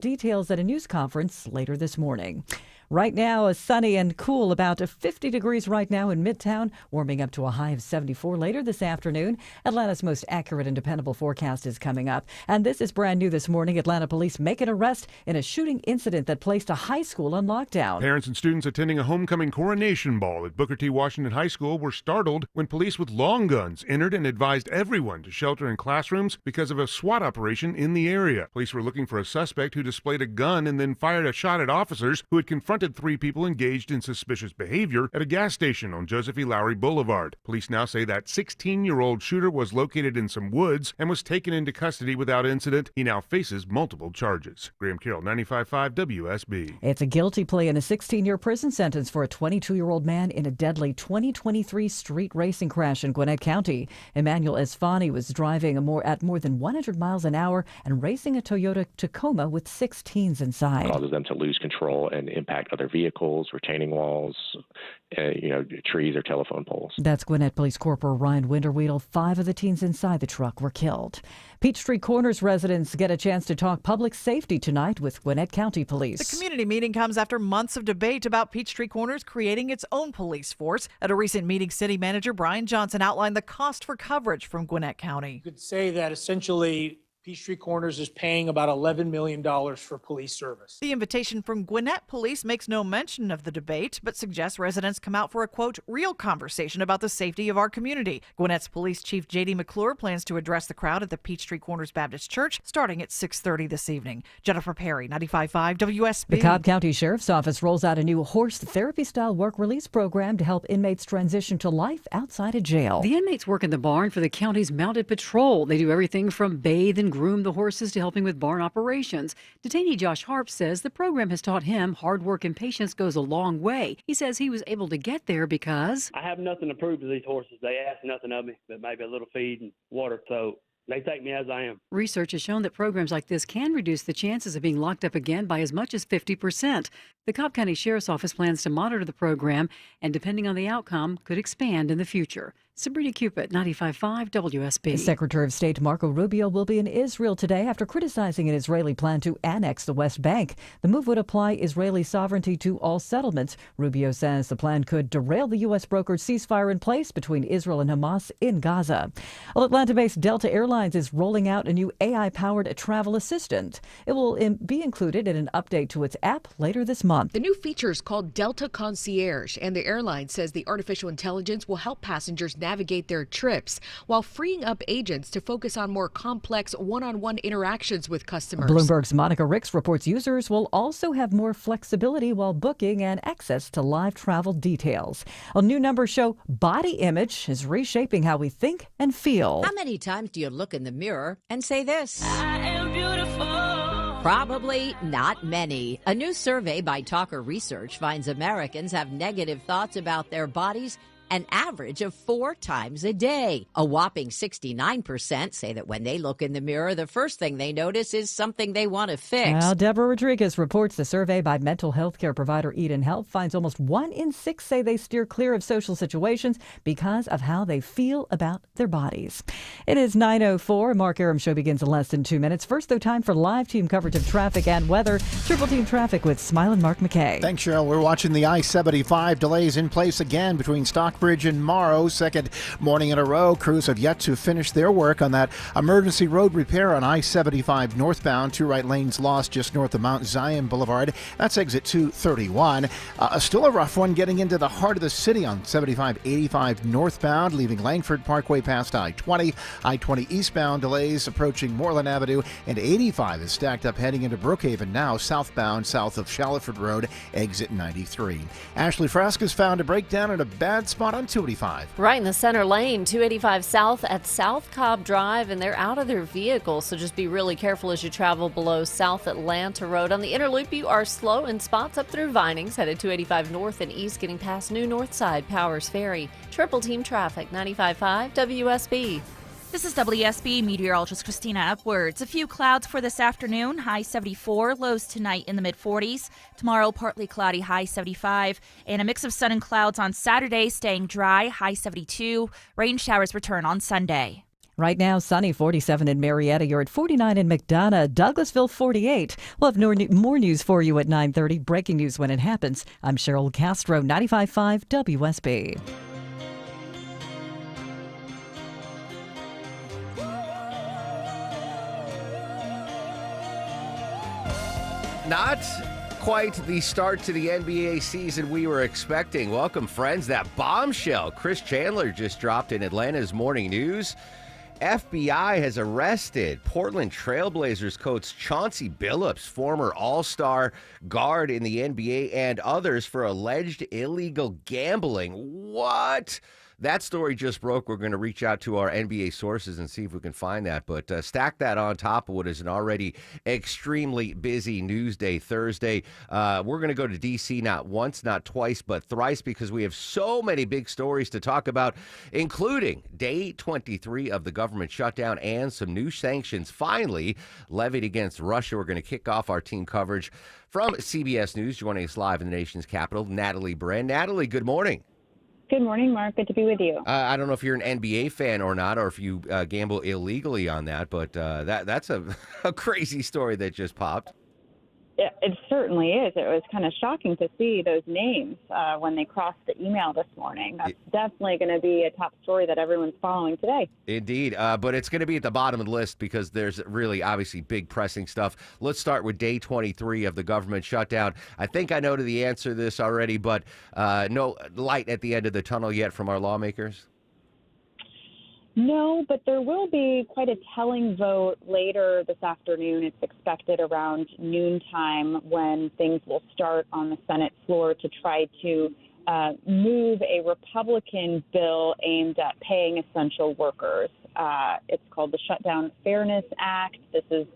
Details at a news conference later this morning. Right now, a sunny and cool, about 50 degrees right now in Midtown, warming up to a high of 74 later this afternoon. Atlanta's most accurate and dependable forecast is coming up. And this is brand new this morning. Atlanta police make an arrest in a shooting incident that placed a high school on lockdown. Parents and students attending a homecoming coronation ball at Booker T. Washington High School were startled when police with long guns entered and advised everyone to shelter in classrooms because of a SWAT operation in the area. Police were looking for a suspect who displayed a gun and then fired a shot at officers who had confronted three people engaged in suspicious behavior at a gas station on Joseph E. Lowry Boulevard. Police now say that 16-year-old shooter was located in some woods and was taken into custody without incident. He now faces multiple charges. Graham Carroll, 95.5 WSB. It's a guilty plea and a 16-year prison sentence for a 22-year-old man in a deadly 2023 street racing crash in Gwinnett County. Emmanuel Esfani was driving at more than 100 miles an hour and racing a Toyota Tacoma with 6 teens inside. It causes them to lose control and impact other vehicles, retaining walls, trees or telephone poles. That's Gwinnett Police Corporal Ryan Winterweedle. 5 of the teens inside the truck were killed. Peachtree Corners residents get a chance to talk public safety tonight with Gwinnett County Police. The community meeting comes after months of debate about Peachtree Corners creating its own police force. At a recent meeting, City Manager Brian Johnson outlined the cost for coverage from Gwinnett County. You could say that essentially Peachtree Corners is paying about $11 million for police service. The invitation from Gwinnett Police makes no mention of the debate, but suggests residents come out for a, quote, real conversation about the safety of our community. Gwinnett's Police Chief J.D. McClure plans to address the crowd at the Peachtree Corners Baptist Church starting at 6:30 this evening. Jennifer Perry, 95.5 WSB. The Cobb County Sheriff's Office rolls out a new horse therapy-style work release program to help inmates transition to life outside of jail. The inmates work in the barn for the county's mounted patrol. They do everything from bathe and groom the horses to helping with barn operations. Detainee Josh Harp says the program has taught him hard work and patience goes a long way. He says he was able to get there because I have nothing to prove to these horses. They ask nothing of me but maybe a little feed and water, so they take me as I am. Research has shown that programs like this can reduce the chances of being locked up again by as much as 50%. The Cobb County Sheriff's Office plans to monitor the program and, depending on the outcome, could expand in the future. Sabrina Cupid, 95.5 WSB. Secretary of State Marco Rubio will be in Israel today after criticizing an Israeli plan to annex the West Bank. The move would apply Israeli sovereignty to all settlements. Rubio says the plan could derail the U.S. brokered ceasefire in place between Israel and Hamas in Gaza. Well, Atlanta-based Delta Airlines is rolling out a new AI-powered travel assistant. It will be included in an update to its app later this month. The new feature is called Delta Concierge, and the airline says the artificial intelligence will help passengers navigate their trips while freeing up agents to focus on more complex one-on-one interactions with customers. Bloomberg's Monica Ricks reports users will also have more flexibility while booking and access to live travel details. A new numbers show body image is reshaping how we think and feel. How many times do you look in the mirror and say this? I am beautiful. Probably not many. A new survey by Talker Research finds Americans have negative thoughts about their bodies an average of 4 times a day. A whopping 69% say that when they look in the mirror, the first thing they notice is something they want to fix. Now, Deborah Rodriguez reports the survey by mental health care provider Eden Health finds almost 1 in 6 say they steer clear of social situations because of how they feel about their bodies. It is 9:04. Mark Aram Show begins in less than 2 minutes. First, though, time for live team coverage of traffic and weather. Triple Team Traffic with Smilin' Mark McKay. Thanks, Cheryl. We're watching the I-75 delays in place again between Stockbridge and Morrow. Second morning in a row, crews have yet to finish their work on that emergency road repair on I-75 northbound. 2 right lanes lost just north of Mount Zion Boulevard. That's exit 231. Still a rough one getting into the heart of the city on 75-85 northbound, leaving Langford Parkway past I-20. I-20 eastbound delays approaching Moreland Avenue, and 85 is stacked up heading into Brookhaven now southbound south of Shallowford Road, exit 93. Ashley Frasca's found a breakdown at a bad spot on 285. Right in the center lane, 285 south at South Cobb Drive, and they're out of their vehicle, so just be really careful as you travel below South Atlanta Road. On the inner loop, you are slow in spots up through Vinings, headed 285 north and east, getting past New Northside Powers Ferry. Triple Team Traffic, 95.5 WSB. This is WSB meteorologist Christina Upwards. A few clouds for this afternoon, high 74, lows tonight in the mid-40s. Tomorrow, partly cloudy, high 75, and a mix of sun and clouds on Saturday, staying dry, high 72. Rain showers return on Sunday. Right now, sunny 47 in Marietta. You're at 49 in McDonough. Douglasville 48. We'll have more news for you at 9:30. Breaking news when it happens. I'm Cheryl Castro, 95.5 WSB. Not quite the start to the NBA season we were expecting. Welcome, friends. That bombshell Chris Chandler just dropped in Atlanta's Morning News. FBI has arrested Portland Trailblazers coach Chauncey Billups, former All-Star guard in the NBA, and others for alleged illegal gambling. What? That story just broke. We're going to reach out to our NBA sources and see if we can find that. But stack that on top of what is an already extremely busy news day Thursday. We're going to go to D.C. not once, not twice, but thrice because we have so many big stories to talk about, including day 23 of the government shutdown and some new sanctions finally levied against Russia. We're going to kick off our team coverage from CBS News. Joining us live in the nation's capital, Natalie Brand. Natalie, good morning. Good morning, Mark. Good to be with you. I don't know if you're an NBA fan or not, or if you gamble illegally on that, but that's a crazy story that just popped. It certainly is. It was kind of shocking to see those names when they crossed the email this morning. That's definitely going to be a top story that everyone's following today. Indeed, but it's going to be at the bottom of the list because there's really obviously big pressing stuff. Let's start with day 23 of the government shutdown. I think I know the answer to this already, but no light at the end of the tunnel yet from our lawmakers? No, but there will be quite a telling vote later this afternoon. It's expected around noontime when things will start on the Senate floor to try to move a Republican bill aimed at paying essential workers. It's called the Shutdown Fairness Act. This is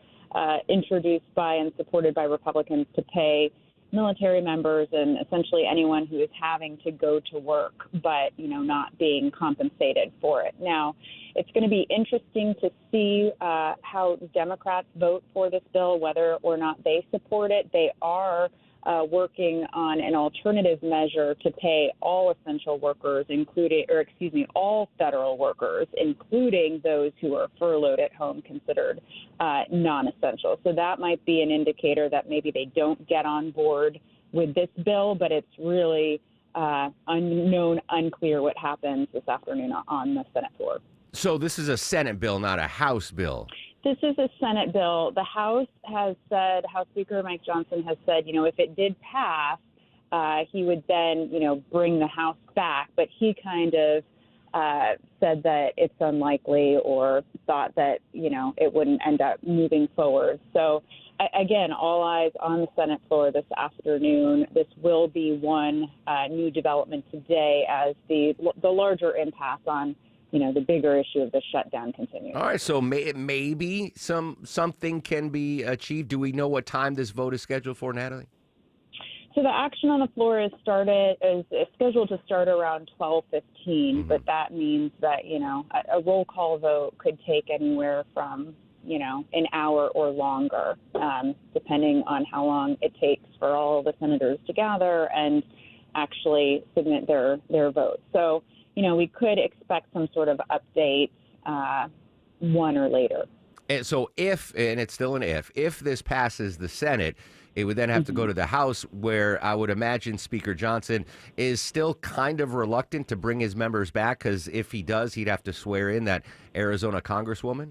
introduced by and supported by Republicans to pay military members and essentially anyone who is having to go to work but, not being compensated for it. Now, it's going to be interesting to see how Democrats vote for this bill, whether or not they support it. They are working on an alternative measure to pay all essential workers, all federal workers, including those who are furloughed at home, considered non-essential. So that might be an indicator that maybe they don't get on board with this bill, but it's really unclear what happens this afternoon on the Senate floor. So this is a Senate bill, not a House bill. This is a Senate bill. The House has said, House Speaker Mike Johnson has said, if it did pass, he would then, bring the House back. But he kind of said that it's unlikely or thought that, it wouldn't end up moving forward. So, again, all eyes on the Senate floor this afternoon. This will be one new development today as the larger impasse on the bigger issue of the shutdown continues. All right, so maybe something can be achieved. Do we know what time this vote is scheduled for, Natalie? So the action on the floor is scheduled to start around 12:15, but that means that a roll call vote could take anywhere from an hour or longer, depending on how long it takes for all the senators to gather and actually submit their votes. So we could expect some sort of update one or later. And so and it's still an if this passes the Senate, it would then have to go to the House, where I would imagine Speaker Johnson is still kind of reluctant to bring his members back, because if he does, he'd have to swear in that Arizona Congresswoman.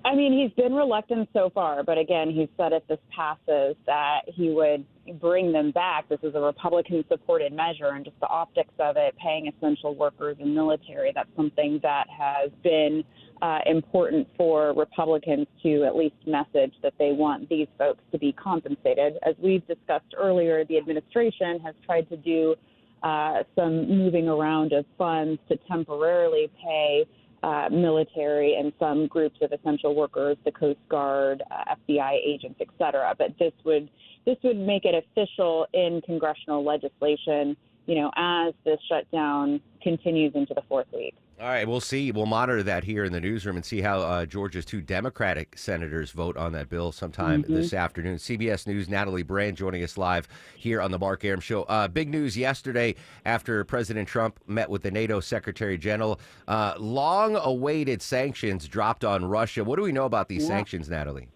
I mean, he's been reluctant so far, but again, he said if this passes that he would bring them back. This is a Republican-supported measure, and just the optics of it, paying essential workers and military, that's something that has been important for Republicans to at least message that they want these folks to be compensated. As we've discussed earlier, the administration has tried to do some moving around of funds to temporarily pay military and some groups of essential workers, the Coast Guard, FBI agents, et cetera. But this would make it official in congressional legislation, as the shutdown continues into the fourth week. All right, we'll see. We'll monitor that here in the newsroom and see how Georgia's 2 Democratic senators vote on that bill sometime this afternoon. CBS News' Natalie Brand joining us live here on the Mark Arum Show. Big news yesterday after President Trump met with the NATO Secretary General. Long-awaited sanctions dropped on Russia. What do we know about these sanctions, Natalie?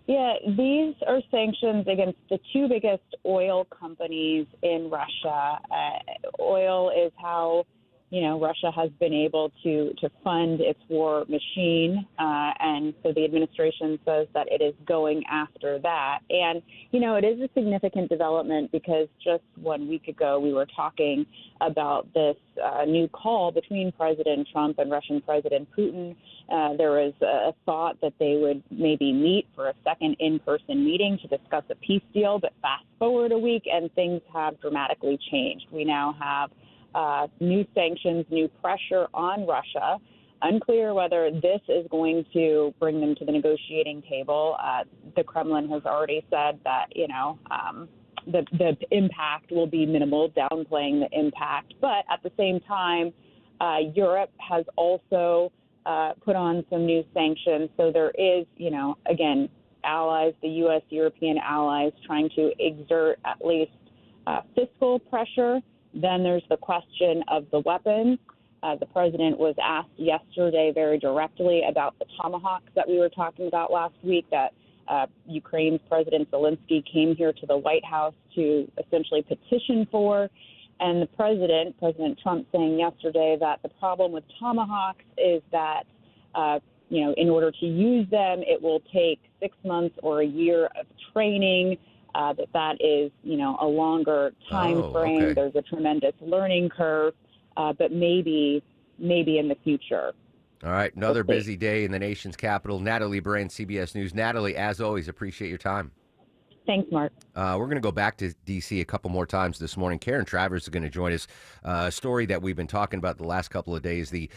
Yeah, these are sanctions against the 2 biggest oil companies in Russia. Oil is how Russia has been able to fund its war machine. And so the administration says that it is going after that. And, it is a significant development because just 1 week ago, we were talking about this new call between President Trump and Russian President Putin. There was a thought that they would maybe meet for a second in-person meeting to discuss a peace deal. But fast forward a week and things have dramatically changed. We now have new sanctions, new pressure on Russia. Unclear whether this is going to bring them to the negotiating table. The Kremlin has already said that, the impact will be minimal, downplaying the impact. But at the same time, Europe has also put on some new sanctions. So there is, again, allies, the U.S., European allies trying to exert at least fiscal pressure. Then there's the question of the weapons. The president was asked yesterday very directly about the Tomahawks that we were talking about last week, that Ukraine's President Zelensky came here to the White House to essentially petition for. And the President Trump, saying yesterday that the problem with Tomahawks is that, in order to use them, it will take 6 months or a year of training. That is, a longer time frame. Okay. There's a tremendous learning curve, but maybe in the future. All right, another busy day in the nation's capital. Natalie Brand, CBS News. Natalie, as always, appreciate your time. Thanks, Mark. We're going to go back to D.C. a couple more times this morning. Karen Travers is going to join us. A story that we've been talking about the last couple of days, the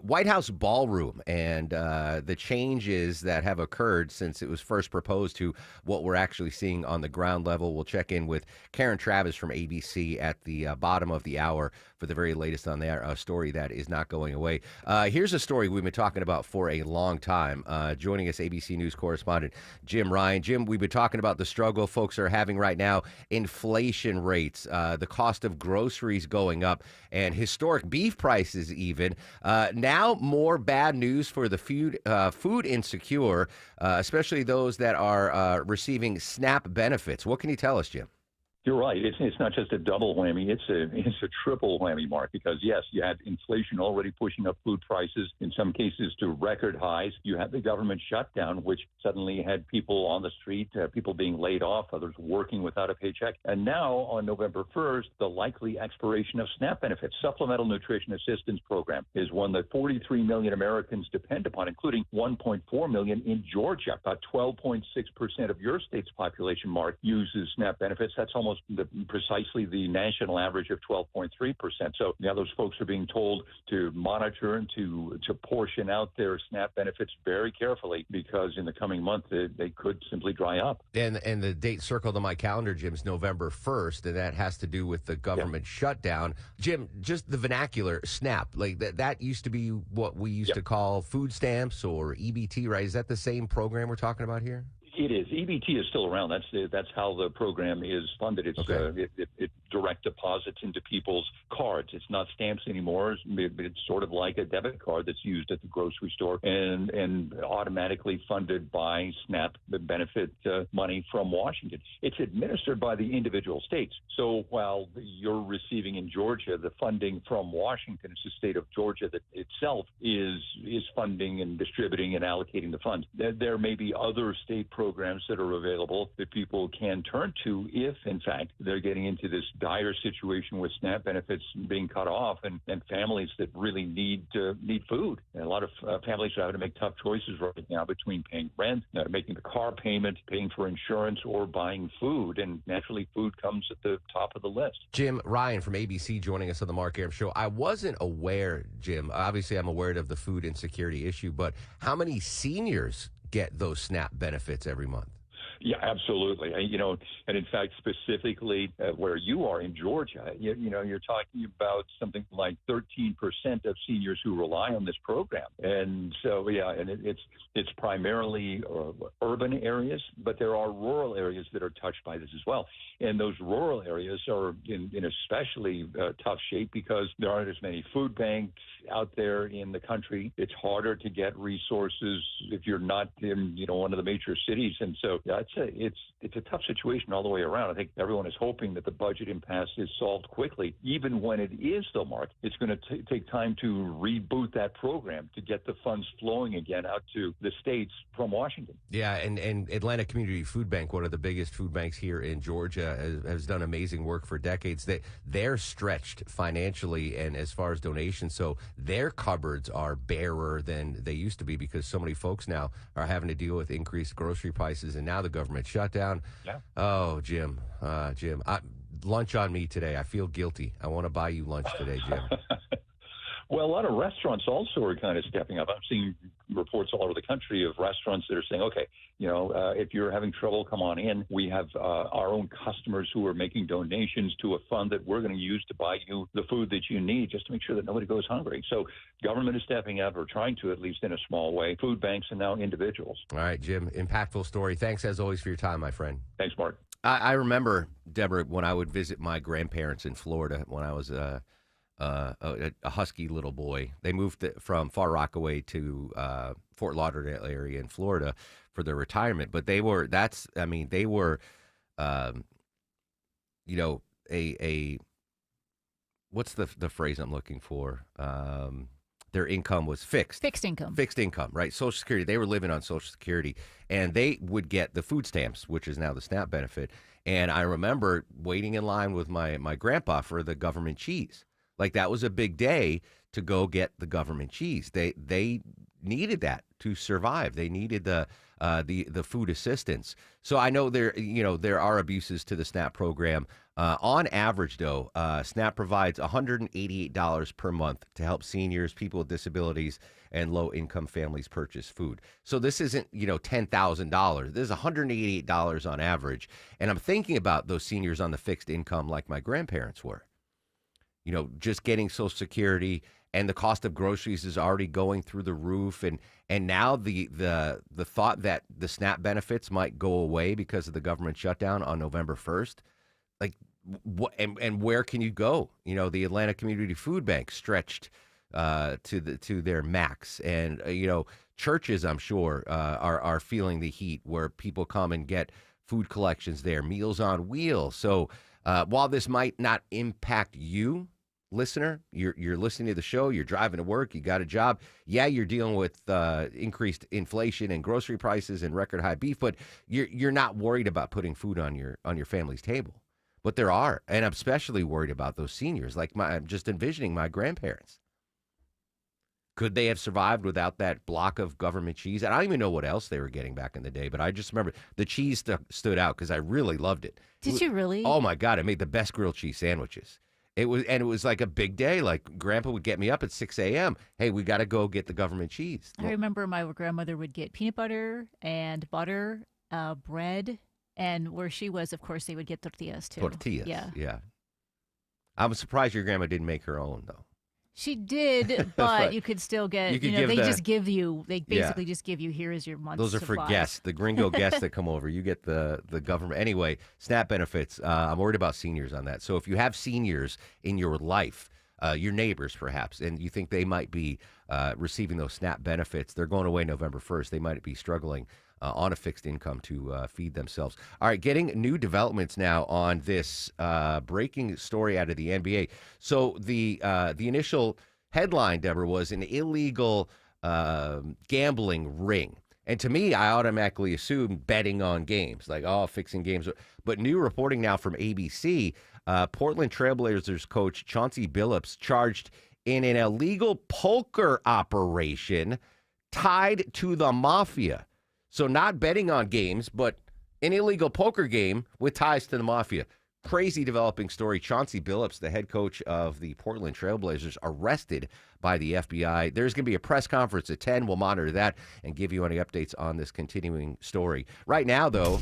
White House ballroom and the changes that have occurred since it was first proposed to what we're actually seeing on the ground level. We'll check in with Karen Travers from ABC at the bottom of the hour for the very latest on their story that is not going away. Here's a story we've been talking about for a long time. Joining us, ABC News correspondent Jim Ryan. Jim, we've been talking about the struggle folks are having right now, inflation rates, the cost of groceries going up, and historic beef prices even. Now more bad news for the food insecure, especially those that are receiving SNAP benefits. What can you tell us, Jim? You're right. It's not just a double whammy. It's a triple whammy, Mark, because, yes, you had inflation already pushing up food prices, in some cases to record highs. You had the government shutdown, which suddenly had people on the street, people being laid off, others working without a paycheck. And now, on November 1st, the likely expiration of SNAP benefits. Supplemental Nutrition Assistance Program is one that 43 million Americans depend upon, including 1.4 million in Georgia. About 12.6% of your state's population, Mark, uses SNAP benefits. That's almost precisely the national average of 12.3%. So now those folks are being told to monitor and to portion out their SNAP benefits very carefully, because in the coming month they could simply dry up. And the date circled on my calendar, Jim, is November 1st, and that has to do with the government shutdown. Jim, just the vernacular SNAP, like that used to be what we used to call food stamps or EBT, right? Is that the same program we're talking about here? It is. EBT is still around. That's how the program is funded. It's it direct deposits into people's cards. It's not stamps anymore. It's sort of like a debit card that's used at the grocery store and automatically funded by SNAP, the benefit money from Washington. It's administered by the individual states. So while you're receiving in Georgia the funding from Washington, it's the state of Georgia that itself is funding and distributing and allocating the funds. There may be other state programs that are available that people can turn to if, in fact, they're getting into this dire situation with SNAP benefits being cut off and families that really need food. And a lot of families are having to make tough choices right now between paying rent, making the car payment, paying for insurance, or buying food. And naturally, food comes at the top of the list. Jim Ryan from ABC joining us on the Mark Arum Show. I wasn't aware, Jim, obviously I'm aware of the food insecurity issue, but how many seniors get those SNAP benefits every month? Yeah, absolutely. And in fact, specifically where you are in Georgia, you're talking about something like 13% of seniors who rely on this program. And so, and it's primarily urban areas, but there are rural areas that are touched by this as well. And those rural areas are in especially tough shape because there aren't as many food banks out there in the country. It's harder to get resources if you're not in, one of the major cities. And so it's a tough situation all the way around. I think everyone is hoping that the budget impasse is solved quickly. Even when it is, though, Mark, it's going to take time to reboot that program to get the funds flowing again out to the states from Washington. Yeah, and Atlanta Community Food Bank, one of the biggest food banks here in Georgia, has done amazing work for decades. They're stretched financially and as far as donations, so their cupboards are barer than they used to be because so many folks now are having to deal with increased grocery prices and now the government shutdown. Yeah. Oh, Jim, lunch on me today. I feel guilty. I want to buy you lunch today, Jim. Well, a lot of restaurants also are kind of stepping up. I'm seeing reports all over the country of restaurants that are saying, okay, if you're having trouble, come on in. We have our own customers who are making donations to a fund that we're going to use to buy you the food that you need just to make sure that nobody goes hungry. So government is stepping up, or trying to, at least in a small way. Food banks and now individuals. All right, Jim, impactful story. Thanks, as always, for your time, my friend. Thanks, Mark. I remember, Deborah, when I would visit my grandparents in Florida when I was a husky little boy. They moved from Far Rockaway to Fort Lauderdale area in Florida for their retirement. But they were what's the phrase I'm looking for? Their income was fixed. Fixed income. Fixed income, right? Social Security. They were living on Social Security, and they would get the food stamps, which is now the SNAP benefit. And I remember waiting in line with my grandpa for the government cheese. Like, that was a big day to go get the government cheese. They needed that to survive. They needed the food assistance. So I know there are abuses to the SNAP program. On average, though, SNAP provides $188 per month to help seniors, people with disabilities, and low-income families purchase food. So this isn't, $10,000. This is $188 on average. And I'm thinking about those seniors on the fixed income like my grandparents were. Just getting Social Security, and the cost of groceries is already going through the roof. And now the thought that the SNAP benefits might go away because of the government shutdown on November 1st, like, and where can you go? The Atlanta Community Food Bank stretched to their max, and churches, I'm sure, are feeling the heat where people come and get food collections there, Meals on Wheels. So while this might not impact you, listener, you're listening to the show, you're driving to work, you got a job. Yeah, you're dealing with increased inflation and grocery prices and record high beef, but you're not worried about putting food on your family's table. But there are, and I'm especially worried about those seniors. Like, I'm just envisioning my grandparents. Could they have survived without that block of government cheese? And I don't even know what else they were getting back in the day, but I just remember the cheese stood out because I really loved it. Did you really? Oh my God, I made the best grilled cheese sandwiches. It was like a big day. Like, Grandpa would get me up at 6 a.m. Hey, we got to go get the government cheese. I remember my grandmother would get peanut butter and butter, bread, and where she was, of course, they would get tortillas too. Tortillas, yeah. I'm surprised your grandma didn't make her own, though. She did, but you could still get, they basically just give you, here is your month's Those are supplies. for guests, the gringo guests that come over. You get the government. Anyway, SNAP benefits, I'm worried about seniors on that. So if you have seniors in your life, your neighbors perhaps, and you think they might be receiving those SNAP benefits, they're going away November 1st. They might be struggling on a fixed income to feed themselves. All right, getting new developments now on this breaking story out of the NBA. So the initial headline, Deborah, was an illegal gambling ring. And to me, I automatically assumed betting on games, like, fixing games. But new reporting now from ABC, Portland Trailblazers coach Chauncey Billups charged in an illegal poker operation tied to the mafia. So not betting on games, but an illegal poker game with ties to the mafia. Crazy developing story. Chauncey Billups, the head coach of the Portland Trailblazers, arrested by the FBI. There's going to be a press conference at 10. We'll monitor that and give you any updates on this continuing story. Right now, though,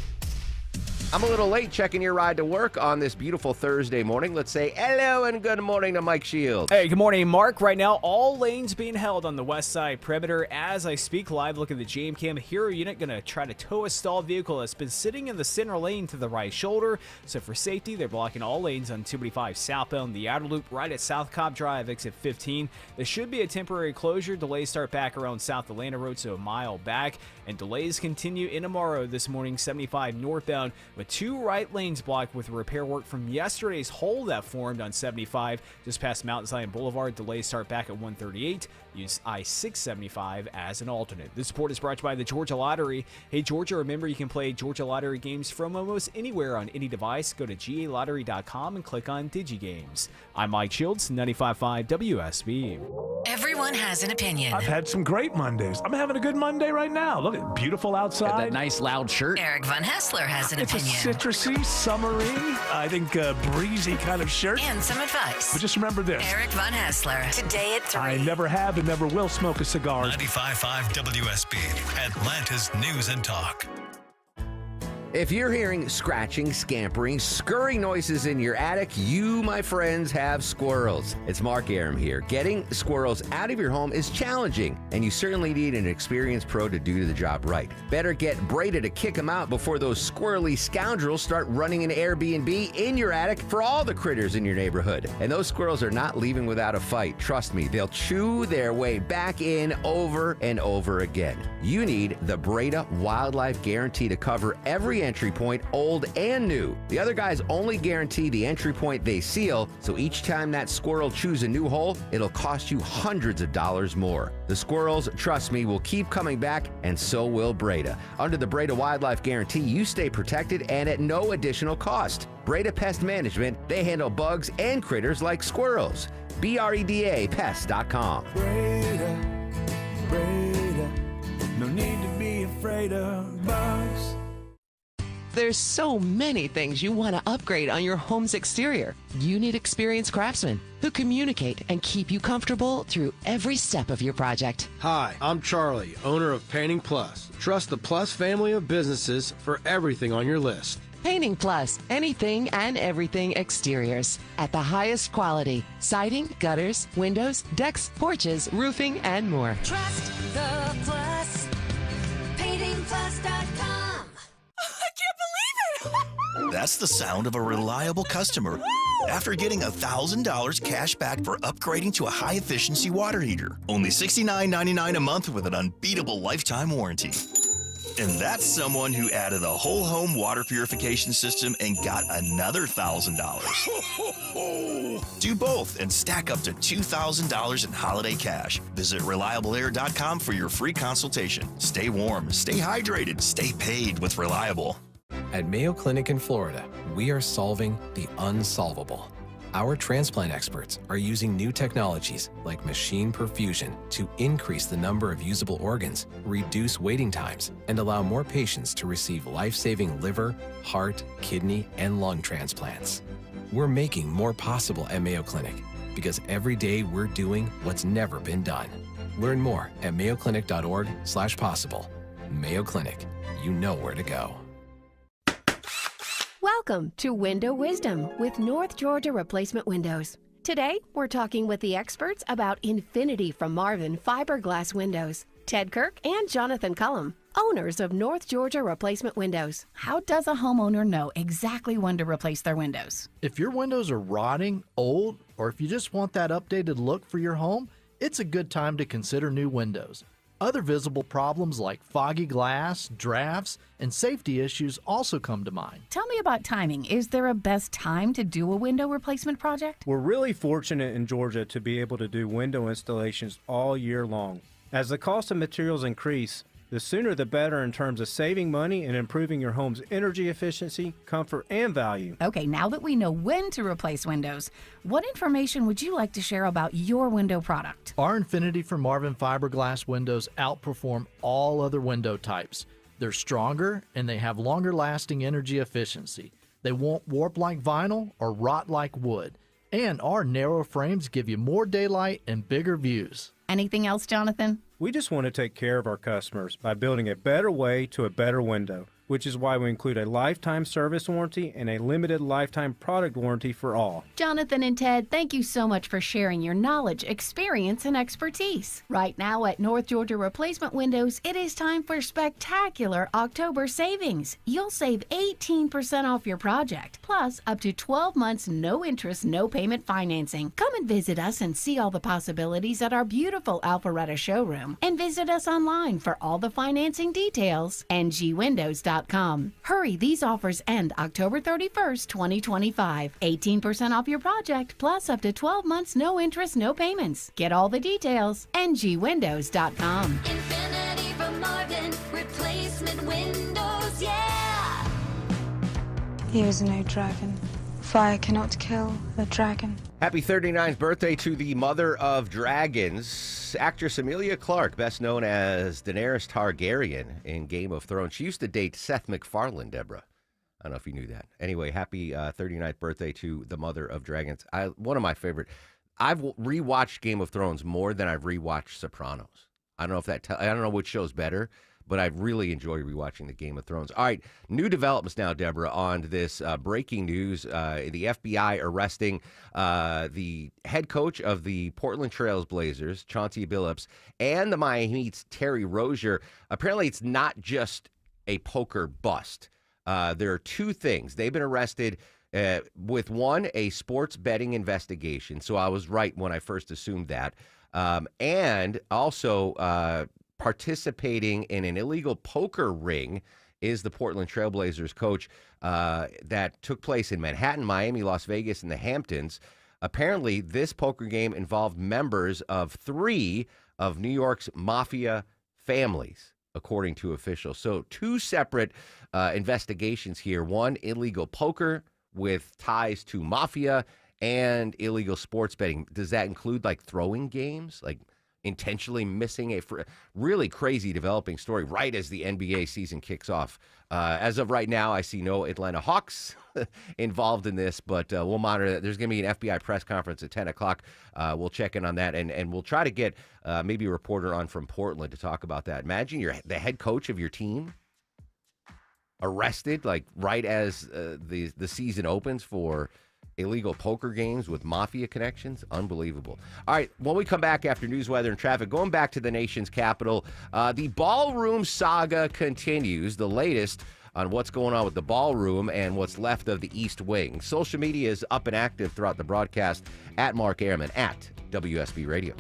I'm a little late checking your ride to work on this beautiful Thursday morning. Let's say hello and good morning to Mike Shields. Hey, good morning, Mark. Right now, all lanes being held on the west side perimeter. As I speak live, look at the Jam Cam Hero unit going to try to tow a stalled vehicle that's been sitting in the center lane to the right shoulder. So for safety, they're blocking all lanes on 285 southbound, the outer loop right at South Cobb Drive, exit 15. There should be a temporary closure. Delays start back around South Atlanta Road, so a mile back. And delays continue in Amaro this morning, 75 northbound, with 2 right lanes blocked with repair work from yesterday's hole that formed on 75 just past Mount Zion Boulevard. Delays start back at 138. Use I-675 as an alternate. This report is brought to you by the Georgia Lottery. Hey, Georgia, remember you can play Georgia Lottery games from almost anywhere on any device. Go to galottery.com and click on DigiGames. I'm Mike Shields, 95.5 WSB. Everyone has an opinion. I've had some great Mondays. I'm having a good Monday right now. Look, it's beautiful outside. Got that nice loud shirt. Eric Von Hessler has an opinion. It's a citrusy, summery, I think breezy kind of shirt. And some advice. But just remember this. Eric Von Hessler, today at 3. I never have and never will smoke a cigar. 95.5 WSB, Atlanta's News and Talk. If you're hearing scratching, scampering, scurrying noises in your attic, you, my friends, have squirrels. It's Mark Aram here. Getting squirrels out of your home is challenging, and you certainly need an experienced pro to do the job right. Better get Breda to kick them out before those squirrely scoundrels start running an Airbnb in your attic for all the critters in your neighborhood. And those squirrels are not leaving without a fight. Trust me, they'll chew their way back in over and over again. You need the Breda Wildlife Guarantee to cover every entry point, old and new. The other guys only guarantee the entry point they seal, so each time that squirrel chews a new hole, it'll cost you hundreds of dollars more. The squirrels, trust me, will keep coming back, and so will Breda. Under the Breda Wildlife Guarantee, you stay protected and at no additional cost. Breda Pest Management, they handle bugs and critters like squirrels. BREDAPest.com. Breda, no need to be afraid of bugs. There's so many things you want to upgrade on your home's exterior. You need experienced craftsmen who communicate and keep you comfortable through every step of your project. Hi, I'm Charlie, owner of Painting Plus. Trust the Plus family of businesses for everything on your list. Painting Plus, anything and everything exteriors at the highest quality. Siding, gutters, windows, decks, porches, roofing, and more. Trust the Plus. PaintingPlus.com. That's the sound of a reliable customer after getting $1,000 cash back for upgrading to a high-efficiency water heater. Only $69.99 a month with an unbeatable lifetime warranty. And that's someone who added a whole home water purification system and got another $1,000. Do both and stack up to $2,000 in holiday cash. Visit ReliableAir.com for your free consultation. Stay warm, stay hydrated, stay paid with Reliable. At Mayo Clinic in Florida, we are solving the unsolvable. Our transplant experts are using new technologies like machine perfusion to increase the number of usable organs, reduce waiting times, and allow more patients to receive life-saving liver, heart, kidney, and lung transplants. We're making more possible at Mayo Clinic because every day we're doing what's never been done. Learn more at mayoclinic.org/possible. Mayo Clinic, you know where to go. Welcome to Window Wisdom with North Georgia Replacement Windows. Today, we're talking with the experts about Infinity from Marvin fiberglass windows. Ted Kirk and Jonathan Cullum, owners of North Georgia Replacement Windows. How does a homeowner know exactly when to replace their windows? If your windows are rotting, old, or if you just want that updated look for your home, it's a good time to consider new windows. Other visible problems like foggy glass, drafts, and safety issues also come to mind. Tell me about timing. Is there a best time to do a window replacement project? We're really fortunate in Georgia to be able to do window installations all year long. As the cost of materials increase, the sooner the better in terms of saving money and improving your home's energy efficiency, comfort, and value. Okay, now that we know when to replace windows, what information would you like to share about your window product? Our Infinity from Marvin fiberglass windows outperform all other window types. They're stronger and they have longer lasting energy efficiency. They won't warp like vinyl or rot like wood. And our narrow frames give you more daylight and bigger views. Anything else, Jonathan? We just want to take care of our customers by building a better way to a better window. which is why we include a lifetime service warranty and a limited lifetime product warranty for all. Jonathan and Ted, thank you so much for sharing your knowledge, experience, and expertise. Right now at North Georgia Replacement Windows, it is time for spectacular October savings. You'll save 18% off your project, plus up to 12 months no interest, no payment financing. Come and visit us and see all the possibilities at our beautiful Alpharetta showroom. And visit us online for all the financing details. ngwindows.com. Hurry, these offers end October 31st, 2025. 18% off your project, plus up to 12 months no interest, no payments. Get all the details. ngwindows.com. Infinity from Marvin, replacement windows, yeah! Here is no dragon. Fire cannot kill the dragon. Happy 39th birthday to the mother of dragons, actress Emilia Clarke, best known as Daenerys Targaryen in Game of Thrones. She used to date Seth MacFarlane, Deborah. I don't know if you knew that. Anyway, happy 39th birthday to the mother of dragons. One of my favorite. I've rewatched Game of Thrones more than I've rewatched Sopranos. I don't know if I don't know which show's better, but I really enjoy rewatching the Game of Thrones. All right, new developments now, Deborah, on this breaking news. The FBI arresting the head coach of the Portland Trail Blazers, Chauncey Billups, and the Miami Heat's Terry Rozier. Apparently, it's not just a poker bust. There are two things. They've been arrested with one, a sports betting investigation. So I was right when I first assumed that. And also participating in an illegal poker ring is the Portland Trailblazers coach that took place in Manhattan, Miami, Las Vegas, and the Hamptons. Apparently, this poker game involved members of 3 of New York's mafia families, according to officials. So 2 separate investigations here. One, illegal poker with ties to mafia, and illegal sports betting. Does that include like throwing games, like intentionally missing really crazy developing story right as the NBA season kicks off? As of right now, I see no Atlanta Hawks involved in this, but we'll monitor that. There's going to be an FBI press conference at 10 o'clock. We'll check in on that, and we'll try to get maybe a reporter on from Portland to talk about that. Imagine you're the head coach of your team arrested like right as the season opens for illegal poker games with mafia connections. Unbelievable. All right, when we come back after news, weather, and traffic, going back to the nation's capital, the ballroom saga continues. The latest on what's going on with the ballroom and what's left of the East Wing. Social media is up and active throughout the broadcast at Mark Ehrman at WSB Radio.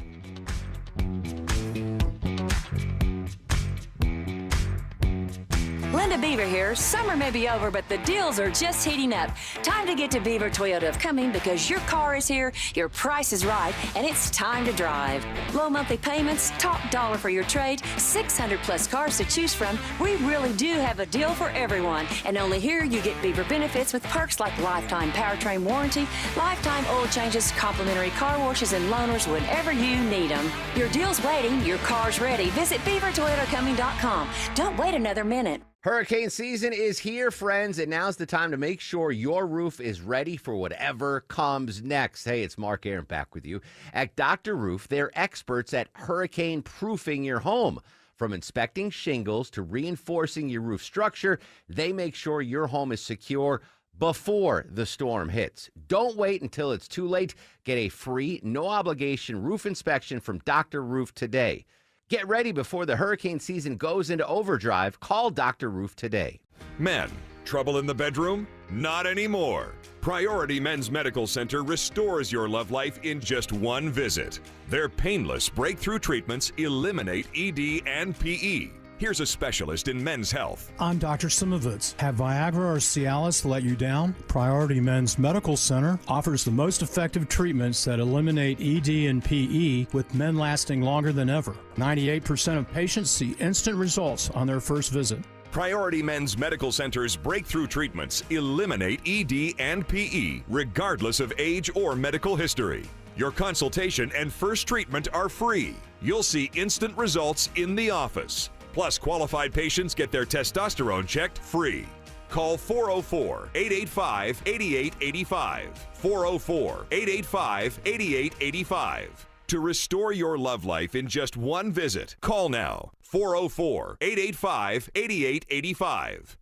Linda Beaver here. Summer may be over, but the deals are just heating up. Time to get to Beaver Toyota of Cumming because your car is here, your price is right, and it's time to drive. Low monthly payments, top dollar for your trade, 600 plus cars to choose from. We really do have a deal for everyone. And only here you get Beaver benefits with perks like lifetime powertrain warranty, lifetime oil changes, complimentary car washes, and loaners whenever you need them. Your deal's waiting, your car's ready. Visit BeaverToyotaCumming.com. Don't wait another minute. Hurricane season is here, friends, and now's the time to make sure your roof is ready for whatever comes next. Hey, it's Mark Aaron back with you. At Dr. Roof, they're experts at hurricane proofing your home. From inspecting shingles to reinforcing your roof structure, they make sure your home is secure before the storm hits. Don't wait until it's too late. Get a free, no-obligation roof inspection from Dr. Roof today. Get ready before the hurricane season goes into overdrive. Call Dr. Roof today. Men, trouble in the bedroom? Not anymore. Priority Men's Medical Center restores your love life in just one visit. Their painless breakthrough treatments eliminate ED and PE. Here's a specialist in men's health. I'm Dr. Simovitz. Have Viagra or Cialis let you down? Priority Men's Medical Center offers the most effective treatments that eliminate ED and PE, with men lasting longer than ever. 98% of patients see instant results on their first visit. Priority Men's Medical Center's breakthrough treatments eliminate ED and PE, regardless of age or medical history. Your consultation and first treatment are free. You'll see instant results in the office. Plus, qualified patients get their testosterone checked free. Call 404-885-8885. 404-885-8885. To restore your love life in just one visit, call now. 404-885-8885.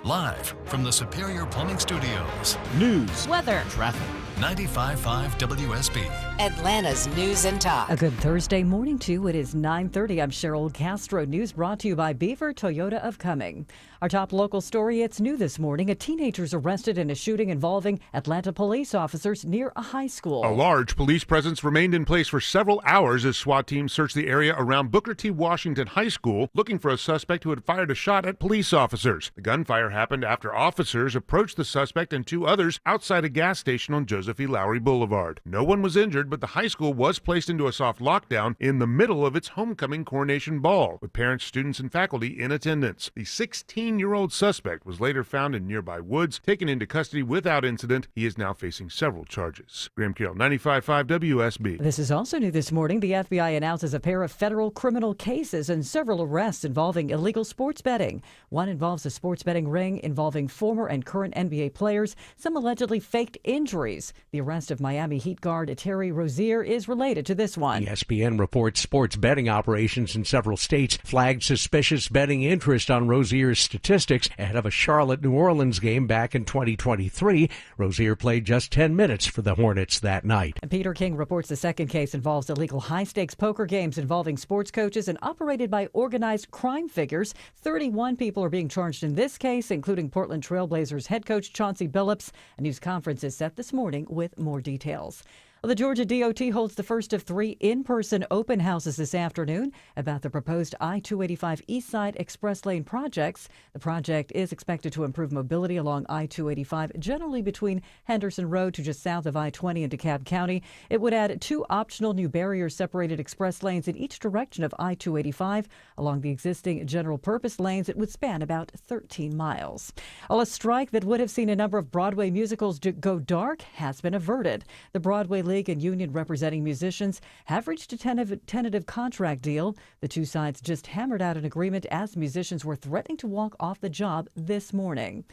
Live from the Superior Plumbing Studios. News, weather, traffic. 95.5 WSB. Atlanta's News and Talk. A good Thursday morning to you. It is 9:30. I'm Cheryl Castro. News brought to you by Beaver Toyota of Cumming. Our top local story, it's new this morning. A teenager's arrested in a shooting involving Atlanta police officers near a high school. A large police presence remained in place for several hours as SWAT teams searched the area around Booker T. Washington High School looking for a suspect who had fired a shot at police officers. The gunfire happened after officers approached the suspect and two others outside a gas station on Joseph E. Lowry Boulevard. No one was injured, but the high school was placed into a soft lockdown in the middle of its homecoming coronation ball, with parents, students, and faculty in attendance. The 16-year-old suspect was later found in nearby woods, taken into custody without incident. He is now facing several charges. Graham Carroll, 95.5 WSB. This is also new this morning. The FBI announces a pair of federal criminal cases and several arrests involving illegal sports betting. One involves a sports betting ring involving former and current NBA players, some allegedly faked injuries. The arrest of Miami Heat guard Terry Rozier is related to this one. ESPN reports sports betting operations in several states flagged suspicious betting interest on Rozier's statistics ahead of a Charlotte-New Orleans game back in 2023. Rozier played just 10 minutes for the Hornets that night. Peter King reports the second case involves illegal high-stakes poker games involving sports coaches and operated by organized crime figures. 31 people are being charged in this case, including Portland Trailblazers head coach Chauncey Billups. A news conference is set this morning with more details. Well, the Georgia DOT holds the first of 3 in-person open houses this afternoon about the proposed I-285 East Side Express Lane projects. The project is expected to improve mobility along I-285, generally between Henderson Road to just south of I-20 in DeKalb County. It would add 2 optional new barrier-separated express lanes in each direction of I-285. Along the existing general-purpose lanes, it would span about 13 miles. Well, a strike that would have seen a number of Broadway musicals go dark has been averted. The Broadway League and union representing musicians have reached a tentative contract deal. The two sides just hammered out an agreement as musicians were threatening to walk off the job this morning.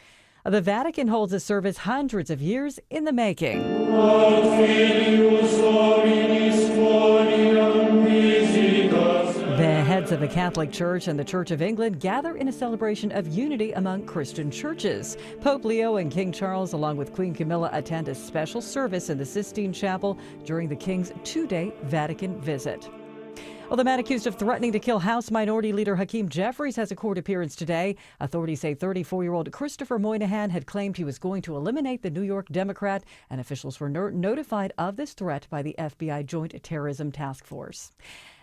The Vatican holds a service hundreds of years in the making. The heads of the Catholic Church and the Church of England gather in a celebration of unity among Christian churches. Pope Leo and King Charles, along with Queen Camilla, attend a special service in the Sistine Chapel during the King's 2-day Vatican visit. Well, the man accused of threatening to kill House Minority Leader Hakeem Jeffries has a court appearance today. Authorities say 34-year-old Christopher Moynihan had claimed he was going to eliminate the New York Democrat, and officials were notified of this threat by the FBI Joint Terrorism Task Force.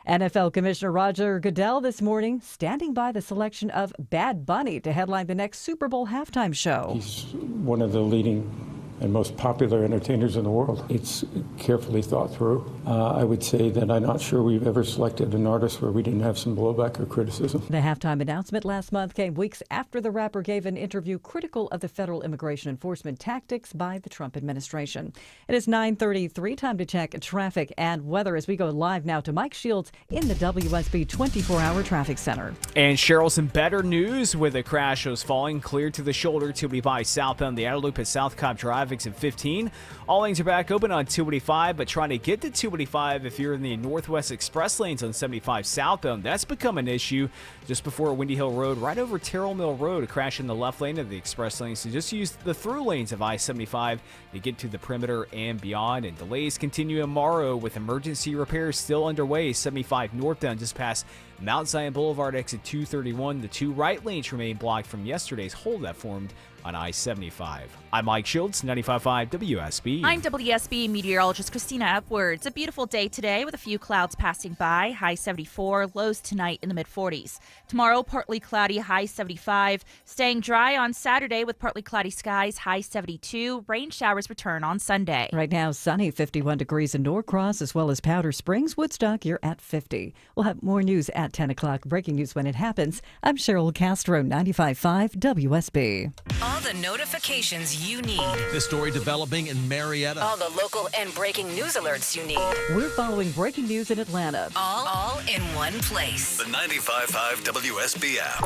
NFL Commissioner Roger Goodell this morning standing by the selection of Bad Bunny to headline the next Super Bowl halftime show. He's one of the leading and most popular entertainers in the world. It's carefully thought through. I would say that I'm not sure we've ever selected an artist where we didn't have some blowback or criticism. The halftime announcement last month came weeks after the rapper gave an interview critical of the federal immigration enforcement tactics by the Trump administration. It is 9:33, time to check traffic and weather as we go live now to Mike Shields in the WSB 24-hour traffic center. And Cheryl, some better news with a crash was falling clear to the shoulder 285 southbound the outer loop at South Cobb Drive, exit 15. All lanes are back open on 285, but trying to get to 285 if you're in the Northwest Express lanes on 75 southbound, that's become an issue just before Windy Hill Road, right over Terrell Mill Road. A crash in the left lane of the express lane, so just use the through lanes of I-75 to get to the perimeter and beyond. And delays continue in Morrow with emergency repairs still underway. 75 northbound just past Mount Zion Boulevard, exit 231. The 2 right lanes remain blocked from yesterday's holdup formed on I-75. I'm Mike Shields, 95.5 WSB. I'm WSB meteorologist Christina Upwards. A beautiful day today with a few clouds passing by. High 74, lows tonight in the mid-40s. Tomorrow, partly cloudy, high 75. Staying dry on Saturday with partly cloudy skies, high 72. Rain showers return on Sunday. Right now, sunny, 51 degrees in Norcross, as well as Powder Springs, Woodstock, you're at 50. We'll have more news at 10 o'clock. Breaking news when it happens. I'm Cheryl Castro, 95.5 WSB. All the notifications you need. The story developing in Marietta. All the local and breaking news alerts you need. We're following breaking news in Atlanta. All in one place. The 95.5 WSB app.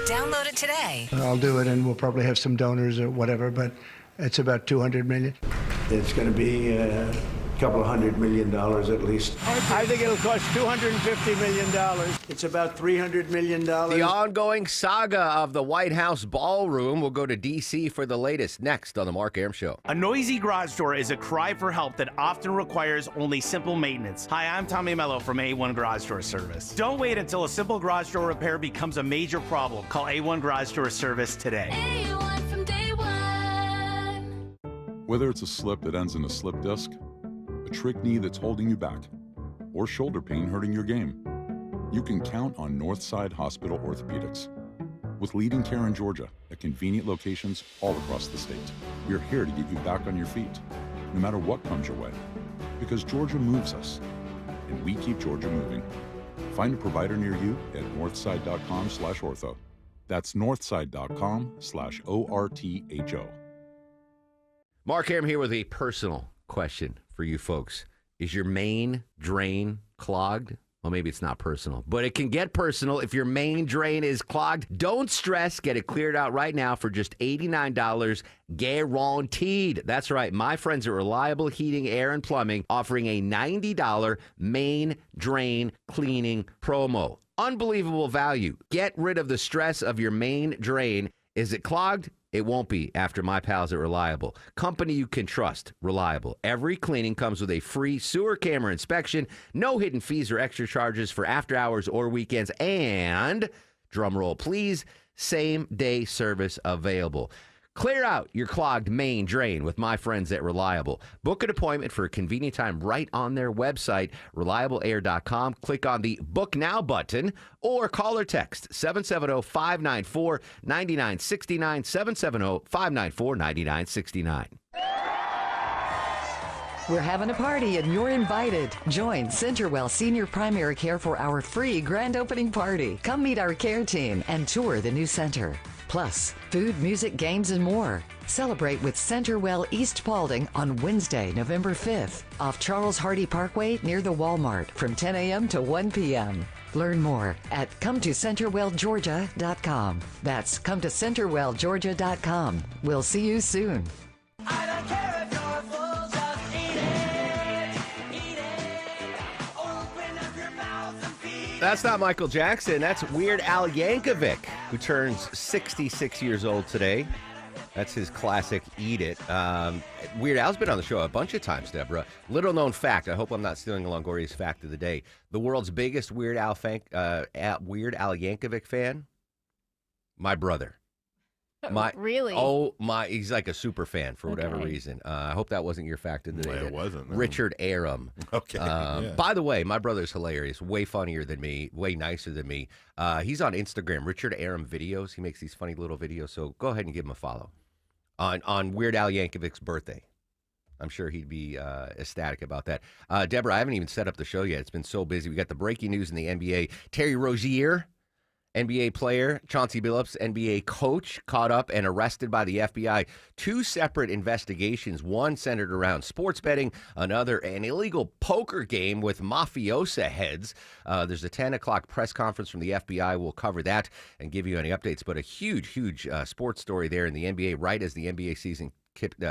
Download it today. I'll do it, and we'll probably have some donors or whatever, but it's about $200 million. It's going to be couple of $100 million at least. I think it'll cost $250 million. It's about $300 million. The ongoing saga of the White House ballroom. Will go to D.C. for the latest next on the Mark Arum Show. A noisy garage door is a cry for help that often requires only simple maintenance. Hi, I'm Tommy Mello from A1 Garage Door Service. Don't wait until a simple garage door repair becomes a major problem. Call A1 Garage Door Service today. A1 from day one. Whether it's a slip that ends in a slip disc, a trick knee that's holding you back, or shoulder pain hurting your game, you can count on Northside Hospital Orthopedics. With leading care in Georgia at convenient locations all across the state, we're here to get you back on your feet, no matter what comes your way. Because Georgia moves us, and we keep Georgia moving. Find a provider near you at northside.com/ortho. That's northside.com/ORTHO. Mark Arum here with a personal question for you folks. Is your main drain clogged? Well, maybe it's not personal, but it can get personal if your main drain is clogged. Don't stress. Get it cleared out right now for just $89 guaranteed. That's right. My friends at Reliable Heating, Air, and Plumbing offering a $90 main drain cleaning promo. Unbelievable value. Get rid of the stress of your main drain. Is it clogged? It won't be after my pals at Reliable. Company you can trust. Reliable. Every cleaning comes with a free sewer camera inspection, no hidden fees or extra charges for after hours or weekends, and, drum roll please, same-day service available. Clear out your clogged main drain with my friends at Reliable. Book an appointment for a convenient time right on their website, reliableair.com. Click on the Book Now button or call or text 770-594-9969, 770-594-9969. We're having a party and you're invited. Join Centerwell Senior Primary Care for our free grand opening party. Come meet our care team and tour the new center. Plus, food, music, games, and more. Celebrate with Centerwell East Paulding on Wednesday, November 5th, off Charles Hardy Parkway near the Walmart from 10 a.m. to 1 p.m. Learn more at CometoCenterwellGeorgia.com. That's CometoCenterwellGeorgia.com. We'll see you soon. I don't care if you're full, just eat it. Eat it. Open up your mouth and feed. That's not Michael Jackson. That's Weird Al Yankovic, who turns 66 years old today. That's his classic Eat It. Weird Al's been on the show a bunch of times, Deborah. Little known fact. I hope I'm not stealing Longoria's fact of the day. The world's biggest Weird Al Yankovic fan? My brother. Really? Oh, my. He's like a super fan for whatever reason. I hope that wasn't your fact of the day. It wasn't. No. Richard Arum. Okay. Yeah. By the way, my brother's hilarious. Way funnier than me. Way nicer than me. He's on Instagram, Richard Arum Videos. He makes these funny little videos. So go ahead and give him a follow on Weird Al Yankovic's birthday. I'm sure he'd be ecstatic about that. Deborah, I haven't even set up the show yet. It's been so busy. We got the breaking news in the NBA. Terry Rozier, NBA player, Chauncey Billups, NBA coach, caught up and arrested by the FBI. Two separate investigations, one centered around sports betting, another an illegal poker game with mafiosa heads. There's a 10 o'clock press conference from the FBI. We'll cover that and give you any updates. But a huge sports story there in the NBA right as the NBA season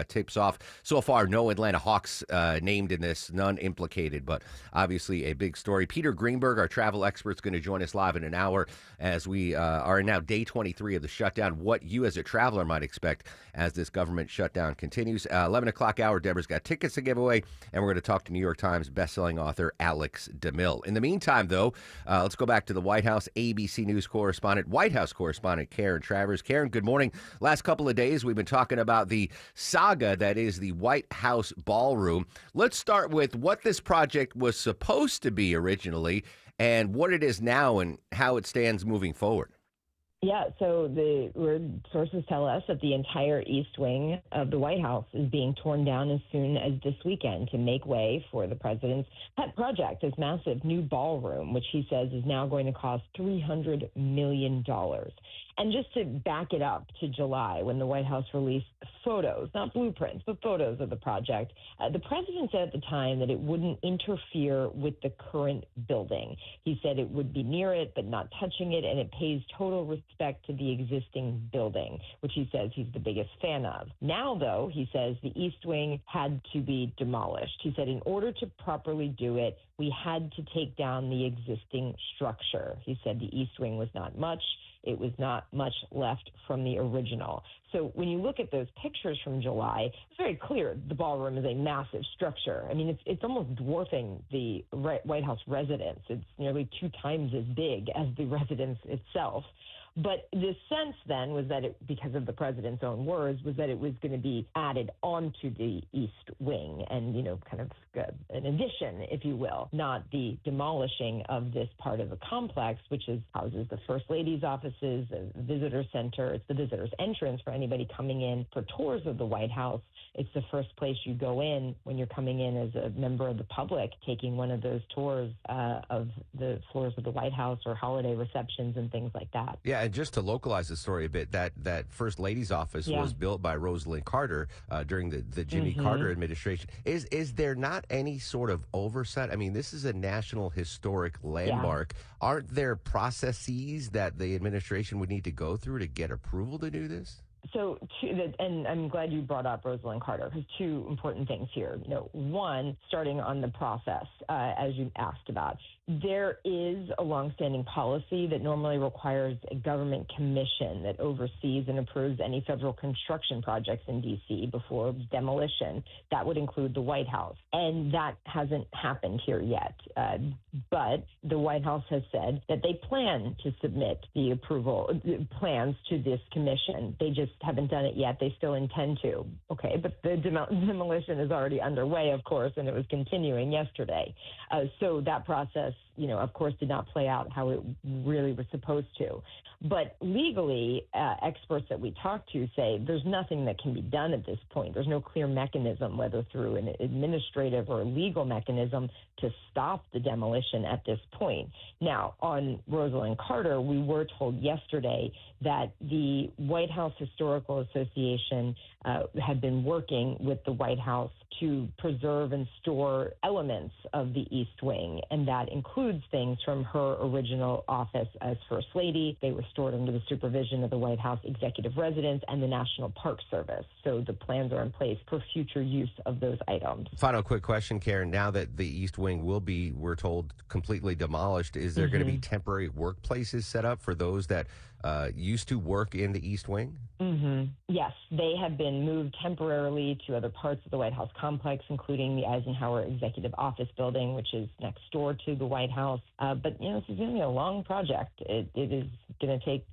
tips off. So far, no Atlanta Hawks named in this, none implicated, but obviously a big story. Peter Greenberg, our travel expert, is going to join us live in an hour as we are now day 23 of the shutdown. What you as a traveler might expect as this government shutdown continues. 11 o'clock hour, Deborah's got tickets to give away, and we're going to talk to New York Times bestselling author Alex DeMille. In the meantime, though, let's go back to the White House. ABC News correspondent, White House correspondent Karen Travers. Karen, good morning. Last couple of days, we've been talking about the saga that is the White House ballroom. Let's start with what this project was supposed to be originally and what it is now and how it stands moving forward. Yeah, so sources tell us that the entire east wing of the White House is being torn down as soon as this weekend to make way for the president's pet project, this massive new ballroom, which he says is now going to cost $300 million. And just to back it up to July, when the White House released photos, not blueprints, but photos of the project, the president said at the time that it wouldn't interfere with the current building. He said it would be near it, but not touching it, and it pays total respect to the existing building, which he says he's the biggest fan of. Now, though, he says the East Wing had to be demolished. He said in order to properly do it, we had to take down the existing structure. He said the East Wing was not much. It was not much left from the original. So when you look at those pictures from July, it's very clear the ballroom is a massive structure. I mean, it's almost dwarfing the White House residence. It's nearly 2 times as big as the residence itself. But the sense then was that because of the president's own words, was that it was going to be added onto the East Wing and, kind of an addition, if you will, not the demolishing of this part of the complex, which houses the First Lady's offices, the visitor center. It's the visitor's entrance for anybody coming in for tours of the White House. It's the first place you go in when you're coming in as a member of the public, taking one of those tours of the floors of the White House or holiday receptions and things like that. Yeah, and just to localize the story a bit, that First Lady's office was built by Rosalind Carter during the Jimmy Carter administration. Is there not any sort of oversight? I mean, this is a national historic landmark. Aren't there processes that the administration would need to go through to get approval to do this? So, and I'm glad you brought up Rosalind Carter, because 2 important things here. One, starting on the process, as you asked about, there is a longstanding policy that normally requires a government commission that oversees and approves any federal construction projects in D.C. before demolition. That would include the White House. And that hasn't happened here yet. But the White House has said that they plan to submit the approval plans to this commission. They just haven't done it yet. They still intend to. Okay, but the demolition is already underway, of course, and it was continuing yesterday. So that process, of course, did not play out how it really was supposed to. But legally, experts that we talk to say there's nothing that can be done at this point. There's no clear mechanism, whether through an administrative or legal mechanism, to stop the demolition at this point. Now, on Rosalind Carter, we were told yesterday that the White House Historical Association had been working with the White House to preserve and store elements of the East Wing, and that includes things from her original office as First Lady. They were stored under the supervision of the White House Executive Residence and the National Park Service. So the plans are in place for future use of those items. Final quick question, Karen. Now that the East Wing will be, we're told, completely demolished, is there going to be temporary workplaces set up for those that used to work in the East Wing? Yes, they have been moved temporarily to other parts of the White House complex, including the Eisenhower Executive Office Building, which is next door to the White House. But, this is going to be a long project. It is going to take,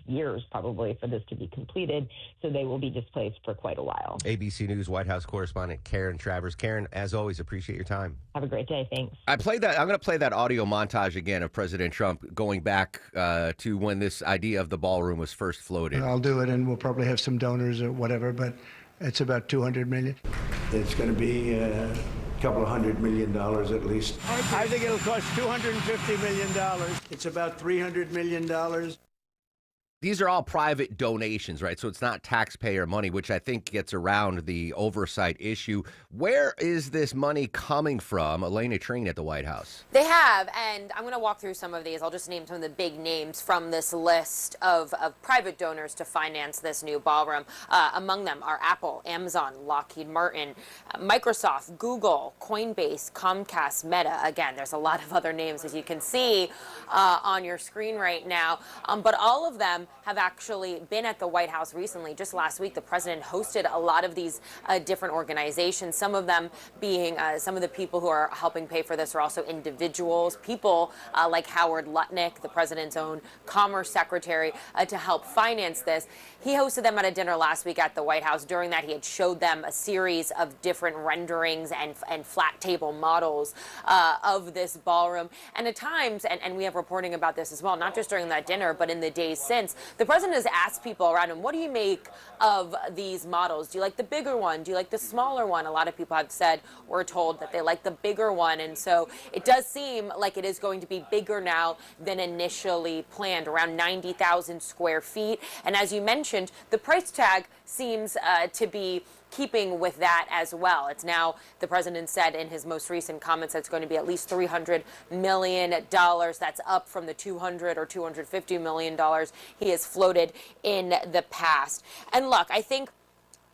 years probably for this to be completed. So they will be displaced for quite a while. ABC News White House correspondent Karen Travers. Karen, as always, appreciate your time. Have a great day. Thanks. I'm going to play that audio montage again of President Trump going back to when this idea of the ballroom was first floated. I'll do it, and we'll probably have some donors or whatever, but it's about $200 million. It's going to be a couple of $100 million at least. I think it'll cost $250 million. It's about $300 million. These are all private donations, right? So it's not taxpayer money, which I think gets around the oversight issue. Where is this money coming from? Elena Treen at the White House. They have, and I'm going to walk through some of these. I'll just name some of the big names from this list of private donors to finance this new ballroom. Among them are Apple, Amazon, Lockheed Martin, Microsoft, Google, Coinbase, Comcast, Meta. Again, there's a lot of other names, as you can see on your screen right now. But all of them have actually been at the White House recently. Just last week, the president hosted a lot of these different organizations, some of them being some of the people who are helping pay for this are also individuals, people like Howard Lutnick, the president's own commerce secretary, to help finance this. He hosted them at a dinner last week at the White House. During that, he had showed them a series of different renderings and flat table models of this ballroom. And at times, and we have reporting about this as well, not just during that dinner, but in the days since, the president has asked people around him, what do you make of these models? Do you like the bigger one? Do you like the smaller one? A lot of people have said, we're told that they like the bigger one. And so it does seem like it is going to be bigger now than initially planned, around 90,000 square feet. And as you mentioned, the price tag seems to be keeping with that as well. It's now, the president said in his most recent comments, that it's going to be at least $300 million. That's up from the $200 or $250 million he has floated in the past. And look, I think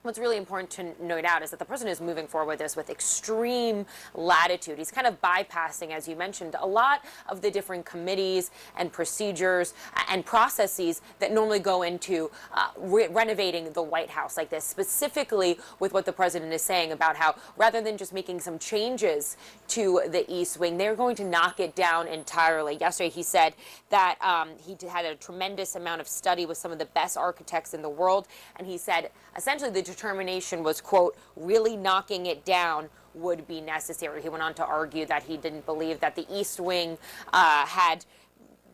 what's really important to note out is that the president is moving forward with this with extreme latitude. He's kind of bypassing, as you mentioned, a lot of the different committees and procedures and processes that normally go into renovating the White House like this, specifically with what the president is saying about how rather than just making some changes to the East Wing, they're going to knock it down entirely. Yesterday, he said that he had a tremendous amount of study with some of the best architects in the world, and he said essentially the determination was, quote, really knocking it down would be necessary. He went on to argue that he didn't believe that the East Wing had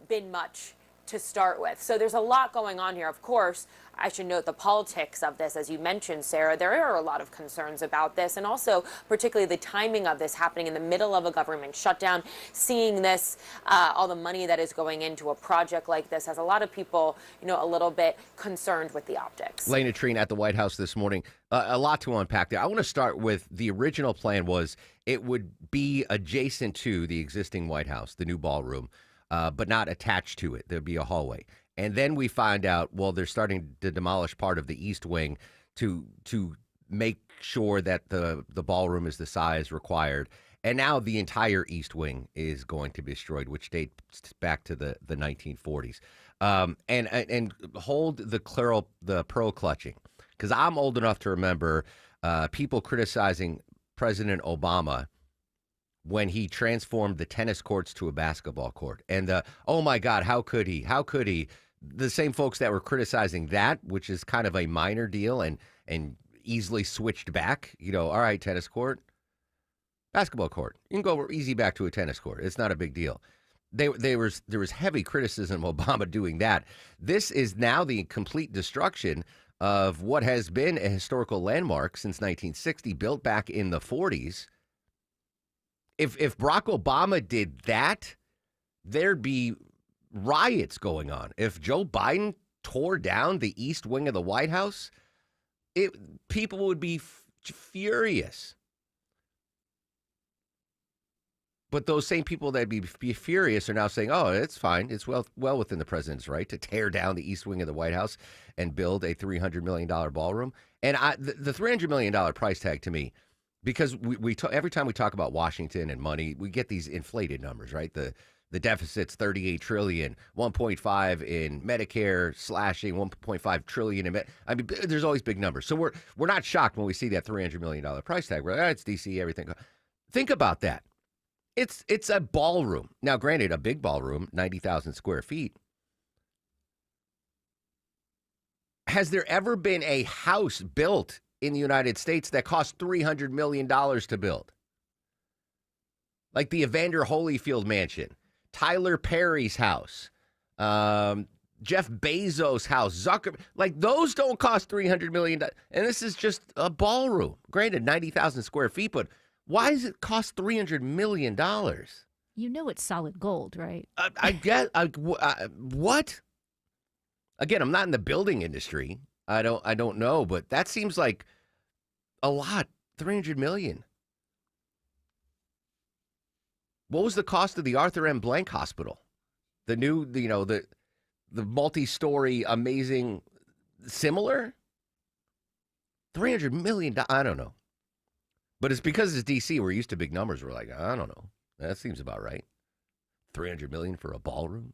been much to start with. So there's a lot going on here. Of course, I should note the politics of this. As you mentioned, Sarah, there are a lot of concerns about this, and also particularly the timing of this happening in the middle of a government shutdown. Seeing this, all the money that is going into a project like this, has a lot of people, a little bit concerned with the optics. Lena Trine at the White House this morning. A lot to unpack there. I want to start with the original plan was it would be adjacent to the existing White House, the new ballroom, but not attached to it. There'd be a hallway. And then we find out, well, they're starting to demolish part of the East Wing to make sure that the ballroom is the size required. And now the entire East Wing is going to be destroyed, which dates back to the 1940s. And hold the pearl clutching, because I'm old enough to remember people criticizing President Obama when he transformed the tennis courts to a basketball court. And oh my God, how could he? How could he? The same folks that were criticizing that, which is kind of a minor deal and easily switched back, all right, tennis court, basketball court. You can go easy back to a tennis court. It's not a big deal. There was heavy criticism of Obama doing that. This is now the complete destruction of what has been a historical landmark since 1960, built back in the 40s. If Barack Obama did that, there'd be riots going on. If Joe Biden tore down the East Wing of the White House, people would be furious. But those same people that'd be furious are now saying, oh, it's fine. It's well within the president's right to tear down the East Wing of the White House and build a $300 million ballroom. And the $300 million price tag to me, because every time we talk about Washington and money, we get these inflated numbers, right? The deficit's $38 trillion, 1.5 in Medicare, slashing 1.5 trillion in there's always big numbers. So we're not shocked when we see that $300 million price tag. We're like, it's DC, everything. Think about that. It's a ballroom. Now, granted, a big ballroom, 90,000 square feet. Has there ever been a house built in the United States that cost $300 million to build? Like the Evander Holyfield mansion, Tyler Perry's house, Jeff Bezos' house, Zuckerberg. Like those don't cost $300 million. And this is just a ballroom. Granted, 90,000 square feet, but why does it cost $300 million? You know it's solid gold, right? I get what? Again, I'm not in the building industry. I don't know, but that seems like a lot. $300 million. What was the cost of the Arthur M. Blank Hospital? The new, the multi-story, amazing, similar? $300 million. I don't know. But it's because it's D.C. We're used to big numbers. We're like, I don't know. That seems about right. $300 million for a ballroom?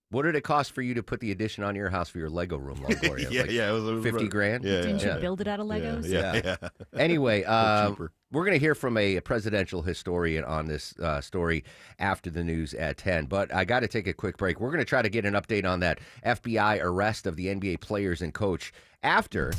What did it cost for you to put the addition on your house for your Lego room, Longoria? It was 50 grand? Didn't you build it out of Legos? Yeah. Anyway, we're going to hear from a presidential historian on this story after the news at 10. But I got to take a quick break. We're going to try to get an update on that FBI arrest of the NBA players and coach after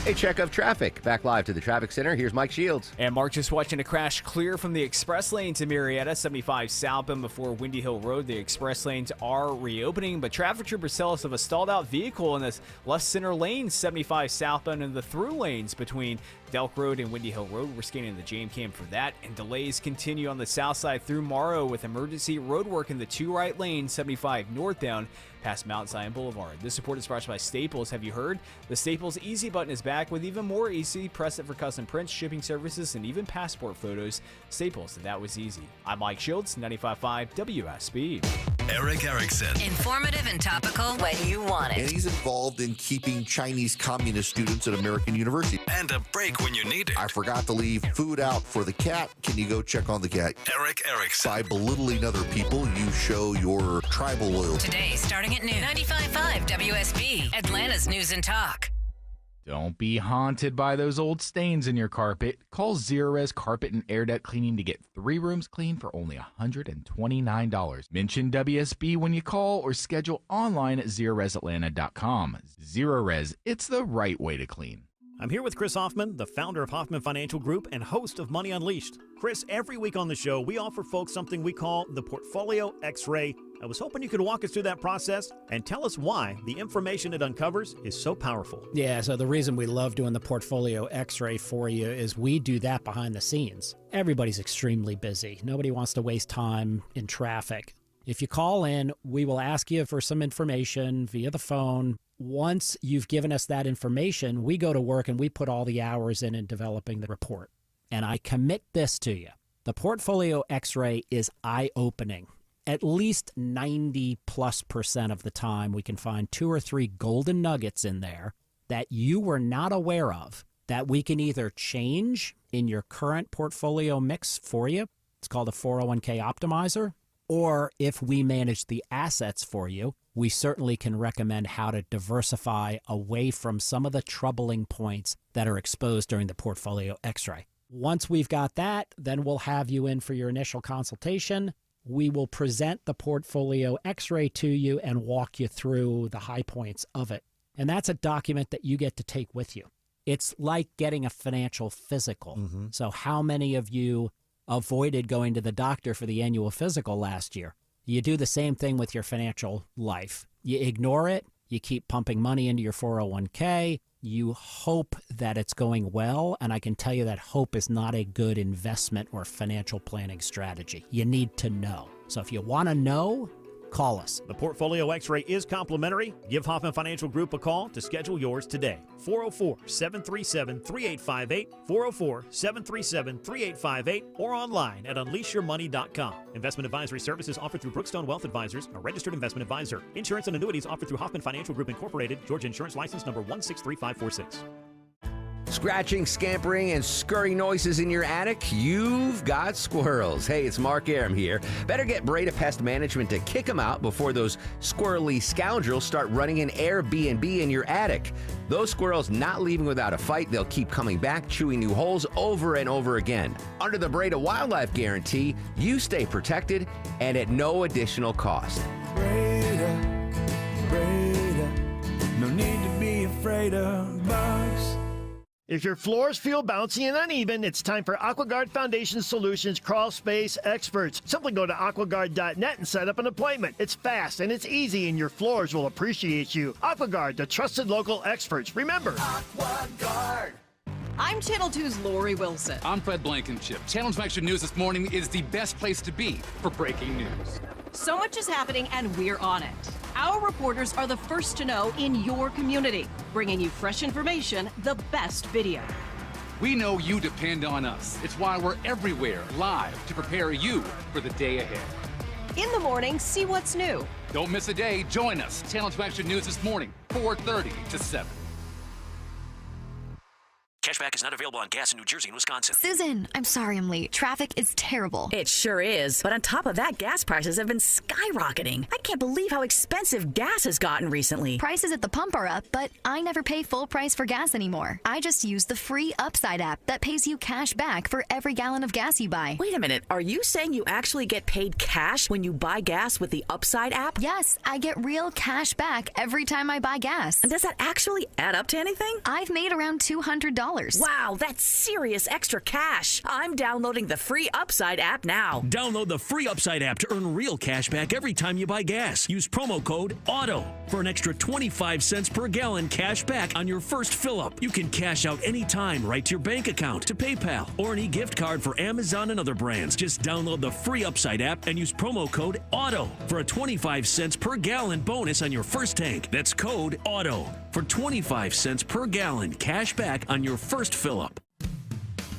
A check of traffic. Back live to the traffic center. Here's Mike Shields. And Mark just watching a crash clear from the express lane to Marietta, 75 southbound before Windy Hill Road. The express lanes are reopening, but traffic troopers tell us of a stalled out vehicle in this left center lane, 75 southbound, in the through lanes between Delk Road and Windy Hill Road. We're scanning the Jam Cam for that. And delays continue on the south side through Morrow with emergency road work in the 2 right lanes, 75 northbound past Mount Zion Boulevard. This report is brought to you by Staples. Have you heard? The Staples Easy button is back with even more easy. Press it for custom prints, shipping services, and even passport photos. Staples, that was easy. I'm Mike Shields, 95.5 WSB. Eric Erickson. Informative and topical when you want And he's involved in keeping Chinese communist students at American University. And a break when you need it. I forgot to leave food out for the cat. Can you go check on the cat? Eric Erickson. By belittling other people, you show your tribal loyalty. Today, starting at noon. 95.5 WSB, Atlanta's News and Talk. Don't be haunted by those old stains in your carpet. Call Zerorez Carpet and Air Duct Cleaning to get 3 rooms clean for only $129. Mention WSB when you call or schedule online at ZerorezAtlanta.com. Zerorez, it's the right way to clean. I'm here with Chris Hoffman, the founder of Hoffman Financial Group and host of Money Unleashed. Chris, every week on the show, we offer folks something we call the Portfolio X-Ray. I was hoping you could walk us through that process and tell us why the information it uncovers is so powerful. Yeah, so the reason we love doing the Portfolio X-Ray for you is we do that behind the scenes. Everybody's extremely busy. Nobody wants to waste time in traffic. If you call in, we will ask you for some information via the phone. Once you've given us that information, we go to work and we put all the hours in developing the report. And I commit this to you. The Portfolio X-Ray is eye-opening. At least 90+% of the time, we can find 2 or 3 golden nuggets in there that you were not aware of that we can either change in your current portfolio mix for you. It's called a 401k optimizer. Or if we manage the assets for you, we certainly can recommend how to diversify away from some of the troubling points that are exposed during the Portfolio X-ray. Once we've got that, then we'll have you in for your initial consultation. We will present the Portfolio X-ray to you and walk you through the high points of it. And that's a document that you get to take with you. It's like getting a financial physical. So how many of you avoided going to the doctor for the annual physical last year? You do the same thing with your financial life. You ignore it. You keep pumping money into your 401k. You hope that it's going well, and I can tell you that hope is not a good investment or financial planning strategy. You need to know. So if you want to know, call us. The Portfolio X-Ray is complimentary. Give Hoffman Financial Group a call to schedule yours today. 404-737-3858, 404-737-3858, or online at unleashyourmoney.com. Investment advisory services offered through Brookstone Wealth Advisors, a registered investment advisor. Insurance and annuities offered through Hoffman Financial Group Incorporated, Georgia Insurance License number 163546. Scratching, scampering, and scurrying noises in your attic? You've got squirrels. Hey, it's Mark Aram here. Better get Breda Pest Management to kick them out before those squirrely scoundrels start running an Airbnb in your attic. Those squirrels not leaving without a fight. They'll keep coming back, chewing new holes over and over again. Under the Breda Wildlife Guarantee, you stay protected and at no additional cost. Breda, Breda, no need to be afraid of bugs. If your floors feel bouncy and uneven, it's time for AquaGuard Foundation Solutions Crawl Space Experts. Simply go to aquaguard.net and set up an appointment. It's fast and it's easy, and your floors will appreciate you. AquaGuard, the trusted local experts. Remember, AquaGuard. I'm Channel 2's Lori Wilson. I'm Fred Blankenship. Channel 2 Extra News this morning is the best place to be for breaking news. So much is happening, and we're on it. Our reporters are the first to know in your community, bringing you fresh information, the best video. We know you depend on us. It's why we're everywhere live to prepare you for the day ahead. In the morning, see what's new. Don't miss a day. Join us. Channel 2 Extra News this morning, 4:30 to 7. Cashback is not available on gas in New Jersey and Wisconsin. Susan, I'm sorry I'm late. Traffic is terrible. It sure is. But on top of that, gas prices have been skyrocketing. I can't believe how expensive gas has gotten recently. Prices at the pump are up, but I never pay full price for gas anymore. I just use the free Upside app that pays you cash back for every gallon of gas you buy. Wait a minute. Are you saying you actually get paid cash when you buy gas with the Upside app? Yes, I get real cash back every time I buy gas. And does that actually add up to anything? I've made around $200. Wow, that's serious extra cash. I'm downloading the free Upside app now. Download the free Upside app to earn real cash back every time you buy gas. Use promo code AUTO for an extra 25 cents per gallon cash back on your first fill-up. You can cash out anytime right to your bank account, to PayPal, or an e-gift card for Amazon and other brands. Just download the free Upside app and use promo code AUTO for a 25 cents per gallon bonus on your first tank. That's code AUTO for 25 cents per gallon cash back on your first fill-up.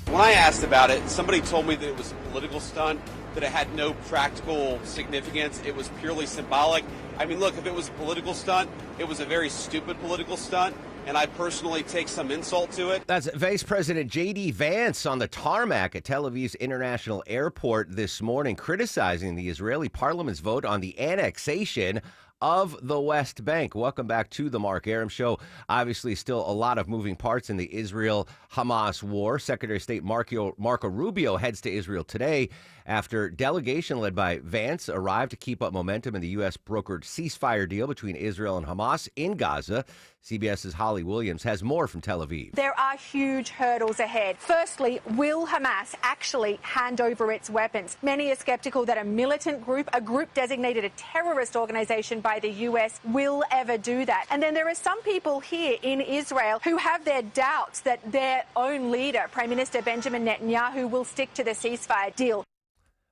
When I asked about it, somebody told me that it was a political stunt, that it had no practical significance. It was purely symbolic. I mean, look, if it was a political stunt, it was a very stupid political stunt, and I personally take some insult to it. That's Vice President J.D. Vance on the tarmac at Tel Aviv's International Airport this morning, criticizing the Israeli parliament's vote on the annexation of the West Bank. Welcome back to the Mark Arum Show. Obviously, still a lot of moving parts in the Israel-Hamas war. Secretary of State Marco Rubio heads to Israel today after delegation led by Vance arrived to keep up momentum in the U.S. brokered ceasefire deal between Israel and Hamas in Gaza. CBS's Holly Williams has more from Tel Aviv. There are huge hurdles ahead. Firstly, will Hamas actually hand over its weapons? Many are skeptical that a militant group, a group designated a terrorist organization by the U.S., will ever do that. And then there are some people here in Israel who have their doubts that their own leader, Prime Minister Benjamin Netanyahu, will stick to the ceasefire deal.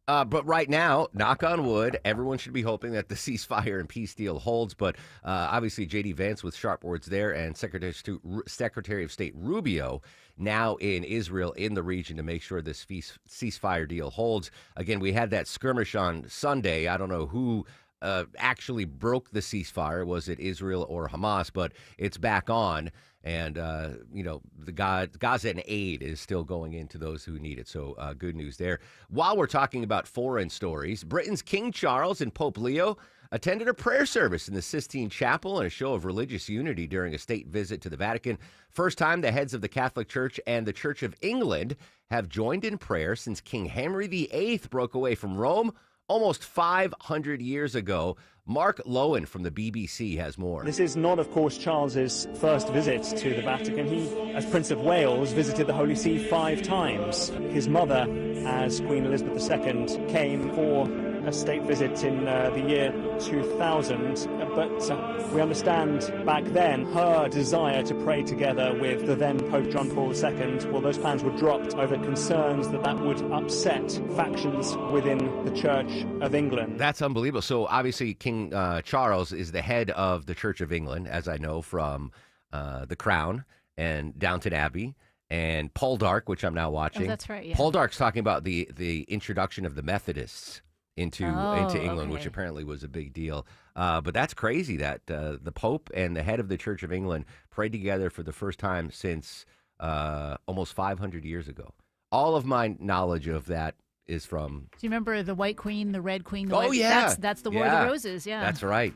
But right now, knock on wood, everyone should be hoping that the ceasefire and peace deal holds. But obviously, J.D. Vance with sharp words there, and Secretary of State Rubio now in Israel, in the region, to make sure this ceasefire deal holds. Again, we had that skirmish on Sunday. I don't know who actually broke the ceasefire. Was it Israel or Hamas? But it's back on. And, the Gaza aid is still going into those who need it. So good news there. While we're talking about foreign stories, Britain's King Charles and Pope Leo attended a prayer service in the Sistine Chapel in a show of religious unity during a state visit to the Vatican. First time the heads of the Catholic Church and the Church of England have joined in prayer since King Henry VIII broke away from Rome almost 500 years ago. Mark Lowen from the BBC has more. This is not, of course, Charles's first visit to the Vatican. He, as Prince of Wales, visited the Holy See 5 times. His mother, as Queen Elizabeth II, came for a state visit in the year 2000. But we understand back then her desire to pray together with the then Pope John Paul II, well, those plans were dropped over concerns that would upset factions within the Church of England. That's unbelievable. So obviously King Charles is the head of the Church of England, as I know from The Crown and Downton Abbey and Poldark, which I'm now watching. Oh, that's right, yeah. Poldark's talking about the introduction of the Methodists into England, which apparently was a big deal. But that's crazy that the Pope and the head of the Church of England prayed together for the first time since almost 500 years ago. All of my knowledge of that is from... Do you remember the White Queen, the Red Queen? Oh, yeah. That's the War of the Roses, yeah. That's right.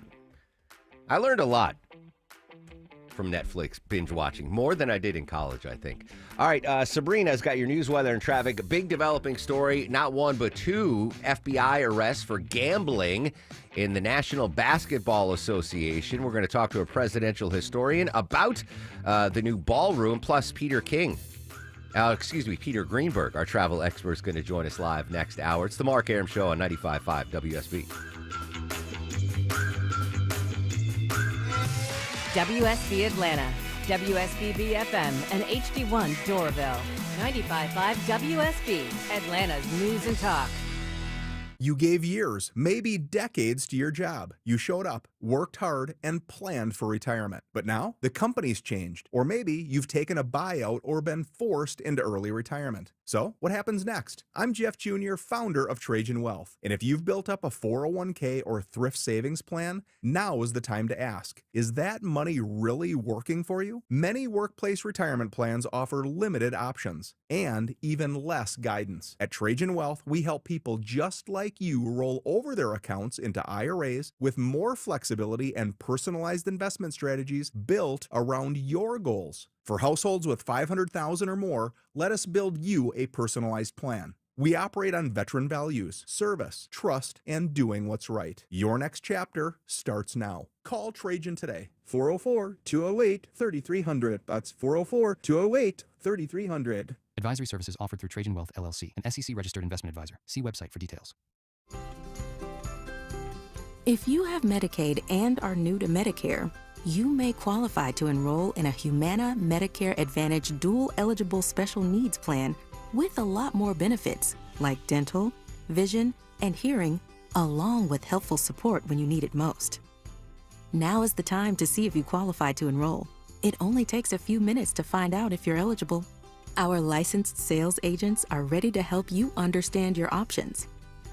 I learned a lot from Netflix binge watching, more than I did in college, I think. All right, Sabrina's got your news, weather, and traffic. Big developing story, not one but 2 FBI arrests for gambling in the National Basketball Association. We're going to talk to a presidential historian about the new ballroom, plus Peter Greenberg, our travel expert, is going to join us live next hour. It's the Mark Arum Show on 95.5 WSB. WSB Atlanta, WSBB FM, and HD1 Doraville. 95.5 WSB, Atlanta's News and Talk. You gave years, maybe decades to your job. You showed up, worked hard, and planned for retirement. But now, the company's changed. Or maybe you've taken a buyout or been forced into early retirement. So, what happens next? I'm Jeff Jr., founder of Trajan Wealth. And if you've built up a 401k or thrift savings plan, now is the time to ask, is that money really working for you? Many workplace retirement plans offer limited options and even less guidance. At Trajan Wealth, we help people just like you roll over their accounts into IRAs with more flexibility and personalized investment strategies built around your goals. For households with $500,000 or more, let us build you a personalized plan. We operate on veteran values, service, trust, and doing what's right. Your next chapter starts now. Call Trajan today. 404-208-3300. That's 404-208-3300. Advisory services offered through Trajan Wealth, LLC, an SEC-registered investment advisor. See website for details. If you have Medicaid and are new to Medicare, you may qualify to enroll in a Humana Medicare Advantage dual-eligible special needs plan with a lot more benefits, like dental, vision, and hearing, along with helpful support when you need it most. Now is the time to see if you qualify to enroll. It only takes a few minutes to find out if you're eligible. Our licensed sales agents are ready to help you understand your options.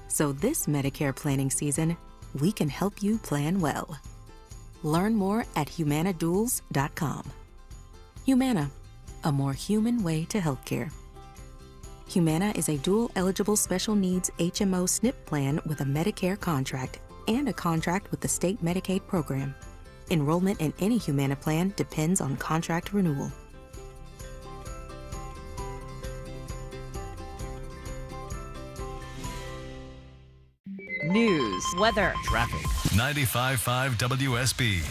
So this Medicare planning season, we can help you plan well. Learn more at humanaduals.com. Humana, a more human way to healthcare. Humana is a dual-eligible special needs HMO SNP plan with a Medicare contract and a contract with the state Medicaid program. Enrollment in any Humana plan depends on contract renewal. News, weather, traffic. 95.5 WSB,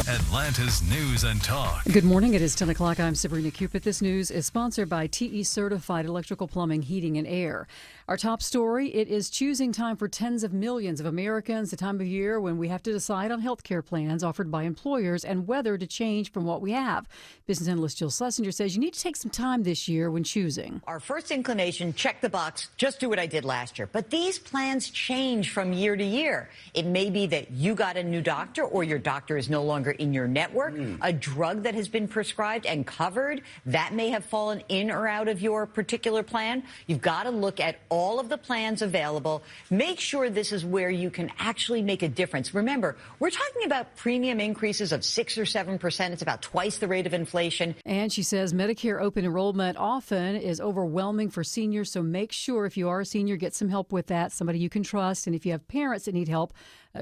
Atlanta's News and Talk. Good morning. It is 10 o'clock. I'm Sabrina Cupid. This news is sponsored by TE Certified Electrical Plumbing, Heating, and Air. Our top story, it is choosing time for tens of millions of Americans, the time of year when we have to decide on health care plans offered by employers and whether to change from what we have. Business analyst Jill Schlesinger says you need to take some time this year when choosing. Our first inclination, check the box, just do what I did last year. But these plans change from year to year. It may be that you got a new doctor or your doctor is no longer in your network. A drug that has been prescribed and covered, that may have fallen in or out of your particular plan. You've got to look at all of the plans available. Make sure this is where you can actually make a difference. Remember, we're talking about premium increases of 6 or 7%. It's about twice the rate of inflation. And she says Medicare open enrollment often is overwhelming for seniors, so make sure if you are a senior, get some help with that, somebody you can trust. And if you have parents that need help,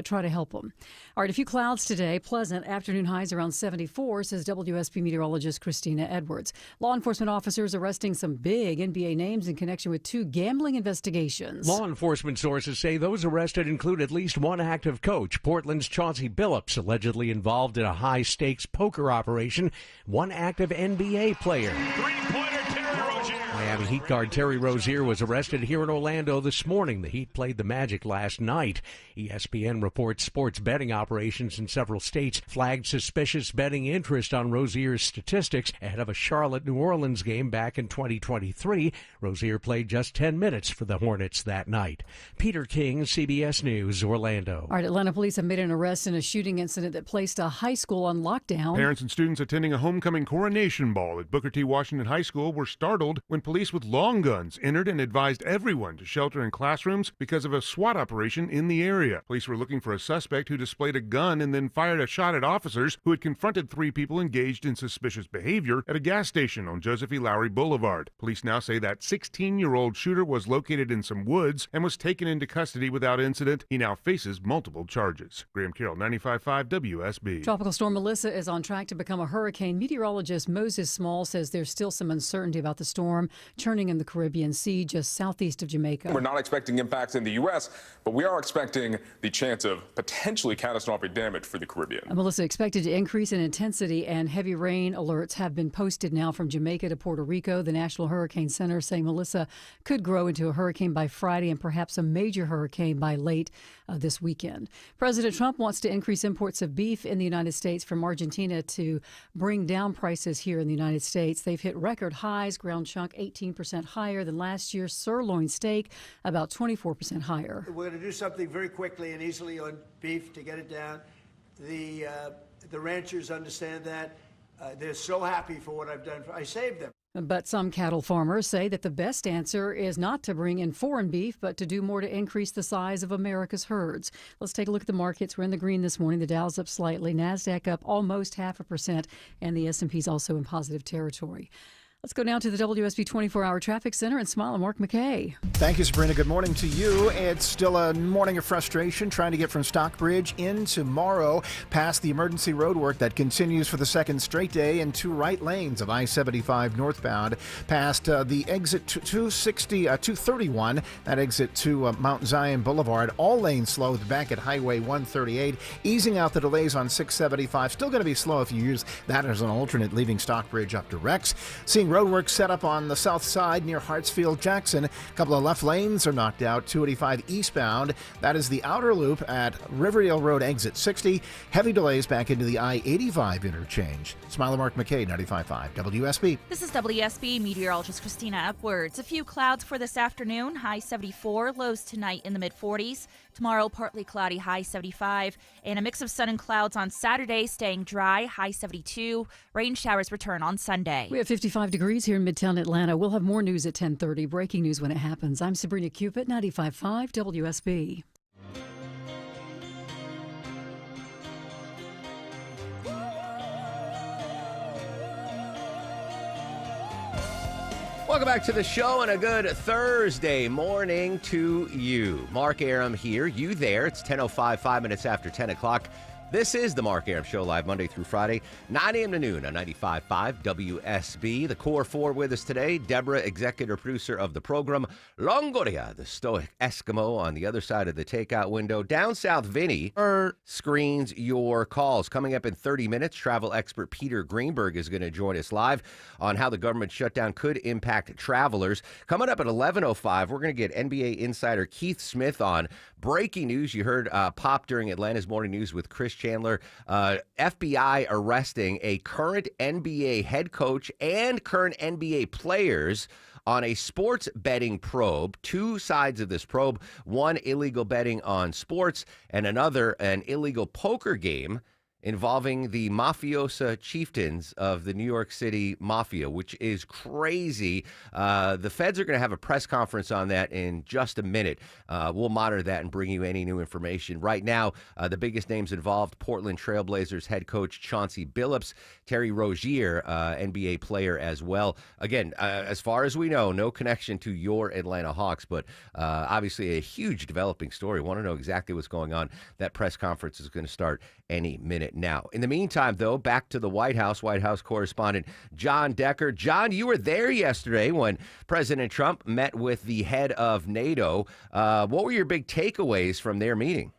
try to help them. All right, a few clouds today. Pleasant. Afternoon highs around 74, says WSB meteorologist Christina Edwards. Law enforcement officers arresting some big NBA names in connection with 2 gambling investigations. Law enforcement sources say those arrested include at least one active coach, Portland's Chauncey Billups, allegedly involved in a high-stakes poker operation, one active NBA player. Miami Heat guard Terry Rozier was arrested here in Orlando this morning. The Heat played the Magic last night. ESPN reports sports betting operations in several states flagged suspicious betting interest on Rozier's statistics ahead of a Charlotte-New Orleans game back in 2023. Rozier played just 10 minutes for the Hornets that night. Peter King, CBS News, Orlando. All right, Atlanta police have made an arrest in a shooting incident that placed a high school on lockdown. Parents and students attending a homecoming coronation ball at Booker T. Washington High School were startled when police with long guns entered and advised everyone to shelter in classrooms because of a SWAT operation in the area. Police were looking for a suspect who displayed a gun and then fired a shot at officers who had confronted 3 people engaged in suspicious behavior at a gas station on Joseph E. Lowry Boulevard. Police now say that 16-year-old shooter was located in some woods and was taken into custody without incident. He now faces multiple charges. Graham Carroll, 95.5 WSB. Tropical storm Melissa is on track to become a hurricane. Meteorologist Moses Small says there's still some uncertainty about the storm churning in the Caribbean Sea just southeast of Jamaica. We're not expecting impacts in the U.S., but we are expecting the chance of potentially catastrophic damage for the Caribbean. Melissa expected to increase in intensity, and heavy rain alerts have been posted now from Jamaica to Puerto Rico. The National Hurricane Center saying Melissa could grow into a hurricane by Friday and perhaps a major hurricane by late this weekend. President Trump wants to increase imports of beef in the United States from Argentina to bring down prices here in the United States. They've hit record highs. Ground pound chunk 18% higher than last year's. Sirloin steak about 24% higher. We're going to do something very quickly and easily on beef to get it down. The ranchers understand that. They're so happy for what I've done. I saved them. But some cattle farmers say that the best answer is not to bring in foreign beef, but to do more to increase the size of America's herds. Let's take a look at the markets. We're in the green this morning. The Dow's up slightly, NASDAQ up almost 0.5%, and the S&P's also in positive territory. Let's go now to the WSB 24-hour traffic center and smile at Mark McKay. Thank you, Sabrina. Good morning to you. It's still a morning of frustration trying to get from Stockbridge into Morrow past the emergency roadwork that continues for the second straight day in two right lanes of I-75 northbound past the exit to 231, that exit to Mount Zion Boulevard. All lanes slowed back at Highway 138, easing out the delays on 675. Still going to be slow if you use that as an alternate, leaving Stockbridge up to Rex. Seeing roadwork set up on the south side near Hartsfield Jackson. A couple of left lanes are knocked out. 285 eastbound. That is the outer loop at Riverdale Road exit 60. Heavy delays back into the I-85 interchange. Smiler Mark McKay, 95.5 WSB. This is WSB meteorologist Christina Upwards. A few clouds for this afternoon. High 74. Lows tonight in the mid-40s. Tomorrow, partly cloudy, high 75. And a mix of sun and clouds on Saturday, staying dry, high 72. Rain showers return on Sunday. We have 55 degrees here in Midtown Atlanta. We'll have more news at 10:30. Breaking news when it happens. I'm Sabrina Cupid, 95.5 WSB. Welcome back to the show and a good Thursday morning to you. Mark Arum here, you there. It's 10:05, 5 minutes after 10 o'clock. This is the Mark Arum Show, live Monday through Friday, 9 a.m. to noon on 95.5 WSB. The Core Four with us today. Deborah, executive producer of the program. Longoria, the stoic Eskimo on the other side of the takeout window. Down south, Vinny screens your calls. Coming up in 30 minutes, travel expert Peter Greenberg is going to join us live on how the government shutdown could impact travelers. Coming up at 11:05, we're going to get NBA insider Keith Smith on. Breaking news you heard pop during Atlanta's Morning News with Chris Chandler. FBI arresting a current NBA head coach and current NBA players on a sports betting probe. Two sides of this probe, one illegal betting on sports and another an illegal poker game involving the mafiosa chieftains of the New York City Mafia, which is crazy. The feds are going to have a press conference on that in just a minute. We'll monitor that and bring you any new information. Right now, the biggest names involved, Portland Trailblazers head coach Chauncey Billups, Terry Rozier, NBA player as well. Again, as far as we know, no connection to your Atlanta Hawks, but obviously a huge developing story. Want to know exactly what's going on. That press conference is going to start any minute now. In the meantime, though, back to the White House correspondent John Decker. John, you were there yesterday when President Trump met with the head of NATO. What were your big takeaways from their meeting?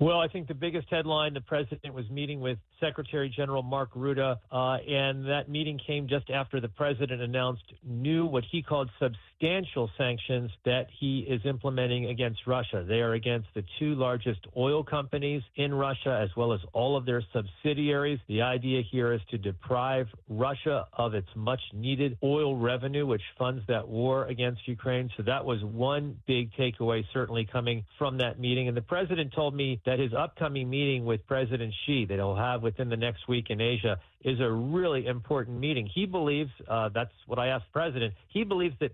Well, I think the biggest headline, the president was meeting with Secretary General Mark Rutte, and that meeting came just after the president announced new, what he called substantial sanctions that he is implementing against Russia. They are against the two largest oil companies in Russia, as well as all of their subsidiaries. The idea here is to deprive Russia of its much-needed oil revenue, which funds that war against Ukraine. So that was one big takeaway, certainly coming from that meeting. And the president told me that his upcoming meeting with President Xi that he'll have within the next week in Asia is a really important meeting. He believes, that's what I asked the president, he believes that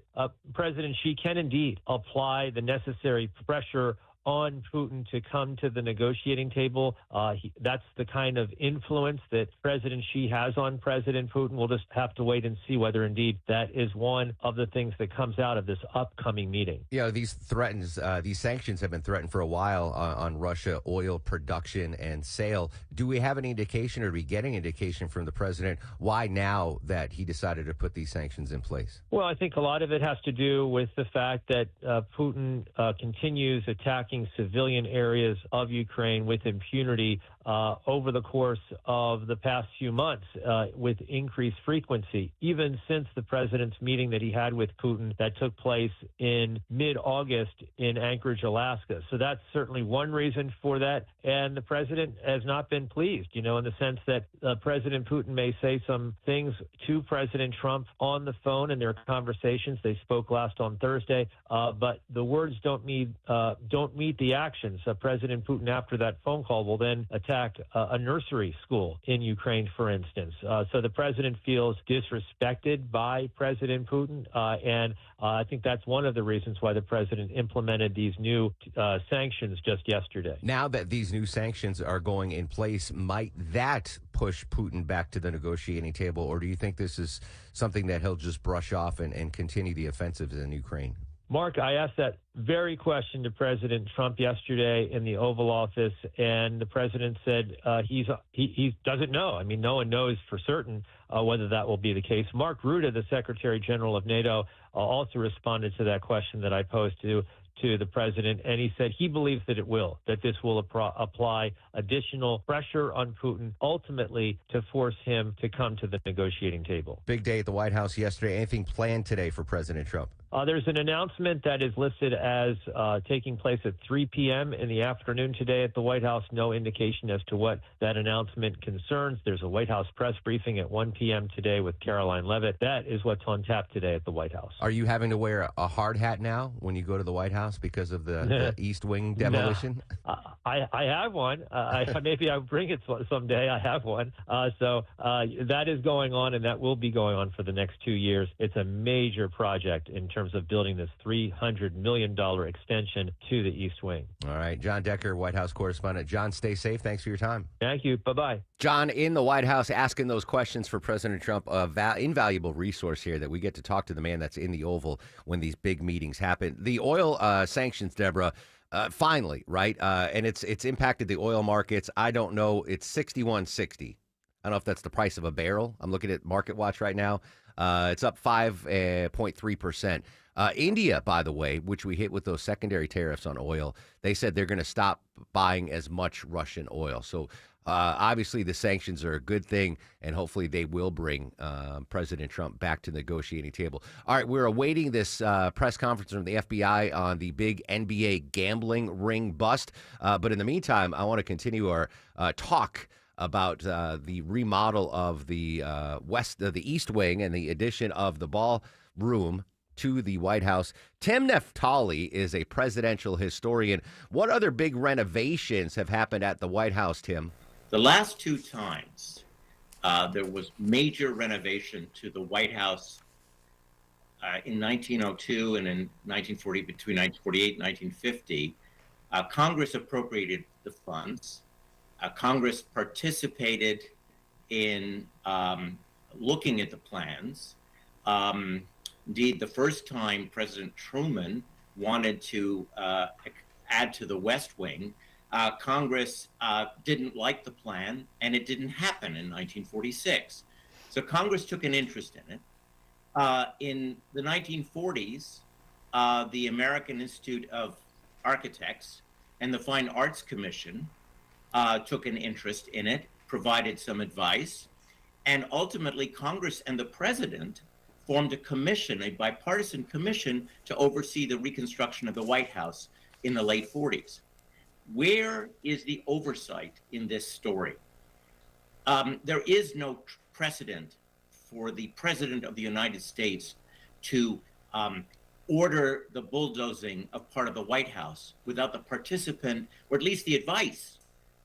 President Xi can indeed apply the necessary pressure on Putin to come to the negotiating table. That's the kind of influence that President Xi has on President Putin. We'll just have to wait and see whether indeed that is one of the things that comes out of this upcoming meeting. You know, these sanctions have been threatened for a while on Russia oil production and sale. Do we have any indication, or are we getting indication from the president why now that he decided to put these sanctions in place? Well, I think a lot of it has to do with the fact that Putin continues attacking attacking civilian areas of Ukraine with impunity over the course of the past few months with increased frequency, even since the president's meeting that he had with Putin that took place in mid-August in Anchorage, Alaska. So that's certainly one reason for that. And the president has not been pleased, in the sense that President Putin may say some things to President Trump on the phone in their conversations. They spoke last on Thursday, but the words don't meet the actions. President Putin, after that phone call, will then attack a nursery school in Ukraine, for instance. So the president feels disrespected by President Putin, and I think that's one of the reasons why the president implemented these new sanctions just yesterday. Now that these new sanctions are going in place, might that push Putin back to the negotiating table, or do you think this is something that he'll just brush off and continue the offensive in Ukraine? Mark, I asked that very question to President Trump yesterday in the Oval Office, and the president said he doesn't know. I mean, no one knows for certain whether that will be the case. Mark Rutte, the Secretary General of NATO, also responded to that question that I posed to the president, and he said he believes that that this will apply additional pressure on Putin, ultimately to force him to come to the negotiating table. Big day at the White House yesterday. Anything planned today for President Trump? There's an announcement that is listed as taking place at 3 p.m. in the afternoon today at the White House. No indication as to what that announcement concerns. There's a White House press briefing at 1 p.m. today with Caroline Leavitt. That is what's on tap today at the White House. Are you having to wear a hard hat now when you go to the White House because of the East Wing demolition? No. I have one. Maybe I'll bring it someday. I have one. So that is going on, and that will be going on for the next 2 years. It's a major project in terms of building this $300 million extension to the East Wing. All right. John Decker, White House correspondent. John, stay safe. Thanks for your time. Thank you. Bye-bye. John, in the White House, asking those questions for President Trump, invaluable resource here that we get to talk to the man that's in the Oval when these big meetings happen. The oil sanctions, Deborah, finally, right? And it's impacted the oil markets. I don't know. It's $61.60. I don't know if that's the price of a barrel. I'm looking at Market Watch right now. It's up 5.3%. India, by the way, which we hit with those secondary tariffs on oil, they said they're going to stop buying as much Russian oil. So obviously the sanctions are a good thing, and hopefully they will bring President Trump back to the negotiating table. All right, we're awaiting this press conference from the FBI on the big NBA gambling ring bust. But in the meantime, I want to continue our talk about the remodel of the East Wing and the addition of the ballroom to the White House. Tim Neftali is a presidential historian. What other big renovations have happened at the White House, Tim? The last two times there was major renovation to the White House in 1902 and in 1940, between 1948 and 1950, Congress appropriated the funds. Congress participated in looking at the plans. Indeed, the first time President Truman wanted to add to the West Wing, Congress didn't like the plan, and it didn't happen in 1946. So Congress took an interest in it. In the 1940s, the American Institute of Architects and the Fine Arts Commission took an interest in it, provided some advice, and ultimately Congress and the president formed a commission, a bipartisan commission, to oversee the reconstruction of the White House in the late 40s. Where is the oversight in this story? There is no precedent for the President of the United States to order the bulldozing of part of the White House without the participant, or at least the advice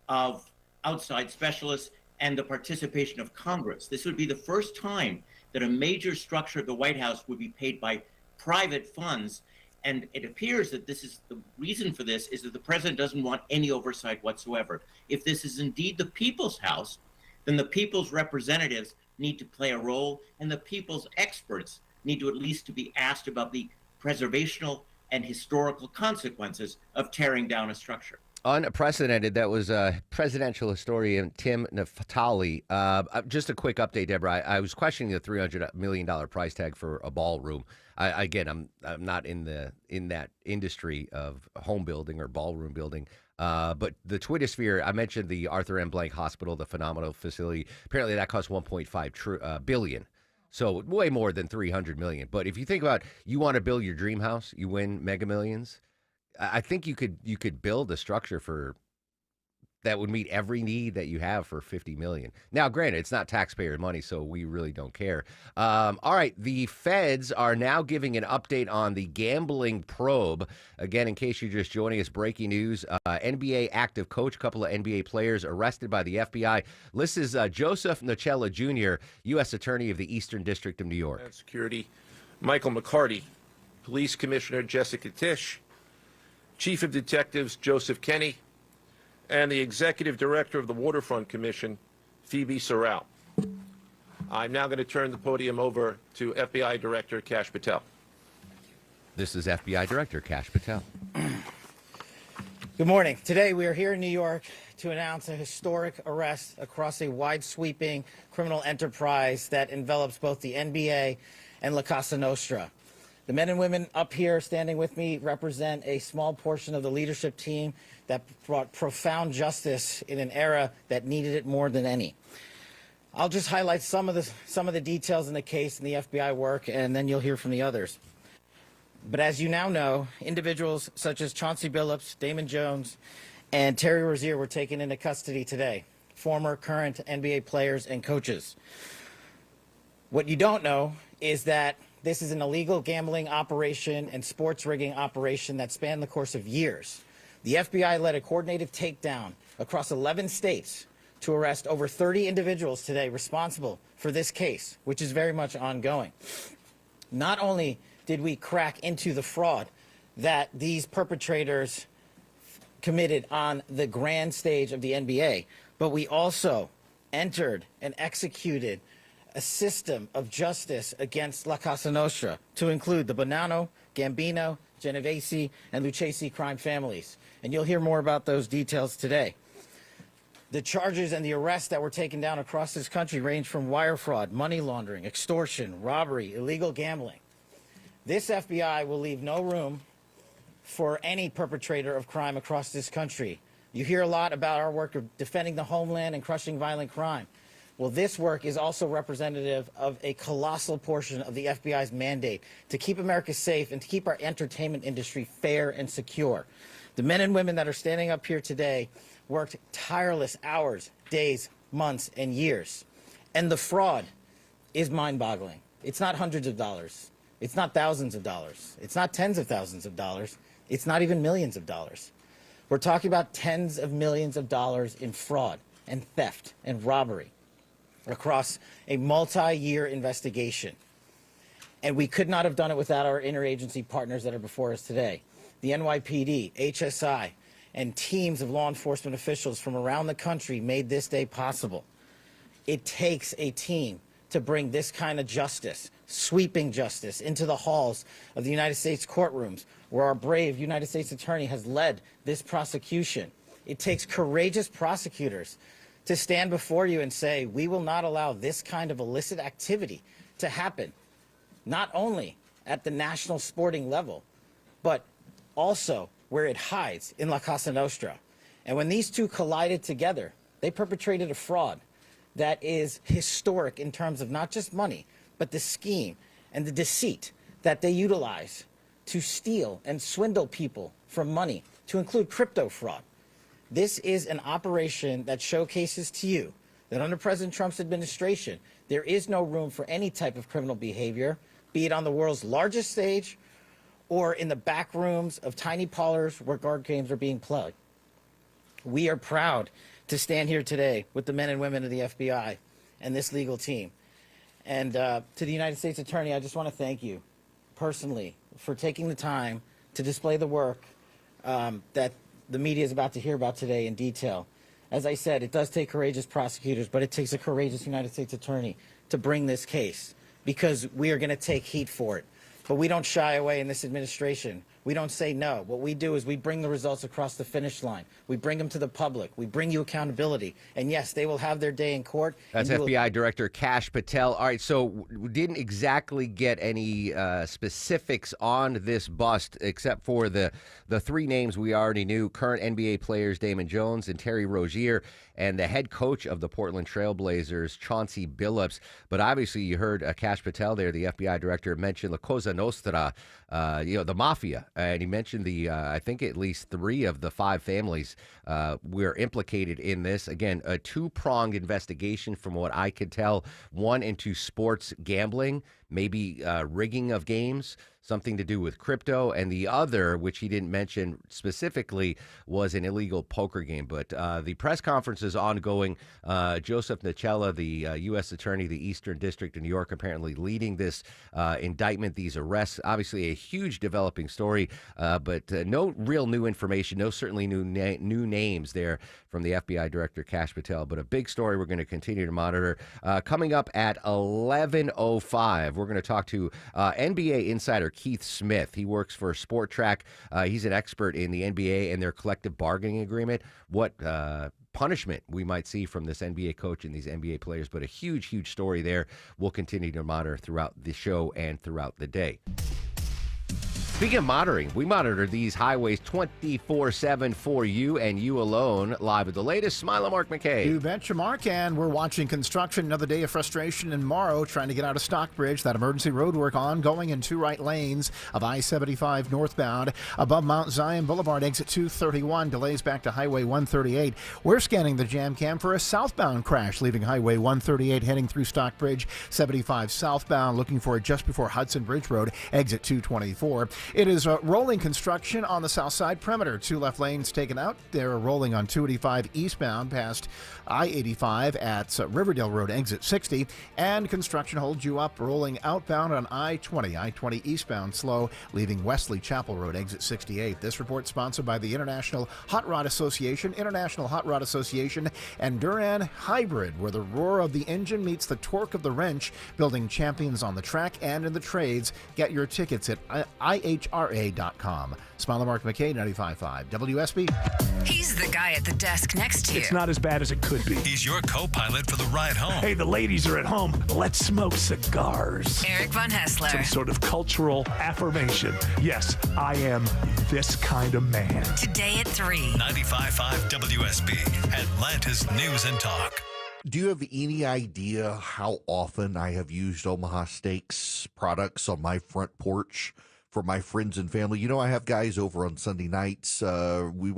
of outside specialists and the participation of Congress. This would be the first time that a major structure of the White House would be paid by private funds. And it appears that this is the reason for this is that the president doesn't want any oversight whatsoever. If this is indeed the people's house, then the people's representatives need to play a role, and the people's experts need to at least to be asked about the preservational and historical consequences of tearing down a structure. Unprecedented. That was presidential historian Tim Naftali. Just a quick update, Deborah. I was questioning the $300 million price tag for a ballroom. I'm not in that industry of home building or ballroom building. But the Twittersphere, I mentioned the Arthur M. Blank Hospital, the phenomenal facility. Apparently that cost $1.5 billion. So way more than $300 million. But if you think about, you want to build your dream house, you win Mega Millions. I think you could build a structure that would meet every need that you have for $50 million. Now, granted, it's not taxpayer money, so we really don't care. All right, the feds are now giving an update on the gambling probe. Again, in case you're just joining us, breaking news: NBA active coach, a couple of NBA players arrested by the FBI. This is Joseph Nocella Jr., U.S. Attorney of the Eastern District of New York. Security, Michael McCarty, Police Commissioner Jessica Tisch, Chief of Detectives Joseph Kenny, and the Executive Director of the Waterfront Commission, Phoebe Sorrell. I'm now going to turn the podium over to FBI Director Kash Patel. This is FBI Director Kash Patel. Good morning. Today we are here in New York to announce a historic arrest across a wide-sweeping criminal enterprise that envelops both the NBA and La Casa Nostra. The men and women up here standing with me represent a small portion of the leadership team that brought profound justice in an era that needed it more than any. I'll just highlight some of the details in the case and the FBI work, and then you'll hear from the others. But as you now know, individuals such as Chauncey Billups, Damon Jones, and Terry Rozier were taken into custody today, former, current NBA players and coaches. What you don't know is that this is an illegal gambling operation and sports rigging operation that spanned the course of years. The FBI led a coordinated takedown across 11 states to arrest over 30 individuals today responsible for this case, which is very much ongoing. Not only did we crack into the fraud that these perpetrators committed on the grand stage of the NBA, but we also entered and executed a system of justice against La Casa Nostra to include the Bonanno, Gambino, Genovese, and Lucchese crime families. And you'll hear more about those details today. The charges and the arrests that were taken down across this country range from wire fraud, money laundering, extortion, robbery, illegal gambling. This FBI will leave no room for any perpetrator of crime across this country. You hear a lot about our work of defending the homeland and crushing violent crime. Well, this work is also representative of a colossal portion of the FBI's mandate to keep America safe and to keep our entertainment industry fair and secure. The men and women that are standing up here today worked tireless hours, days, months, and years. And the fraud is mind-boggling. It's not hundreds of dollars. It's not thousands of dollars. It's not tens of thousands of dollars. It's not even millions of dollars. We're talking about tens of millions of dollars in fraud and theft and robbery across a multi-year investigation. And we could not have done it without our interagency partners that are before us today. The NYPD, HSI, and teams of law enforcement officials from around the country made this day possible. It takes a team to bring this kind of justice, sweeping justice, into the halls of the United States courtrooms, where our brave United States attorney has led this prosecution. It takes courageous prosecutors to stand before you and say, we will not allow this kind of illicit activity to happen, not only at the national sporting level, but also where it hides in La Casa Nostra. And when these two collided together, they perpetrated a fraud that is historic in terms of not just money, but the scheme and the deceit that they utilize to steal and swindle people from money, to include crypto fraud. This is an operation that showcases to you that under President Trump's administration, there is no room for any type of criminal behavior, be it on the world's largest stage or in the back rooms of tiny parlors where card games are being played. We are proud to stand here today with the men and women of the FBI and this legal team. And to the United States Attorney, I just want to thank you personally for taking the time to display the work that the media is about to hear about today in detail. As I said, it does take courageous prosecutors, but it takes a courageous United States Attorney to bring this case, because we are going to take heat for it. But we don't shy away in this administration We don't say no. What we do is we bring the results across the finish line. We bring them to the public. We bring you accountability. And yes, they will have their day in court. That's FBI Director Kash Patel. All right, so we didn't exactly get any specifics on this bust except for the three names we already knew, current NBA players Damon Jones and Terry Rozier, and the head coach of the Portland Trailblazers, Chauncey Billups. But obviously you heard Kash Patel there, the FBI Director, mention La Cosa Nostra, the mafia. And he mentioned I think at least 3 of the 5 families were implicated in this. Again, a 2-pronged investigation from what I could tell. One into sports gambling, maybe rigging of games, something to do with crypto, and the other, which he didn't mention specifically, was an illegal poker game. But the press conference is ongoing. Joseph Nacella, the U.S. Attorney, the Eastern District of New York, apparently leading this indictment, these arrests. Obviously a huge developing story, but no real new information, no certainly new names there from the FBI Director, Kash Patel. But a big story we're going to continue to monitor. Coming up at 11:05, we're going to talk to NBA insider Keith Smith. He works for Sport Track. He's an expert in the NBA and their collective bargaining agreement. What punishment we might see from this NBA coach and these NBA players, but a huge, huge story there. We'll continue to monitor throughout the show and throughout the day. Speaking of monitoring, we monitor these highways 24/7 for you and you alone. Live with the latest. Smile and Mark McKay. You betcha, Mark. And we're watching construction. Another day of frustration in Morrow, trying to get out of Stockbridge. That emergency road work ongoing in 2 right lanes of I-75 northbound. Above Mount Zion Boulevard, exit 231. Delays back to Highway 138. We're scanning the jam cam for a southbound crash, leaving Highway 138, heading through Stockbridge. 75 southbound, looking for it just before Hudson Bridge Road, exit 224. It is rolling construction on the south side perimeter. 2 left lanes taken out. They're rolling on 285 eastbound past I-85 at Riverdale Road, exit 60. And construction holds you up rolling outbound on I-20. I-20 eastbound slow, leaving Wesley Chapel Road, exit 68. This report sponsored by the International Hot Rod Association, and Duran Hybrid, where the roar of the engine meets the torque of the wrench, building champions on the track and in the trades. Get your tickets at IHRA.com. Smile Mark McKay, 95.5 WSB. He's the guy at the desk next to you. It's not as bad as it could be. He's your co-pilot for the ride home. Hey, the ladies are at home. Let's smoke cigars. Eric Von Hessler. Some sort of cultural affirmation. Yes, I am this kind of man. Today at 3. 95.5 WSB, Atlanta's News and Talk. Do you have any idea how often I have used Omaha Steaks products on my front porch for my friends and family? You know, I have guys over on Sunday nights. We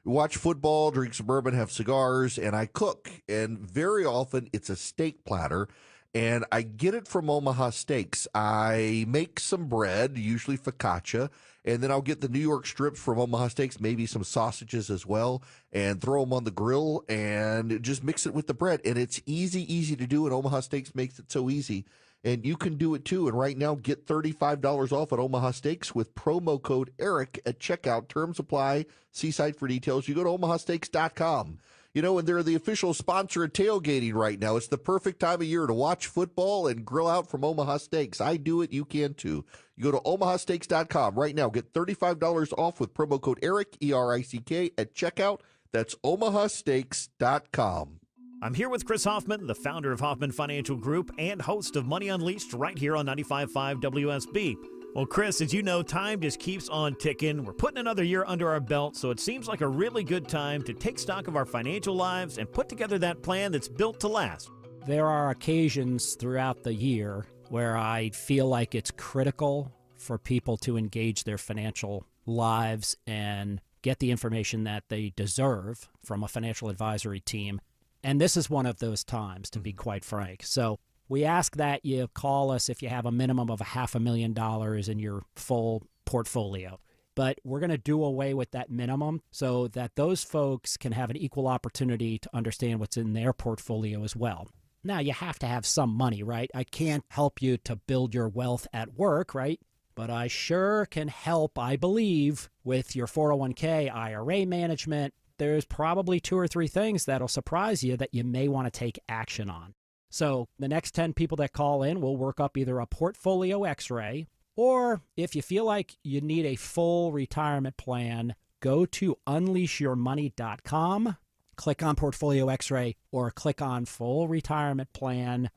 watch football, drink some bourbon, have cigars, and I cook. And very often it's a steak platter, and I get it from Omaha Steaks. I make some bread, usually focaccia, and then I'll get the New York strips from Omaha Steaks, maybe some sausages as well, and throw them on the grill and just mix it with the bread. And it's easy to do, and Omaha Steaks makes it so easy. And you can do it too. And right now, get $35 off at Omaha Steaks with promo code ERIC at checkout. Terms apply. See site for details. You go to omahasteaks.com. You know, and they're the official sponsor of tailgating right now. It's the perfect time of year to watch football and grill out from Omaha Steaks. I do it. You can too. You go to omahasteaks.com right now. Get $35 off with promo code ERIC, E-R-I-C-K, at checkout. That's omahasteaks.com. I'm here with Chris Hoffman, the founder of Hoffman Financial Group and host of Money Unleashed right here on 95.5 WSB. Well, Chris, as you know, time just keeps on ticking. We're putting another year under our belt, so it seems like a really good time to take stock of our financial lives and put together that plan that's built to last. There are occasions throughout the year where I feel like it's critical for people to engage their financial lives and get the information that they deserve from a financial advisory team. And this is one of those times, to be quite frank. So we ask that you call us if you have a minimum of $500,000 in your full portfolio. But we're going to do away with that minimum so that those folks can have an equal opportunity to understand what's in their portfolio as well. Now, you have to have some money, right? I can't help you to build your wealth at work, right? But I sure can help, I believe, with your 401k, IRA management. There's probably 2 or 3 things that'll surprise you that you may want to take action on. So the next 10 people that call in will work up either a portfolio x-ray Or if you feel like you need a full retirement plan, go to unleashyourmoney.com, click on Portfolio X-Ray, or click on Full Retirement Plan.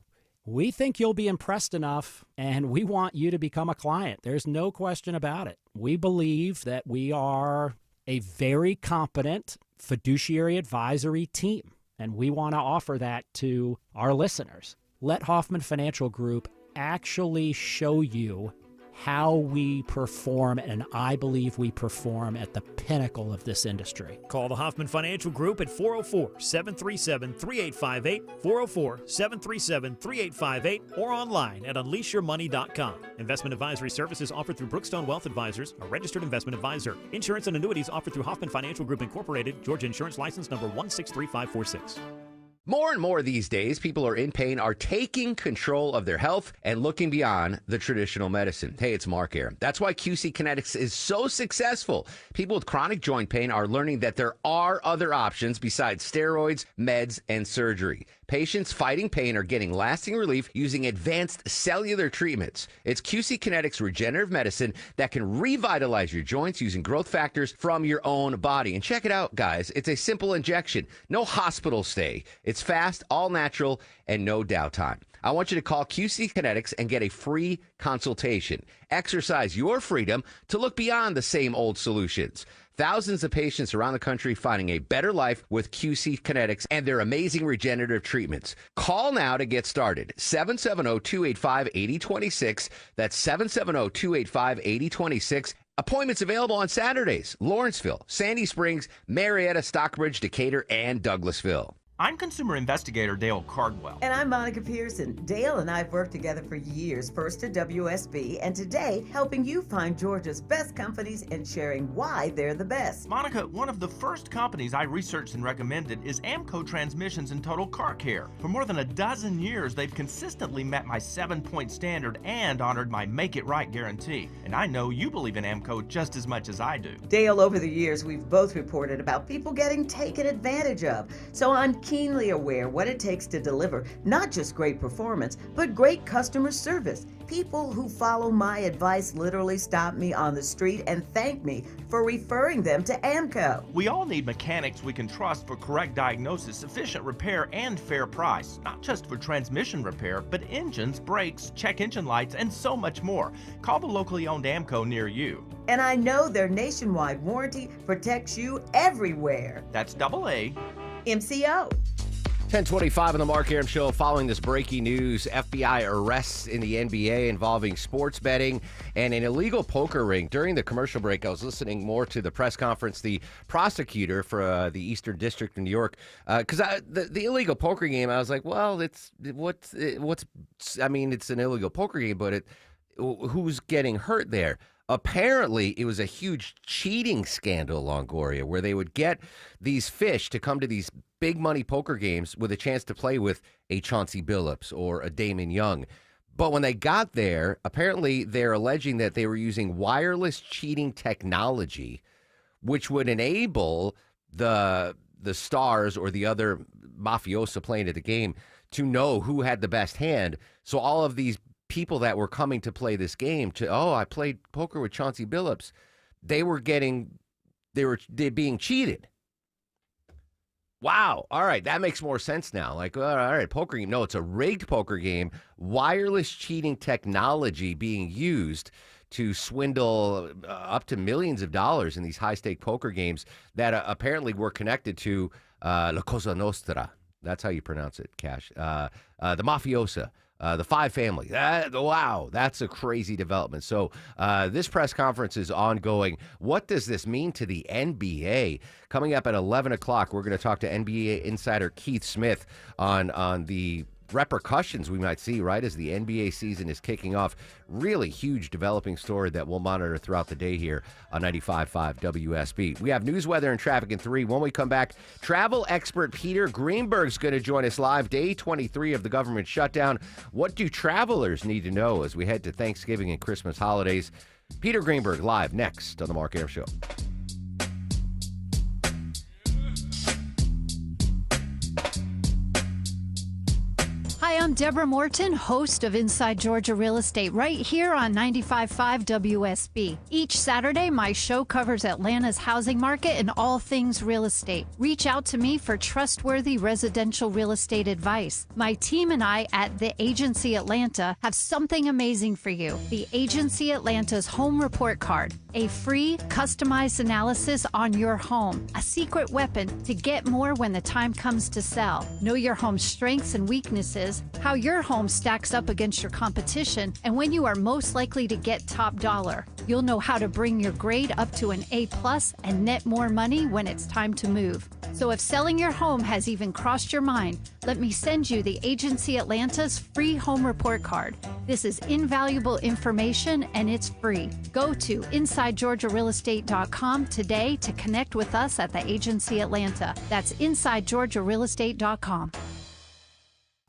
We think you'll be impressed enough, and we want you to become a client. There's no question about it. We believe that we are a very competent fiduciary advisory team, and we want to offer that to our listeners. Let Hoffman Financial Group actually show you how we perform, and I believe we perform at the pinnacle of this industry. Call the Hoffman Financial Group at 404-737-3858, 404-737-3858, or online at unleashyourmoney.com. Investment advisory services offered through Brookstone Wealth Advisors, a registered investment advisor. Insurance and annuities offered through Hoffman Financial Group Incorporated, Georgia Insurance License number 163546. More and more these days, people are in pain, are taking control of their health and looking beyond the traditional medicine. Hey, it's Mark here. That's why QC Kinetics is so successful. People with chronic joint pain are learning that there are other options besides steroids, meds, and surgery. Patients fighting pain are getting lasting relief using advanced cellular treatments. It's QC Kinetics regenerative medicine that can revitalize your joints using growth factors from your own body. And check it out, guys. It's a simple injection. No hospital stay. It's fast, all natural, and no downtime. I want you to call QC Kinetics and get a free consultation. Exercise your freedom to look beyond the same old solutions. Thousands of patients around the country finding a better life with QC Kinetics and their amazing regenerative treatments. Call now to get started. 770-285-8026. That's 770-285-8026. Appointments available on Saturdays. Lawrenceville, Sandy Springs, Marietta, Stockbridge, Decatur, and Douglasville. I'm consumer investigator Dale Cardwell. And I'm Monica Pearson. Dale and I have worked together for years, first at WSB, and today helping you find Georgia's best companies and sharing why they're the best. Monica, one of the first companies I researched and recommended is AMCO Transmissions and Total Car Care. For more than a dozen years, they've consistently met my 7-point standard and honored my Make It Right guarantee. And I know you believe in AMCO just as much as I do. Dale, over the years, we've both reported about people getting taken advantage of. So I'm keenly aware what it takes to deliver not just great performance, but great customer service. People who follow my advice literally stop me on the street and thank me for referring them to AMCO. We all need mechanics we can trust for correct diagnosis, efficient repair, and fair price. Not just for transmission repair, but engines, brakes, check engine lights, and so much more. Call the locally owned AMCO near you. And I know their nationwide warranty protects you everywhere. That's AA MCO. 10:25 on the Mark Arum Show. Following this breaking news, FBI arrests in the NBA involving sports betting and an illegal poker ring. During the commercial break, I was listening more to the press conference. The prosecutor for the Eastern District of New York, because the illegal poker game, I was like, well, it's an illegal poker game, but who's getting hurt there? Apparently, it was a huge cheating scandal, Longoria, where they would get these fish to come to these big money poker games with a chance to play with a Chauncey Billups or a Damon Young. But when they got there, apparently they're alleging that they were using wireless cheating technology, which would enable the stars or the other mafiosa playing at the game to know who had the best hand. So all of these people that were coming to play this game I played poker with Chauncey Billups, they're being cheated. Wow. All right. That makes more sense now. Like, all right, poker game. No, it's a rigged poker game. Wireless cheating technology being used to swindle up to millions of dollars in these high-stake poker games that apparently were connected to La Cosa Nostra. That's how you pronounce it, Cash. The mafiosa. The Five Family. Wow, that's a crazy development. So this press conference is ongoing. What does this mean to the NBA? Coming up at 11 o'clock, we're going to talk to NBA insider Keith Smith on the repercussions we might see right as the NBA season is kicking off. Really huge developing story that we'll monitor throughout the day here on 95.5 WSB. We have news, weather, and traffic in 3. When we come back, travel expert Peter Greenberg's going to join us live. Day 23 of the government shutdown. What do travelers need to know as we head to Thanksgiving and Christmas holidays? Peter Greenberg live next on the Mark Arum Show. Hi, I'm I'm Deborah Morton, host of Inside Georgia Real Estate, right here on 95.5 WSB. Each Saturday, my show covers Atlanta's housing market and all things real estate. Reach out to me for trustworthy residential real estate advice. My team and I at The Agency Atlanta have something amazing for you. The Agency Atlanta's Home Report Card, a free, customized analysis on your home, a secret weapon to get more when the time comes to sell. Know your home's strengths and weaknesses, how your home stacks up against your competition, and when you are most likely to get top dollar. You'll know how to bring your grade up to an A+ and net more money when it's time to move. So if selling your home has even crossed your mind, let me send you the Agency Atlanta's free home report card. This is invaluable information and it's free. Go to InsideGeorgiaRealEstate.com today to connect with us at the Agency Atlanta. That's InsideGeorgiaRealEstate.com.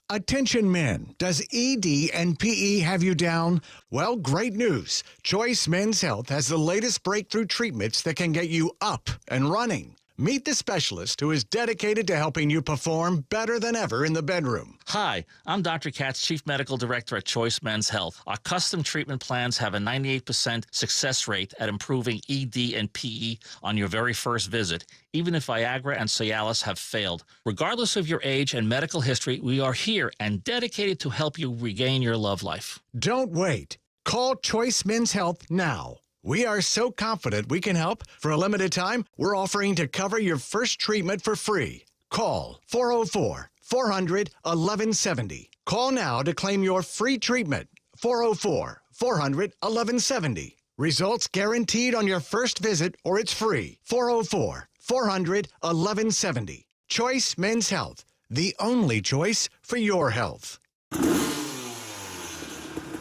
Attention men, does ED and PE have you down? Well, great news. Choice Men's Health has the latest breakthrough treatments that can get you up and running. Meet the specialist who is dedicated to helping you perform better than ever in the bedroom. Hi, I'm Dr. Katz, Chief Medical Director at Choice Men's Health. Our custom treatment plans have a 98% success rate at improving ED and PE on your very first visit, even if Viagra and Cialis have failed. Regardless of your age and medical history, we are here and dedicated to help you regain your love life. Don't wait. Call Choice Men's Health now. We are so confident we can help. For a limited time, we're offering to cover your first treatment for free. Call 404-400-1170. Call now to claim your free treatment. 404-400-1170. Results guaranteed on your first visit or it's free. 404-400-1170. Choice Men's Health, the only choice for your health.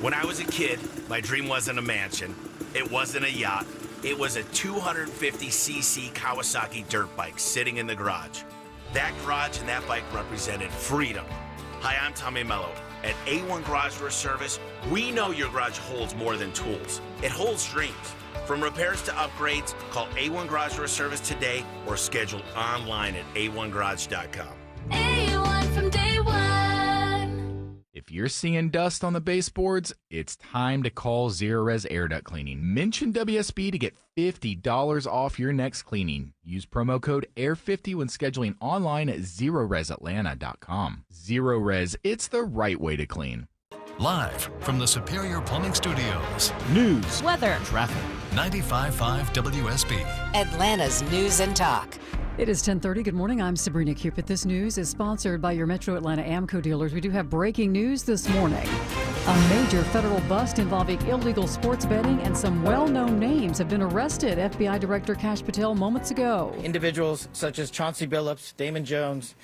When I was a kid, my dream wasn't a mansion. It wasn't a yacht. It was a 250cc Kawasaki dirt bike sitting in the garage. That garage and that bike represented freedom. Hi, I'm Tommy Mello. At A1 Garage Door Service, we know your garage holds more than tools. It holds dreams. From repairs to upgrades, call A1 Garage Door Service today or schedule online at a1garage.com. A1 from day one. If you're seeing dust on the baseboards, it's time to call Zerorez Air Duct Cleaning. Mention WSB to get $50 off your next cleaning. Use promo code AIR50 when scheduling online at ZeroRezAtlanta.com. Zerorez, it's the right way to clean. Live from the Superior Plumbing Studios. News, weather, traffic. 95.5 WSB. Atlanta's News and Talk. It is 10:30. Good morning. I'm Sabrina Cupid. This news is sponsored by your Metro Atlanta AMCO dealers. We do have breaking news this morning. A major federal bust involving illegal sports betting and some well-known names have been arrested. FBI Director Kash Patel moments ago. Individuals such as Chauncey Billups, Damon Jones,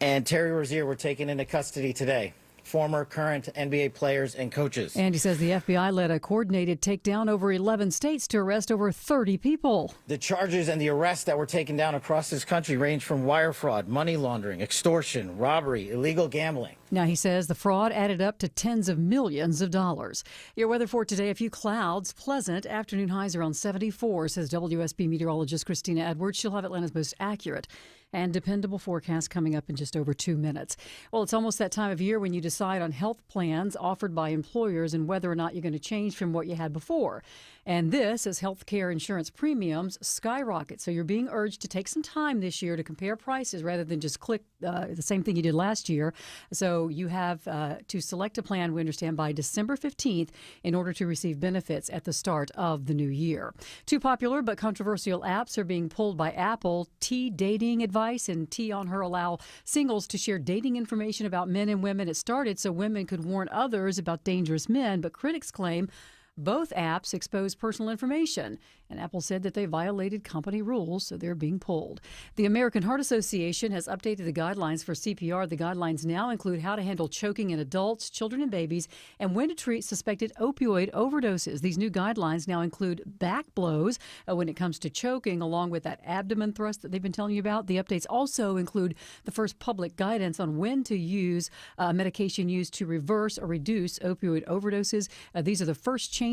and Terry Rozier were taken into custody today. Former, current NBA players and coaches. And he says the FBI led a coordinated takedown over 11 states to arrest over 30 people. The charges and the arrests that were taken down across this country range from wire fraud, money laundering, extortion, robbery, illegal gambling. Now, he says the fraud added up to tens of millions of dollars. Your weather for today, a few clouds, pleasant. Afternoon highs around 74, says WSB meteorologist Christina Edwards. She'll have Atlanta's most accurate and dependable forecast coming up in just over 2 minutes. Well, it's almost that time of year when you decide on health plans offered by employers and whether or not you're going to change from what you had before. And this as health care insurance premiums skyrocket. So you're being urged to take some time this year to compare prices rather than just click the same thing you did last year. So you have to select a plan, we understand, by December 15th in order to receive benefits at the start of the new year. Two popular but controversial apps are being pulled by Apple. T Dating Advice and T On Her allow singles to share dating information about men and women. It started so women could warn others about dangerous men, but critics claim both apps expose personal information, and Apple said that they violated company rules, so they're being pulled. The American Heart Association has updated the guidelines for CPR. The guidelines now include how to handle choking in adults, children, and babies, and when to treat suspected opioid overdoses. These new guidelines now include back blows when it comes to choking, along with that abdomen thrust that they've been telling you about. The updates also include the first public guidance on when to use medication used to reverse or reduce opioid overdoses. These are the first changes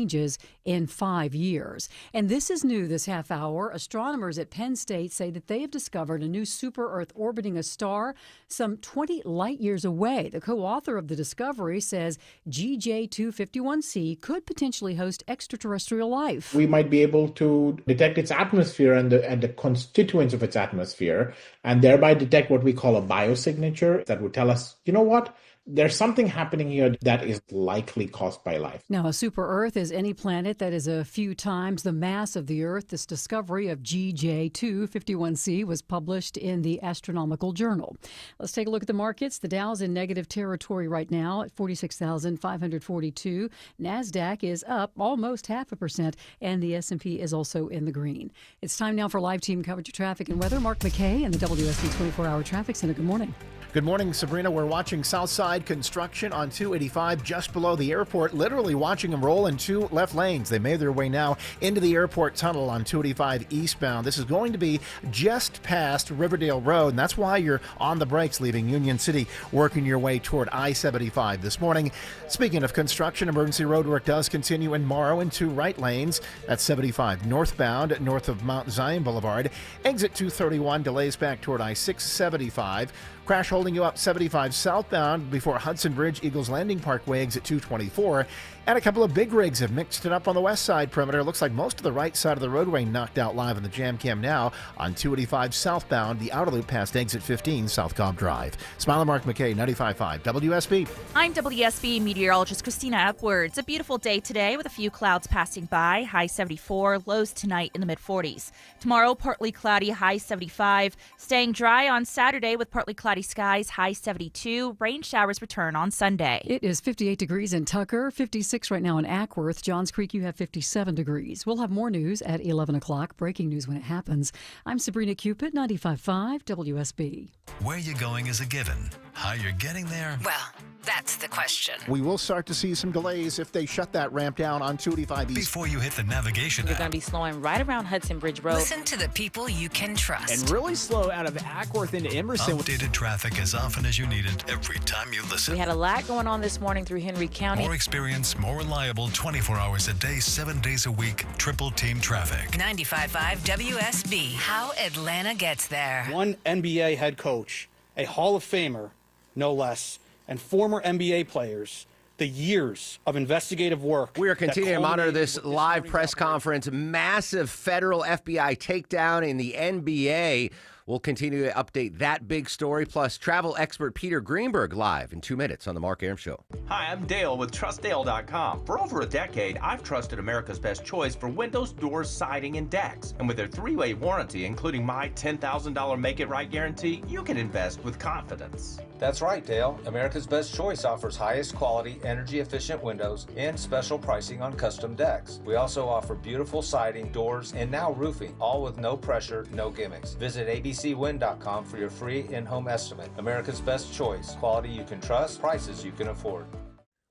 in 5 years. And this is new this half hour. Astronomers at Penn State say that they have discovered a new super-Earth orbiting a star some 20 light-years away. The co-author of the discovery says GJ251c could potentially host extraterrestrial life. We might be able to detect its atmosphere and the constituents of its atmosphere, and thereby detect what we call a biosignature that would tell us, you know what? There's something happening here that is likely caused by life. Now, a super-Earth is any planet that is a few times the mass of the Earth. This discovery of GJ251c was published in the Astronomical Journal. Let's take a look at the markets. The Dow's in negative territory right now at 46,542. NASDAQ is up almost 0.5%, and the S&P is also in the green. It's time now for live team coverage of traffic and weather. Mark McKay in the WSB 24-hour traffic center. Good morning. Good morning, Sabrina. We're watching Southside construction on 285 just below the airport, literally watching them roll in two left lanes. They made their way now into the airport tunnel on 285 eastbound. This is going to be just past Riverdale Road, and that's why you're on the brakes leaving Union City, working your way toward I-75 this morning. Speaking of construction, emergency road work does continue in Morrow in two right lanes. That's 75 northbound, north of Mount Zion Boulevard. Exit 231 delays back toward I-675. Crash holding you up 75 southbound before Hudson Bridge, Eagles Landing Parkway, exit 224. And a couple of big rigs have mixed it up on the west side perimeter. Looks like most of the right side of the roadway knocked out live in the jam cam now on 285 southbound, the outer loop past exit 15, South Cobb Drive. Smiler Mark McKay, 95.5 WSB. I'm WSB meteorologist Christina Epwords. A beautiful day today with a few clouds passing by. High 74, lows tonight in the mid-40s. Tomorrow, partly cloudy, high 75. Staying dry on Saturday with partly cloudy skies, high 72. Rain showers return on Sunday. It is 58 degrees in Tucker, 56 right now in Ackworth. Johns Creek, you have 57 degrees. We'll have more news at 11 o'clock. Breaking news when it happens. I'm Sabrina Cupid, 95.5 WSB. Where you're going is a given. How you're getting there? Well, that's the question. We will start to see some delays if they shut that ramp down on 285 east. Before you hit the navigation You're going to be slowing right around Hudson Bridge Road. Listen to the people you can trust. And really slow out of Ackworth into Emerson. Updated traffic as often as you need it every time you listen. We had a lot going on this morning through Henry County. More experience, more reliable, 24 hours a day, 7 days a week, triple team traffic. 95.5 WSB. How Atlanta gets there. One NBA head coach, a Hall of Famer, no less, and former NBA players, the years of investigative work. We are continuing to monitor this live press conference. Massive federal FBI takedown in the NBA. We'll continue to update that big story, plus travel expert Peter Greenberg live in 2 minutes on The Mark Arum Show. Hi, I'm Dale with TrustDale.com. For over a decade, I've trusted America's best choice for windows, doors, siding, and decks. And with their 3-way warranty, including my $10,000 Make It Right guarantee, you can invest with confidence. That's right, Dale. America's Best Choice offers highest quality, energy-efficient windows and special pricing on custom decks. We also offer beautiful siding, doors, and now roofing, all with no pressure, no gimmicks. Visit abcwind.com for your free in-home estimate. America's Best Choice. Quality you can trust, prices you can afford.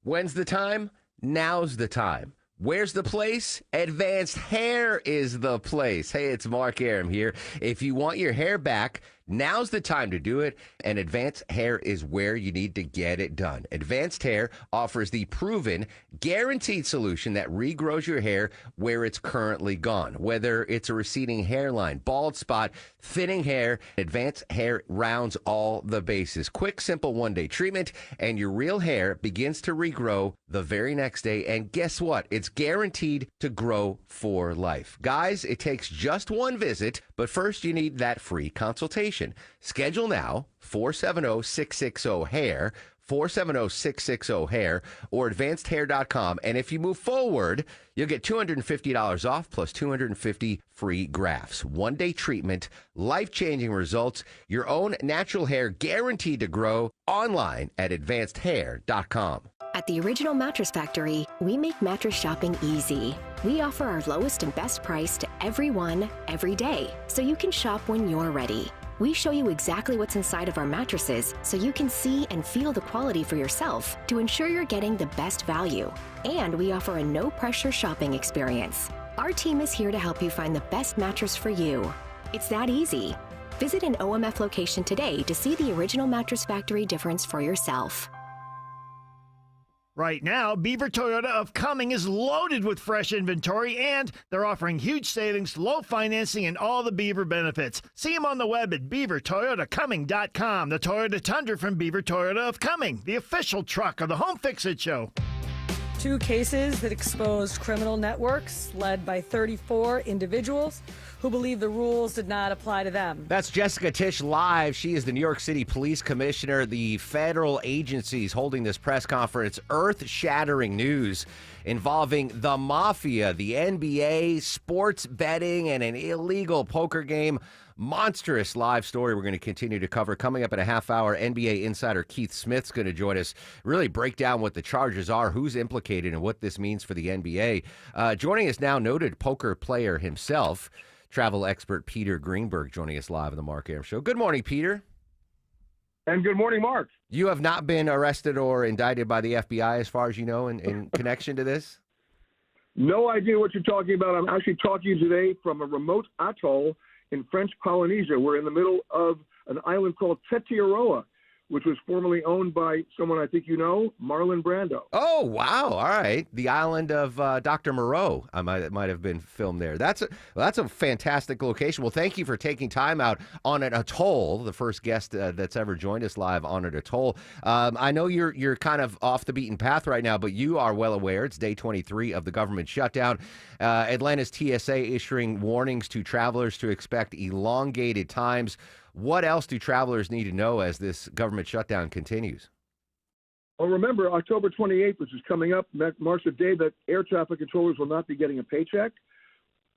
When's the time? Now's the time. Where's the place? Advanced Hair is the place. Hey, it's Mark Arum here. If you want your hair back, now's the time to do it, and Advanced Hair is where you need to get it done. Advanced Hair offers the proven, guaranteed solution that regrows your hair where it's currently gone. Whether it's a receding hairline, bald spot, thinning hair, Advanced Hair rounds all the bases. Quick, simple one-day treatment, and your real hair begins to regrow the very next day. And guess what? It's guaranteed to grow for life. Guys, it takes just one visit, but first you need that free consultation. Schedule now, 470-660-HAIR, 470-660-HAIR, or advancedhair.com. And if you move forward, you'll get $250 off plus 250 free grafts. One-day treatment, life-changing results, your own natural hair guaranteed to grow online at advancedhair.com. At the Original Mattress Factory, we make mattress shopping easy. We offer our lowest and best price to everyone, every day, so you can shop when you're ready. We show you exactly what's inside of our mattresses so you can see and feel the quality for yourself to ensure you're getting the best value. And we offer a no-pressure shopping experience. Our team is here to help you find the best mattress for you. It's that easy. Visit an OMF location today to see the Original Mattress Factory difference for yourself. Right now, Beaver Toyota of Cumming is loaded with fresh inventory, and they're offering huge savings, low financing, and all the Beaver benefits. See them on the web at beavertoyotacumming.com. The Toyota Tundra from Beaver Toyota of Cumming, the official truck of the Home Fix-It Show. 2 cases that exposed criminal networks led by 34 individuals who believe the rules did not apply to them. That's Jessica Tisch live. She is the New York City Police Commissioner. The federal agencies holding this press conference. Earth-shattering news involving the mafia, the NBA, sports betting, and an illegal poker game. Monstrous live story we're going to continue to cover. Coming up in a half hour, NBA insider Keith Smith's going to join us, really break down what the charges are, who's implicated, and what this means for the NBA. Joining us now, noted poker player himself, travel expert Peter Greenberg, joining us live on the Mark Arum Show. Good morning, Peter. And good morning, Mark. You have not been arrested or indicted by the FBI, as far as you know, in connection to this? No idea what you're talking about. I'm actually talking today from a remote atoll in French Polynesia. We're in the middle of an island called Tetiaroa, which was formerly owned by someone I think you know, Marlon Brando. Oh, wow. All right. The island of Dr. Moreau. I might have been filmed there. That's a fantastic location. Well, thank you for taking time out on an atoll, the first guest that's ever joined us live on an atoll. I know you're kind of off the beaten path right now, but you are well aware it's day 23 of the government shutdown. Atlanta's TSA issuing warnings to travelers to expect elongated times. What else do travelers need to know as this government shutdown continues? Well, remember, October 28th, which is coming up, marks a day that air traffic controllers will not be getting a paycheck.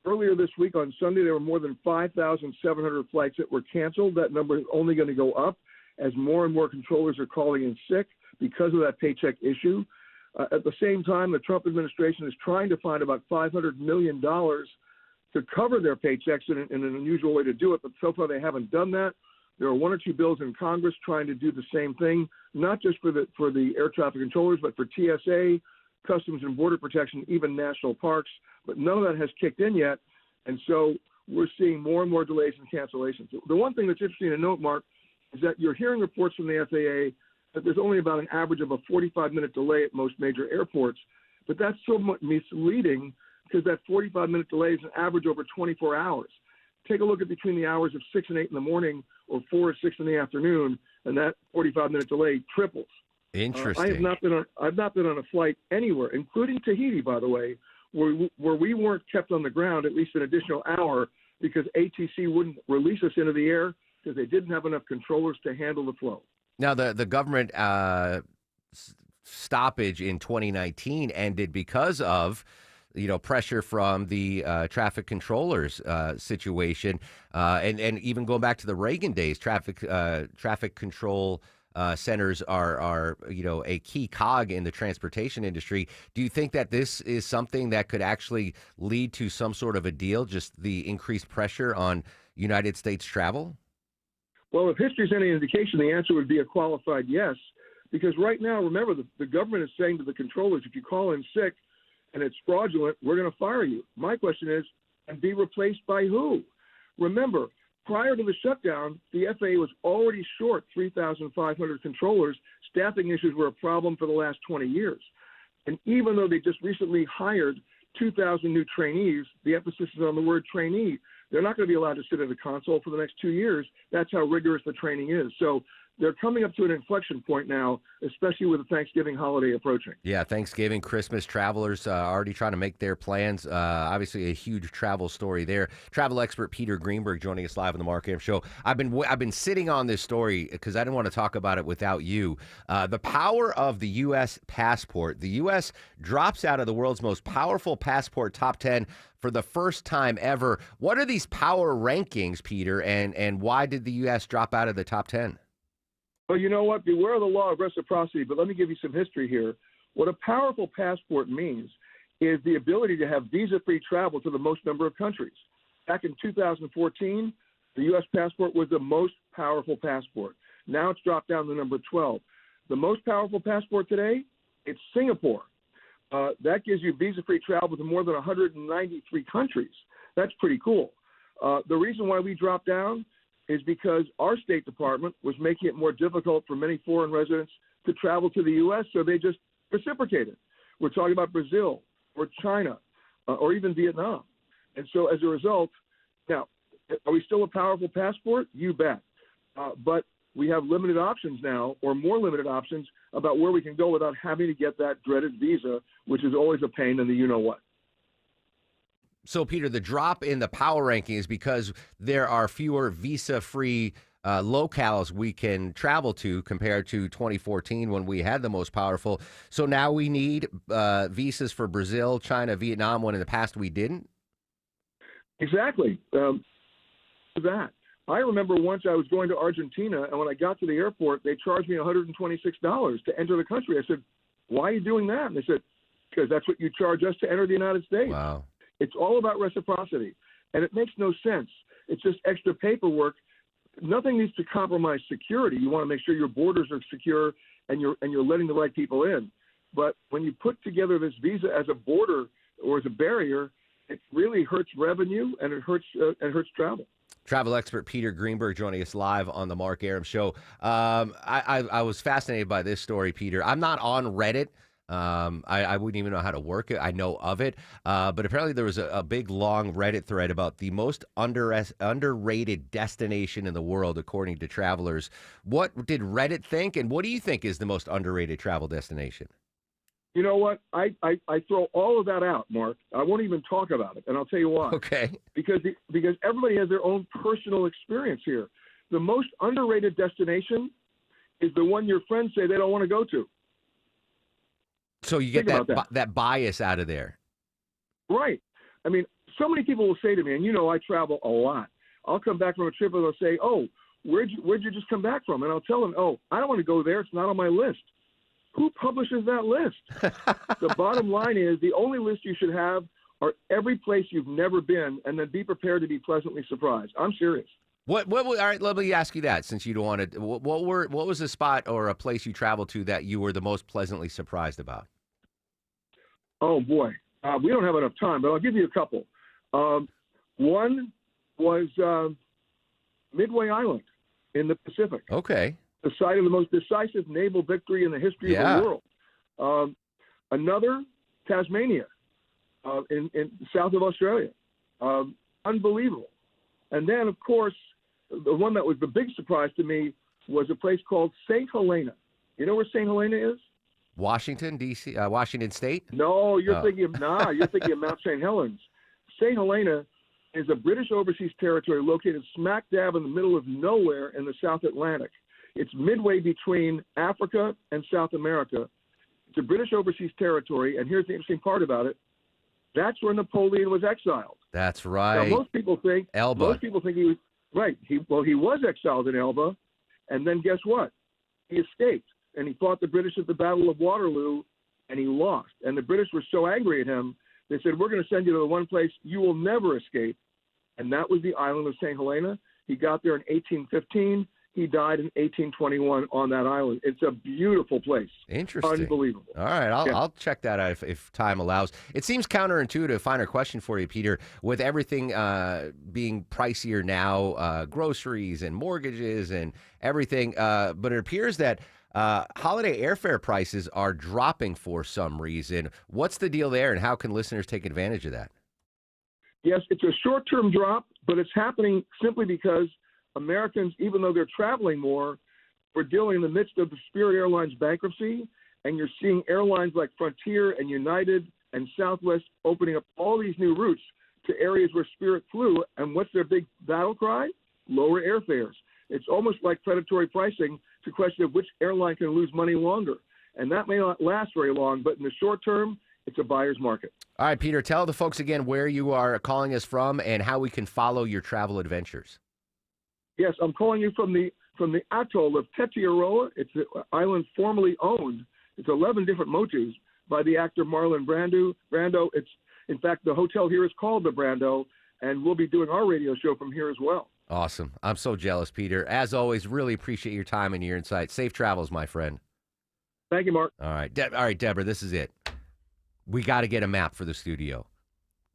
Earlier this week on Sunday, there were more than 5,700 flights that were canceled. That number is only going to go up as more and more controllers are calling in sick because of that paycheck issue. At the same time, the Trump administration is trying to find about $500 million to cover their paychecks in an unusual way to do it, but so far they haven't done that. There are 1 or 2 bills in Congress trying to do the same thing, not just for the air traffic controllers, but for TSA, Customs and Border Protection, even national parks. But none of that has kicked in yet, and so we're seeing more and more delays and cancellations. The one thing that's interesting to note, Mark, is that you're hearing reports from the FAA that there's only about an average of a 45-minute delay at most major airports, but that's somewhat misleading because that 45-minute delay is an average over 24 hours. Take a look at between the hours of 6 and 8 in the morning or 4 or 6 in the afternoon, and that 45-minute delay triples. Interesting. I've not been on a flight anywhere, including Tahiti, by the way, where we weren't kept on the ground at least an additional hour because ATC wouldn't release us into the air because they didn't have enough controllers to handle the flow. Now, the government stoppage in 2019 ended because of pressure from the traffic controllers situation, and even going back to the Reagan days, traffic control centers are a key cog in the transportation industry. Do you think that this is something that could actually lead to some sort of a deal, just the increased pressure on United States travel? Well, if history's any indication, the answer would be a qualified yes, because right now, remember, the government is saying to the controllers, if you call in sick and it's fraudulent, we're going to fire you. My question is, and be replaced by who? Remember, prior to the shutdown, the FAA was already short 3,500 controllers. Staffing issues were a problem for the last 20 years. And even though they just recently hired 2,000 new trainees, the emphasis is on the word trainee. They're not going to be allowed to sit at a console for the next 2 years. That's how rigorous the training is. So they're coming up to an inflection point now, especially with the Thanksgiving holiday approaching. Yeah, Thanksgiving, Christmas, travelers already trying to make their plans. Obviously, a huge travel story there. Travel expert Peter Greenberg joining us live on the Mark Arum Show. I've been sitting on this story because I didn't want to talk about it without you. The power of the U.S. passport. The U.S. drops out of the world's most powerful passport top 10 for the first time ever. What are these power rankings, Peter, and why did the U.S. drop out of the top 10? Well, you know what? Beware of the law of reciprocity, but let me give you some history here. What a powerful passport means is the ability to have visa-free travel to the most number of countries. Back in 2014, the U.S. passport was the most powerful passport. Now it's dropped down to number 12. The most powerful passport today, it's Singapore. That gives you visa-free travel to more than 193 countries. That's pretty cool. The reason why we dropped down is because our State Department was making it more difficult for many foreign residents to travel to the U.S., so they just reciprocated. We're talking about Brazil or China or even Vietnam. And so as a result, now, are we still a powerful passport? You bet. But we have limited options now, or more limited options, about where we can go without having to get that dreaded visa, which is always a pain in the you-know-what. So, Peter, the drop in the power ranking is because there are fewer visa-free locales we can travel to compared to 2014 when we had the most powerful. So now we need visas for Brazil, China, Vietnam, when in the past we didn't? Exactly. That. I remember once I was going to Argentina, and when I got to the airport, they charged me $126 to enter the country. I said, why are you doing that? And they said, because that's what you charge us to enter the United States. Wow. It's all about reciprocity, and it makes no sense. It's just extra paperwork. Nothing needs to compromise security. You want to make sure your borders are secure and you're letting the right people in. But when you put together this visa as a border or as a barrier, it really hurts revenue and it hurts travel. Travel expert Peter Greenberg joining us live on the Mark Arum Show. I was fascinated by this story, Peter. I'm not on Reddit. I wouldn't even know how to work it. I know of it. But apparently there was a big, long Reddit thread about the most underrated destination in the world, according to travelers. What did Reddit think, and what do you think is the most underrated travel destination? You know what? I throw all of that out, Mark. I won't even talk about it, and I'll tell you why. Okay. Because everybody has their own personal experience here. The most underrated destination is the one your friends say they don't want to go to. So you get that bias out of there. Right. I mean, so many people will say to me, and I travel a lot. I'll come back from a trip and they'll say, oh, where'd you just come back from? And I'll tell them, oh, I don't want to go there. It's not on my list. Who publishes that list? The bottom line is the only list you should have are every place you've never been, and then be prepared to be pleasantly surprised. I'm serious. All right, let me ask you that, since you don't want to. What was a spot or a place you traveled to that you were the most pleasantly surprised about? Oh boy, we don't have enough time, but I'll give you a couple. One was Midway Island in the Pacific. Okay. The site of the most decisive naval victory in the history of the world. Another, Tasmania, in south of Australia. Unbelievable. And then, of course, the one that was the big surprise to me was a place called St. Helena. You know where St. Helena is? Washington, D.C., Washington State? No, you're thinking of Mount St. Helens. St. Helena is a British overseas territory located smack dab in the middle of nowhere in the South Atlantic. It's midway between Africa and South America. It's a British overseas territory, and here's the interesting part about it. That's where Napoleon was exiled. That's right. Now, most people think Elba. he was right. He was exiled in Elba, and then guess what? He escaped, and he fought the British at the Battle of Waterloo, and he lost. And the British were so angry at him, they said, we're going to send you to the one place you will never escape, and that was the island of St. Helena. He got there in 1815. He died in 1821 on that island. It's a beautiful place. Interesting. Unbelievable. All right, I'll check that out if time allows. It seems counterintuitive. Final question for you, Peter. With everything being pricier now, groceries and mortgages and everything, but it appears that holiday airfare prices are dropping for some reason. What's the deal there, and how can listeners take advantage of that? Yes, it's a short-term drop, but it's happening simply because Americans, even though they're traveling more, we're dealing in the midst of the Spirit Airlines bankruptcy, and you're seeing airlines like Frontier and United and Southwest opening up all these new routes to areas where Spirit flew. And what's their big battle cry? Lower airfares. It's almost like predatory pricing to question of which airline can lose money longer. And that may not last very long, but in the short term, it's a buyer's market. All right, Peter, tell the folks again where you are calling us from and how we can follow your travel adventures. Yes, I'm calling you from the atoll of Tetiaroa. It's an island formerly owned. It's 11 different motus by the actor Marlon Brando. It's, in fact, the hotel here is called the Brando, and we'll be doing our radio show from here as well. Awesome. I'm so jealous, Peter. As always, really appreciate your time and your insight. Safe travels, my friend. Thank you, Mark. All right, Deborah, this is it. We got to get a map for the studio.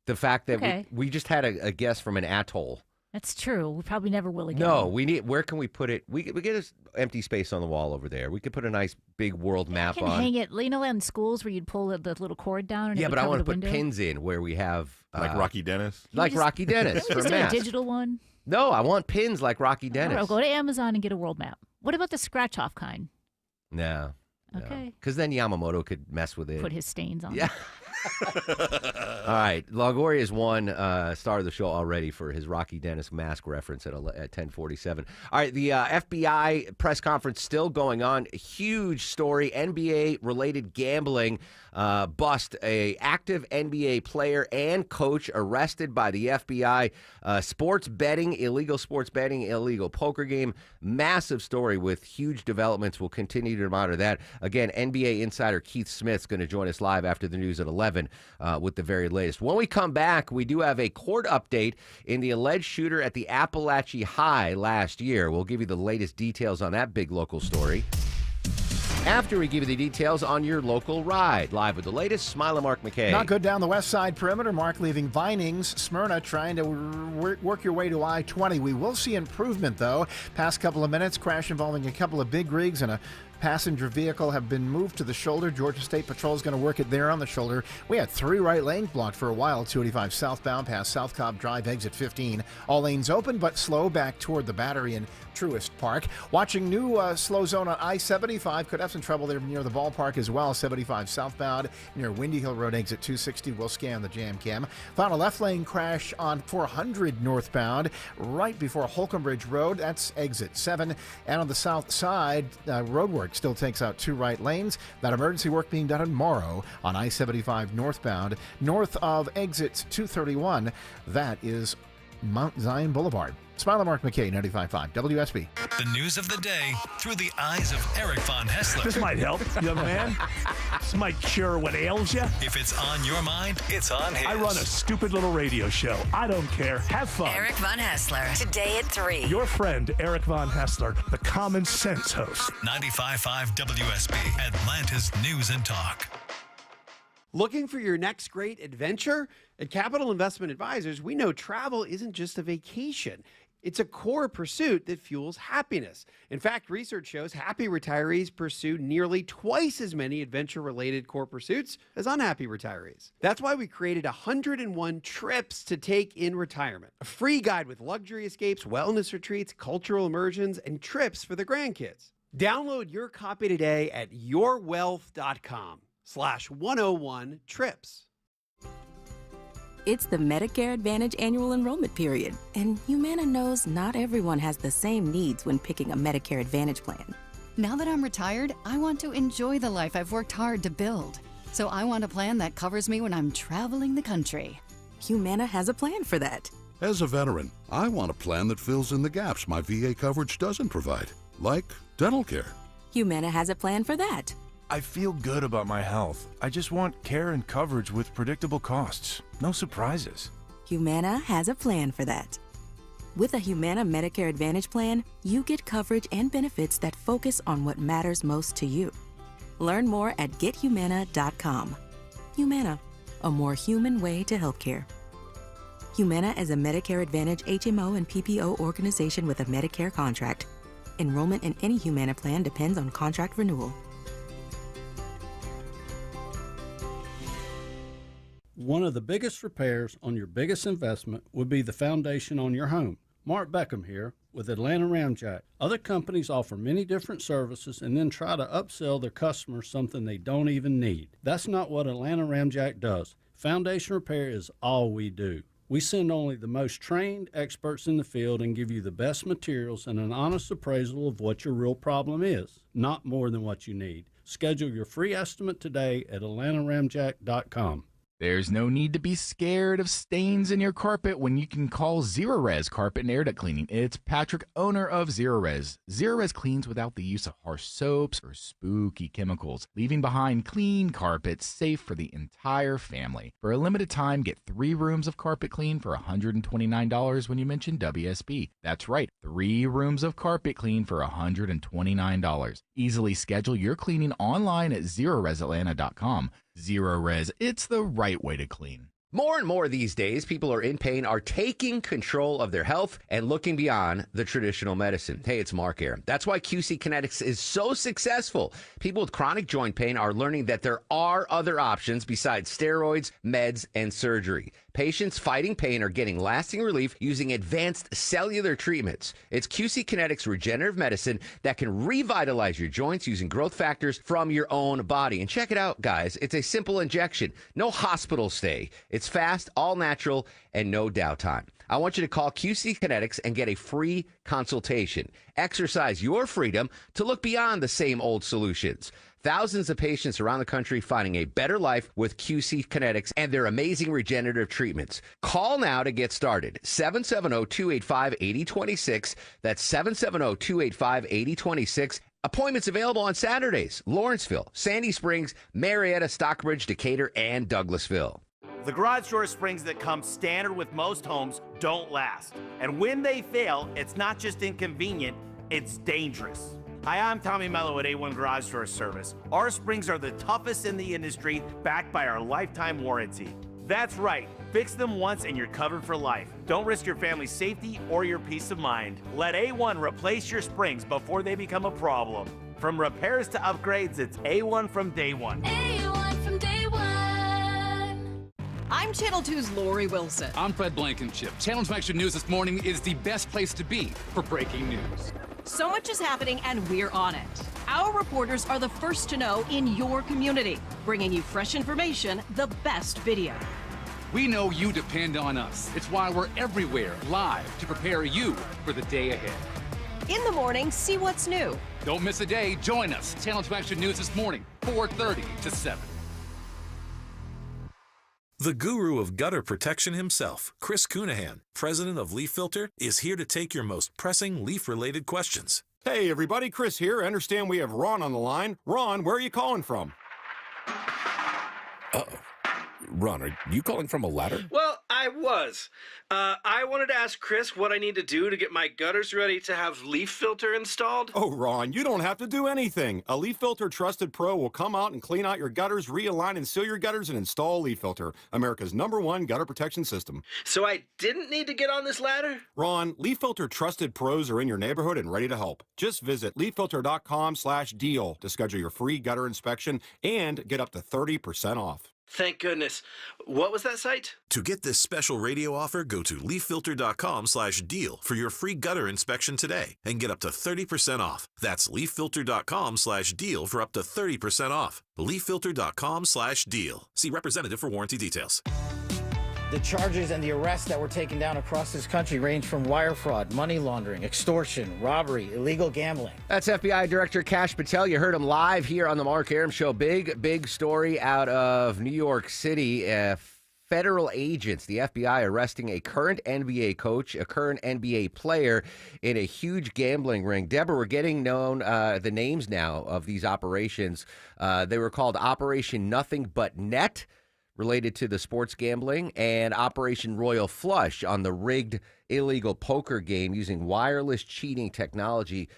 The fact that we just had a guest from an atoll That's true. We probably never will again. No, we need. Where can we put it? We get an empty space on the wall over there. We could put a nice big world map You can on. hang it, in schools where you'd pull the little cord down. And Yeah, it would but I cover want to the put window. pins in where we have like Rocky Dennis. Like Rocky Dennis Can for you just get masks. a digital one? No, I want pins like Rocky Dennis. Or go to Amazon and get a world map. What about the scratch-off kind? No. Okay. Because then Yamamoto could mess with it. Put his stains on. Yeah. All right. Longoria's won star of the show already for his Rocky Dennis mask reference at 10:47. All right. The FBI press conference still going on. Huge story. NBA-related gambling bust. A active NBA player and coach arrested by the FBI. Sports betting, illegal poker game. Massive story with huge developments. We'll continue to monitor that. Again, NBA insider Keith Smith's going to join us live after the news at 11 with the very latest. When we come back, we do have a court update in the alleged shooter at the Appalachia High last year. We'll give you the latest details on that big local story after we give you the details on your local ride. Live with the latest, Smile and Mark McKay. Not good down the west side perimeter. Mark leaving Vinings. Smyrna trying to work your way to I-20. We will see improvement, though. Past couple of minutes, crash involving a couple of big rigs and a passenger vehicle have been moved to the shoulder. Georgia State Patrol is going to work it there on the shoulder. We had 3 right lanes blocked for a while. 285 southbound past South Cobb Drive, exit 15. All lanes open, but slow back toward the Battery and Truist Park. Watching new slow zone on I-75. Could have some trouble there near the ballpark as well. 75 southbound near Windy Hill Road, exit 260. We'll scan the jam cam. Found a left lane crash on 400 northbound right before Holcomb Bridge Road. That's exit 7. And on the south side, road work still takes out 2 right lanes. That emergency work being done tomorrow on I-75 northbound, north of exit 231. That is Mount Zion Boulevard. Smile and Mark McKay, 95.5 WSB. The news of the day through the eyes of Eric Von Hessler. This might help, young man. This might cure what ails you. If it's on your mind, it's on his. I run a stupid little radio show. I don't care. Have fun. Eric Von Hessler, today at 3. Your friend, Eric Von Hessler, the common sense host. 95.5 WSB, Atlanta's News and Talk. Looking for your next great adventure? At Capital Investment Advisors, we know travel isn't just a vacation. It's a core pursuit that fuels happiness. In fact, research shows happy retirees pursue nearly twice as many adventure-related core pursuits as unhappy retirees. That's why we created 101 trips to take in retirement. A free guide with luxury escapes, wellness retreats, cultural immersions, and trips for the grandkids. Download your copy today at yourwealth.com/101trips. It's the Medicare Advantage annual enrollment period, and Humana knows not everyone has the same needs when picking a Medicare Advantage plan. Now that I'm retired, I want to enjoy the life I've worked hard to build. So I want a plan that covers me when I'm traveling the country. Humana has a plan for that. As a veteran, I want a plan that fills in the gaps my VA coverage doesn't provide, like dental care. Humana has a plan for that. I feel good about my health. I just want care and coverage with predictable costs. No surprises. Humana has a plan for that. With a Humana Medicare Advantage plan, you get coverage and benefits that focus on what matters most to you. Learn more at gethumana.com. Humana, a more human way to healthcare. Humana is a Medicare Advantage HMO and PPO organization with a Medicare contract. Enrollment in any Humana plan depends on contract renewal. One of the biggest repairs on your biggest investment would be the foundation on your home. Mark Beckham here with Atlanta Ramjack. Other companies offer many different services and then try to upsell their customers something they don't even need. That's not what Atlanta Ramjack does. Foundation repair is all we do. We send only the most trained experts in the field and give you the best materials and an honest appraisal of what your real problem is, not more than what you need. Schedule your free estimate today at atlantaramjack.com. There's no need to be scared of stains in your carpet when you can call Zerorez Carpet and Air Duct Cleaning. It's Patrick, owner of Zerorez. Zerorez cleans without the use of harsh soaps or spooky chemicals, leaving behind clean carpets safe for the entire family. For a limited time, get 3 rooms of carpet clean for $129 when you mention WSB. That's right, 3 rooms of carpet clean for $129. Easily schedule your cleaning online at ZerorezAtlanta.com. Zerorez, it's the right way to clean. More and more these days, people are in pain, are taking control of their health and looking beyond the traditional medicine. Hey, it's Mark here. That's why QC Kinetics is so successful. People with chronic joint pain are learning that there are other options besides steroids, meds, and surgery. Patients fighting pain are getting lasting relief using advanced cellular treatments. It's QC Kinetics regenerative medicine that can revitalize your joints using growth factors from your own body. And check it out, guys. It's a simple injection. No hospital stay. It's fast, all natural, and no downtime. I want you to call QC Kinetics and get a free consultation. Exercise your freedom to look beyond the same old solutions. Thousands of patients around the country finding a better life with QC Kinetics and their amazing regenerative treatments. Call now to get started. 770-285-8026. That's 770-285-8026. Appointments available on Saturdays. Lawrenceville, Sandy Springs, Marietta, Stockbridge, Decatur, and Douglasville. The garage door springs that come standard with most homes don't last. And when they fail, it's not just inconvenient, it's dangerous. Hi, I'm Tommy Mello at A1 Garage Door Service. Our springs are the toughest in the industry, backed by our lifetime warranty. That's right. Fix them once and you're covered for life. Don't risk your family's safety or your peace of mind. Let A1 replace your springs before they become a problem. From repairs to upgrades, it's A1 from day one. A1 from day one. I'm Channel 2's Lori Wilson. I'm Fred Blankenship. Channel 2 Action News this morning is the best place to be for breaking news. So much is happening, and we're on it. Our reporters are the first to know in your community, bringing you fresh information, the best video. We know you depend on us. It's why we're everywhere, live, to prepare you for the day ahead. In the morning, see what's new. Don't miss a day. Join us. Channel 2 Action News this morning, 4:30 to 7. The guru of gutter protection himself, Chris Cunahan, president of Leaf Filter, is here to take your most pressing leaf-related questions. Hey, everybody, Chris here. I understand we have Ron on the line. Ron, where are you calling from? Uh-oh. Ron, are you calling from a ladder? Well, I was. I wanted to ask Chris what I need to do to get my gutters ready to have Leaf Filter installed. Oh, Ron, you don't have to do anything. A Leaf Filter Trusted Pro will come out and clean out your gutters, realign and seal your gutters, and install Leaf Filter, America's #1 gutter protection system. So I didn't need to get on this ladder? Ron, Leaf Filter Trusted Pros are in your neighborhood and ready to help. Just visit leaffilter.com/deal to schedule your free gutter inspection and get up to 30% off. Thank goodness. What was that site? To get this special radio offer, go to leaffilter.com/deal for your free gutter inspection today and get up to 30% off. That's leaffilter.com/deal for up to 30% off. leaffilter.com/deal. See representative for warranty details. The charges and the arrests that were taken down across this country range from wire fraud, money laundering, extortion, robbery, illegal gambling. That's FBI Director Kash Patel. You heard him live here on the Mark Arum Show. Big story out of New York City. Federal agents, the FBI, arresting a current NBA coach, a current NBA player in a huge gambling ring. Deborah, we're getting known the names now of these operations. They were called Operation Nothing But Net, related to the sports gambling, and Operation Royal Flush on the rigged illegal poker game using wireless cheating technology.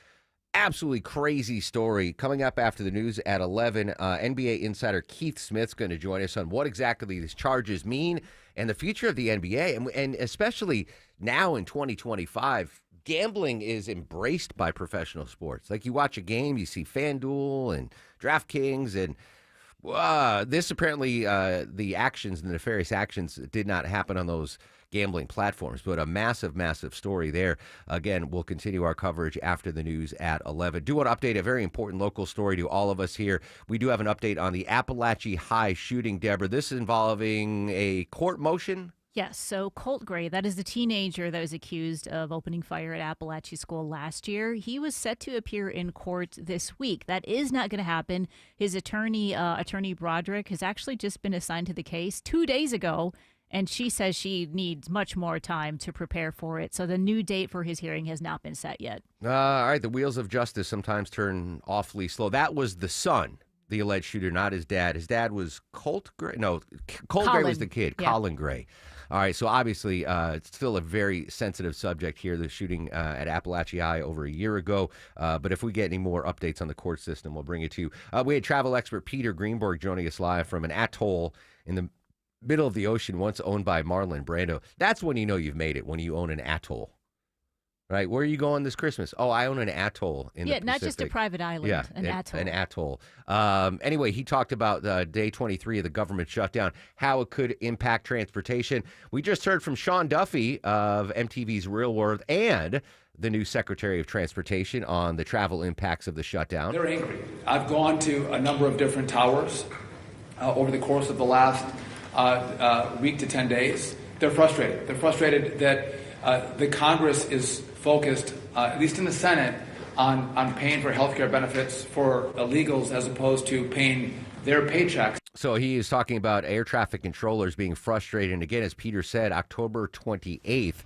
Absolutely crazy story. Coming up after the news at 11, NBA insider Keith Smith's going to join us on what exactly these charges mean and the future of the NBA. And especially now in 2025, gambling is embraced by professional sports. Like you watch a game, you see FanDuel and DraftKings, and this apparently, the actions, the nefarious actions, did not happen on those gambling platforms, but a massive story there. Again, we'll continue our coverage after the news at 11. Do want to update a very important local story to all of us here. We do have an update on the Appalachia High shooting, Deborah. This is involving a court motion. Yes, so Colt Gray, that is the teenager that was accused of opening fire at Appalachia School last year. He was set to appear in court this week. That is not going to happen. His attorney, Attorney Broderick, has actually just been assigned to the case 2 days ago, and she says she needs much more time to prepare for it. So the new date for his hearing has not been set yet. All right, the wheels of justice sometimes turn awfully slow. That was the son, the alleged shooter, not his dad. His dad was Colt Gray. No, Colt Gray was the kid, yeah. Colin Gray. All right, so obviously it's still a very sensitive subject here, the shooting at Appalachia High over a year ago. But if we get any more updates on the court system, we'll bring it to you. We had travel expert Peter Greenberg joining us live from an atoll in the middle of the ocean, once owned by Marlon Brando. That's when you know you've made it, when you own an atoll. Right? Where are you going this Christmas? Oh, I own an atoll in the Pacific. not just a private island, an atoll. An atoll. Anyway, he talked about day 23 of the government shutdown, how it could impact transportation. We just heard from Sean Duffy of MTV's Real World and the new Secretary of Transportation on the travel impacts of the shutdown. They're angry. I've gone to a number of different towers over the course of the last week to 10 days. They're frustrated. They're frustrated that the Congress is focused, at least in the Senate, on paying for health care benefits for illegals as opposed to paying their paychecks. So he is talking about air traffic controllers being frustrated. And again, as Peter said, October 28th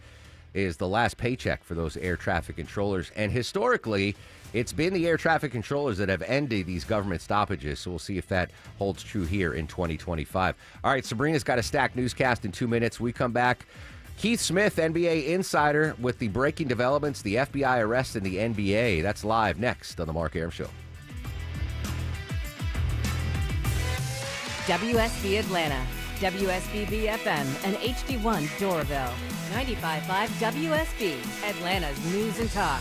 is the last paycheck for those air traffic controllers. And historically, it's been the air traffic controllers that have ended these government stoppages. So we'll see if that holds true here in 2025. All right, Sabrina's got a stacked newscast in 2 minutes. We come back. Keith Smith, NBA insider, with the breaking developments, the FBI arrest in the NBA. That's live next on The Mark Arum Show. WSB Atlanta, WSB BFM, and HD1 Doraville. 95.5 WSB, Atlanta's news and talk.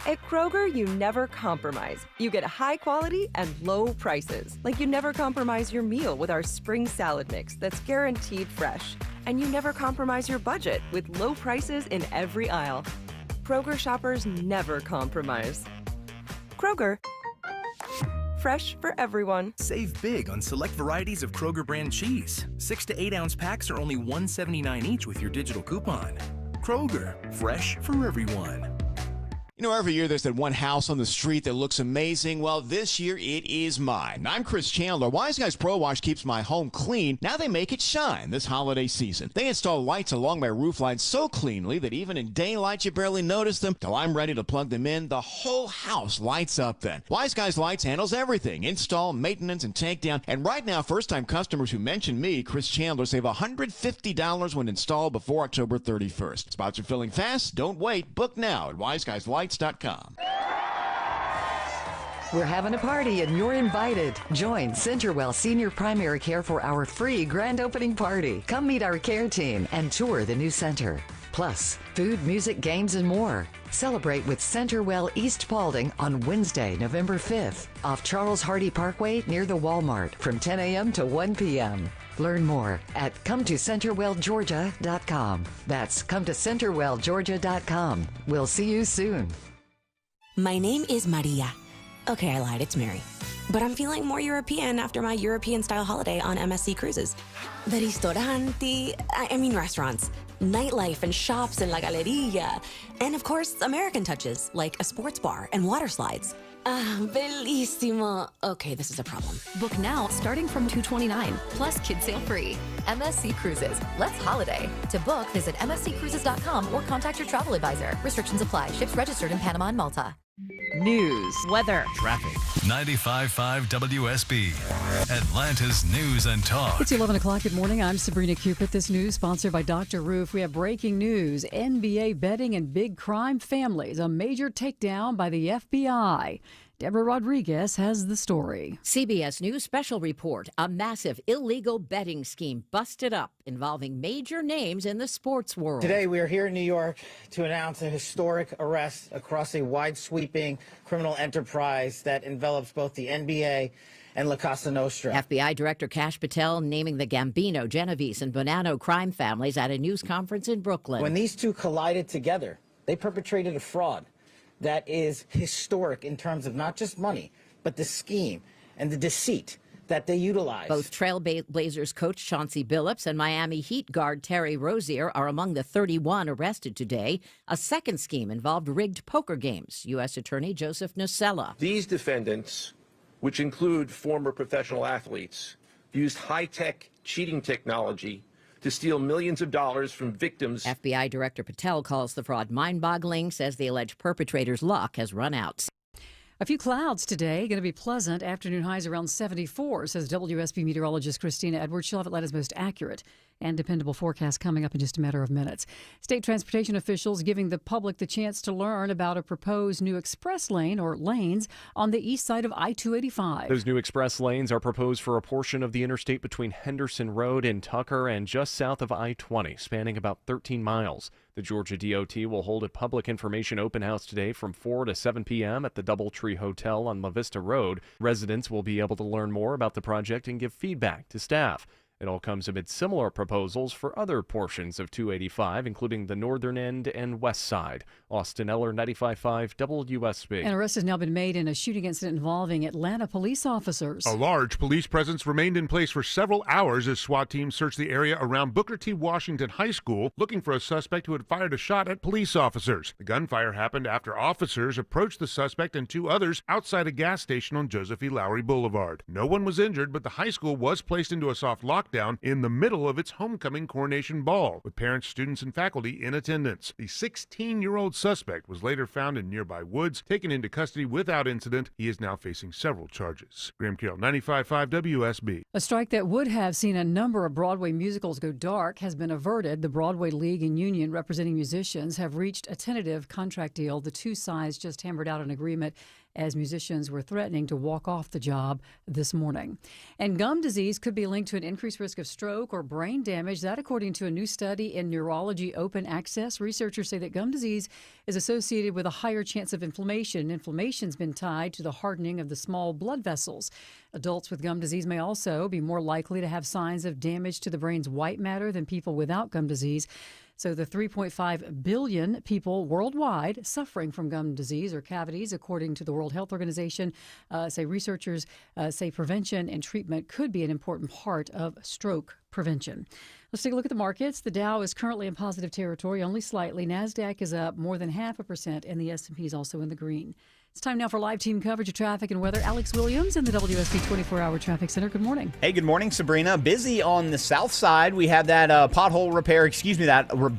At Kroger, you never compromise. You get high quality and low prices. Like you never compromise your meal with our spring salad mix that's guaranteed fresh. And you never compromise your budget with low prices in every aisle. Kroger shoppers never compromise. Kroger, fresh for everyone. Save big on select varieties of Kroger brand cheese. 6 to 8 ounce packs are only $1.79 each with your digital coupon. Kroger, fresh for everyone. You know, every year there's that one house on the street that looks amazing. Well, this year it is mine. I'm Chris Chandler. Wise Guys Pro Wash keeps my home clean. Now they make it shine this holiday season. They install lights along my roof line so cleanly that even in daylight you barely notice them. Till I'm ready to plug them in, the whole house lights up then. Wise Guys Lights handles everything. Install, maintenance, and takedown. And right now, first-time customers who mention me, Chris Chandler, save $150 when installed before October 31st. Spots are filling fast. Don't wait. Book now at wiseguyslights.com. We're having a party and you're invited. Join Centerwell Senior Primary Care for our free grand opening party. Come meet our care team and tour the new center. Plus, food, music, games, and more. Celebrate with Centerwell East Spalding on Wednesday, November 5th, off Charles Hardy Parkway near the Walmart from 10 a.m. to 1 p.m. Learn more at CometoCenterwellGeorgia.com. That's CometoCenterwellGeorgia.com. We'll see you soon. My name is Maria. Okay, I lied, it's Mary. But I'm feeling more European after my European-style holiday on MSC Cruises. The ristoranti, I mean restaurants, nightlife and shops in La Galleria, and of course, American touches like a sports bar and water slides. Ah, bellissimo. Okay, this is a problem. Book now, starting from $229, plus kids sail free. MSC Cruises. Let's holiday. To book, visit msccruises.com or contact your travel advisor. Restrictions apply. Ships registered in Panama and Malta. News, weather, traffic. 95.5 WSB, Atlanta's news and talk. It's 11 o'clock. Good morning. I'm Sabrina Cupid. This news sponsored by Dr. Roof. We have breaking news. NBA betting and big crime families. A major takedown by the FBI. Deborah Rodriguez has the story. CBS News special report. A massive illegal betting scheme busted up involving major names in the sports world. Today, we are here in New York to announce a historic arrest across a wide-sweeping criminal enterprise that envelops both the NBA and La Cosa Nostra. FBI Director Kash Patel naming the Gambino, Genovese, and Bonanno crime families at a news conference in Brooklyn. When these two collided together, they perpetrated a fraud that is historic in terms of not just money, but the scheme and the deceit that they utilize. Both Trailblazers coach Chauncey Billups and Miami Heat guard Terry Rozier are among the 31 arrested today. A second scheme involved rigged poker games. U.S. Attorney Joseph Nocella. These defendants, which include former professional athletes, used high-tech cheating technology to steal millions of dollars from victims. FBI Director Patel calls the fraud mind-boggling, says the alleged perpetrator's luck has run out. A few clouds today, going to be pleasant. Afternoon highs around 74, says WSB meteorologist Christina Edwards. She'll have Atlanta's most accurate and dependable forecast coming up in just a matter of minutes. State transportation officials giving the public the chance to learn about a proposed new express lane or lanes on the east side of I-285. Those new express lanes are proposed for a portion of the interstate between Henderson Road and Tucker and just south of I-20, spanning about 13 miles. The Georgia DOT will hold a public information open house today from 4 to 7 p.m. at the Doubletree Hotel on La Vista Road. Residents will be able to learn more about the project and give feedback to staff. It all comes amid similar proposals for other portions of 285, including the northern end and west side. Austin Eller, 95.5 WSB. An arrest has now been made in a shooting incident involving Atlanta police officers. A large police presence remained in place for several hours as SWAT teams searched the area around Booker T. Washington High School, looking for a suspect who had fired a shot at police officers. The gunfire happened after officers approached the suspect and two others outside a gas station on Joseph E. Lowry Boulevard. No one was injured, but the high school was placed into a soft lockdown in the middle of its homecoming coronation ball, with parents, students, and faculty in attendance. The 16-year-old suspect was later found in nearby woods, taken into custody without incident. He is now facing several charges. Graham Carroll, 95.5 WSB. A strike that would have seen a number of Broadway musicals go dark has been averted. The Broadway League and Union representing musicians have reached a tentative contract deal. The two sides just hammered out an agreement as musicians were threatening to walk off the job this morning. And gum disease could be linked to an increased risk of stroke or brain damage. That, according to a new study in Neurology Open Access. Researchers say that gum disease is associated with a higher chance of inflammation. Inflammation's been tied to the hardening of the small blood vessels. Adults with gum disease may also be more likely to have signs of damage to the brain's white matter than people without gum disease. So the 3.5 billion people worldwide suffering from gum disease or cavities, according to the World Health Organization, say researchers say prevention and treatment could be an important part of stroke prevention. Let's take a look at the markets. The Dow is currently in positive territory, only slightly. NASDAQ is up more than 0.5%, and the S&P is also in the green. It's time now for live team coverage of traffic and weather. Alex Williams in the WSB 24-hour traffic center. Good morning. Hey, good morning, Sabrina. Busy on the south side. We have that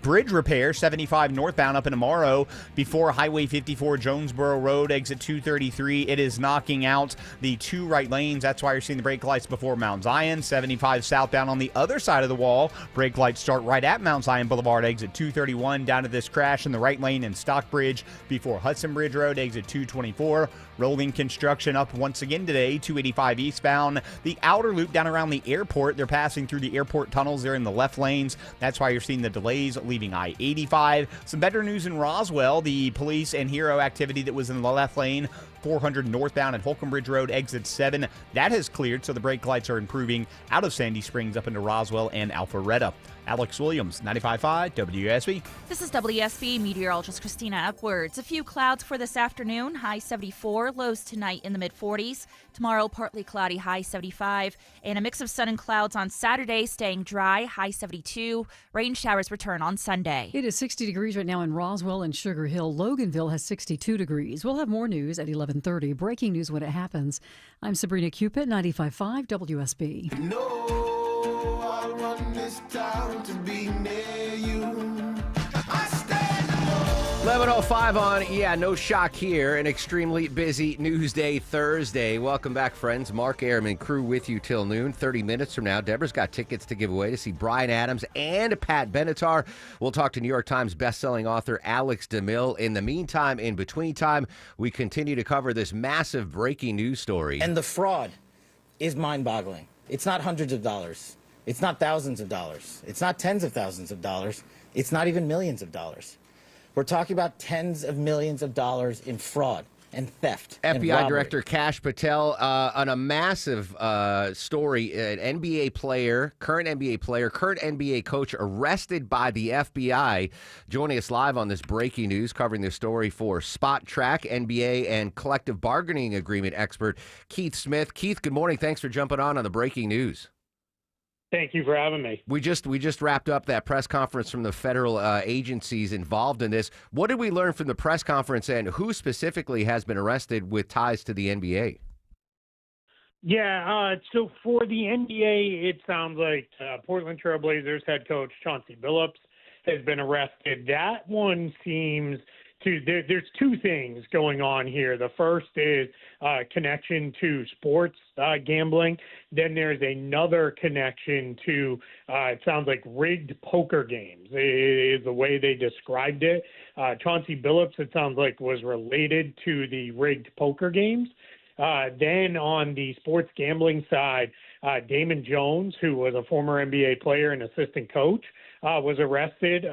bridge repair, 75 northbound up in Amaro before Highway 54, Jonesboro Road, exit 233. It is knocking out the two right lanes. That's why you're seeing the brake lights before Mount Zion. 75 southbound on the other side of the wall. Brake lights start right at Mount Zion Boulevard, exit 231, down to this crash in the right lane in Stockbridge before Hudson Bridge Road, exit 224. Rolling construction up once again today, 285 eastbound. The outer loop down around the airport, they're passing through the airport tunnels. They're in the left lanes. That's why you're seeing the delays leaving I-85. Some better news in Roswell. The police and hero activity that was in the left lane, 400 northbound at Holcomb Bridge Road, exit 7. That has cleared, so the brake lights are improving out of Sandy Springs up into Roswell and Alpharetta. Alex Williams, 95.5 WSB. This is WSB meteorologist Christina Upwards. A few clouds for this afternoon, high 74, lows tonight in the mid-40s. Tomorrow, partly cloudy, high 75, and a mix of sun and clouds on Saturday, staying dry, high 72. Rain showers return on Sunday. It is 60 degrees right now in Roswell and Sugar Hill. Loganville has 62 degrees. We'll have more news at 11:30. Breaking news when it happens. I'm Sabrina Cupid, 95.5 WSB. I run this town to be near you. 11:05 on, no shock here. An extremely busy Newsday Thursday. Welcome back, friends. Mark Airman, crew with you till noon. 30 minutes from now, Deborah's got tickets to give away to see Bryan Adams and Pat Benatar. We'll talk to New York Times bestselling author Alex DeMille. In the meantime, in between time, we continue to cover this massive breaking news story. And the fraud is mind-boggling. It's not hundreds of dollars. It's not thousands of dollars. It's not tens of thousands of dollars. It's not even millions of dollars. We're talking about tens of millions of dollars in fraud and theft. FBI Director Kash Patel on a massive story. An NBA player, current NBA coach arrested by the FBI. Joining us live on this breaking news, covering this story for Spot Track, NBA and collective bargaining agreement expert Keith Smith. Keith, good morning. Thanks for jumping on the breaking news. Thank you for having me. We just wrapped up that press conference from the federal agencies involved in this. What did we learn from the press conference, and who specifically has been arrested with ties to the NBA? Yeah, so for the NBA, it sounds like Portland Trail Blazers head coach Chauncey Billups has been arrested. That one seems there's two things going on here. The first is connection to sports gambling. Then there's another connection to, it sounds like rigged poker games is the way they described it. Chauncey Billups, it sounds like, was related to the rigged poker games. Then on the sports gambling side, Damon Jones, who was a former NBA player and assistant coach, was arrested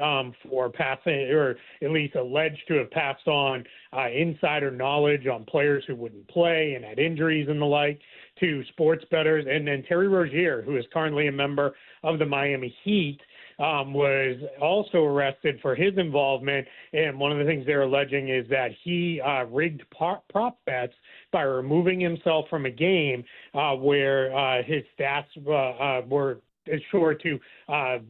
for passing, or at least alleged to have passed on insider knowledge on players who wouldn't play and had injuries and the like to sports bettors. And then Terry Rozier, who is currently a member of the Miami Heat, was also arrested for his involvement. And one of the things they're alleging is that he rigged prop bets by removing himself from a game where his stats were sure to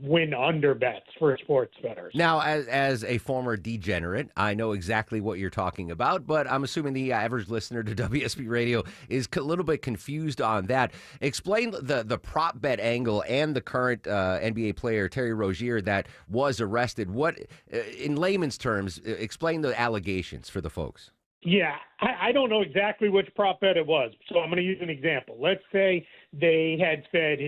win under bets for sports bettors. Now, as a former degenerate, I know exactly what you're talking about, but I'm assuming the average listener to WSB Radio is a little bit confused on that. Explain the prop bet angle and the current NBA player, Terry Rozier, that was arrested. What, in layman's terms, explain the allegations for the folks. Yeah, I don't know exactly which prop bet it was, so I'm going to use an example. Let's say they had said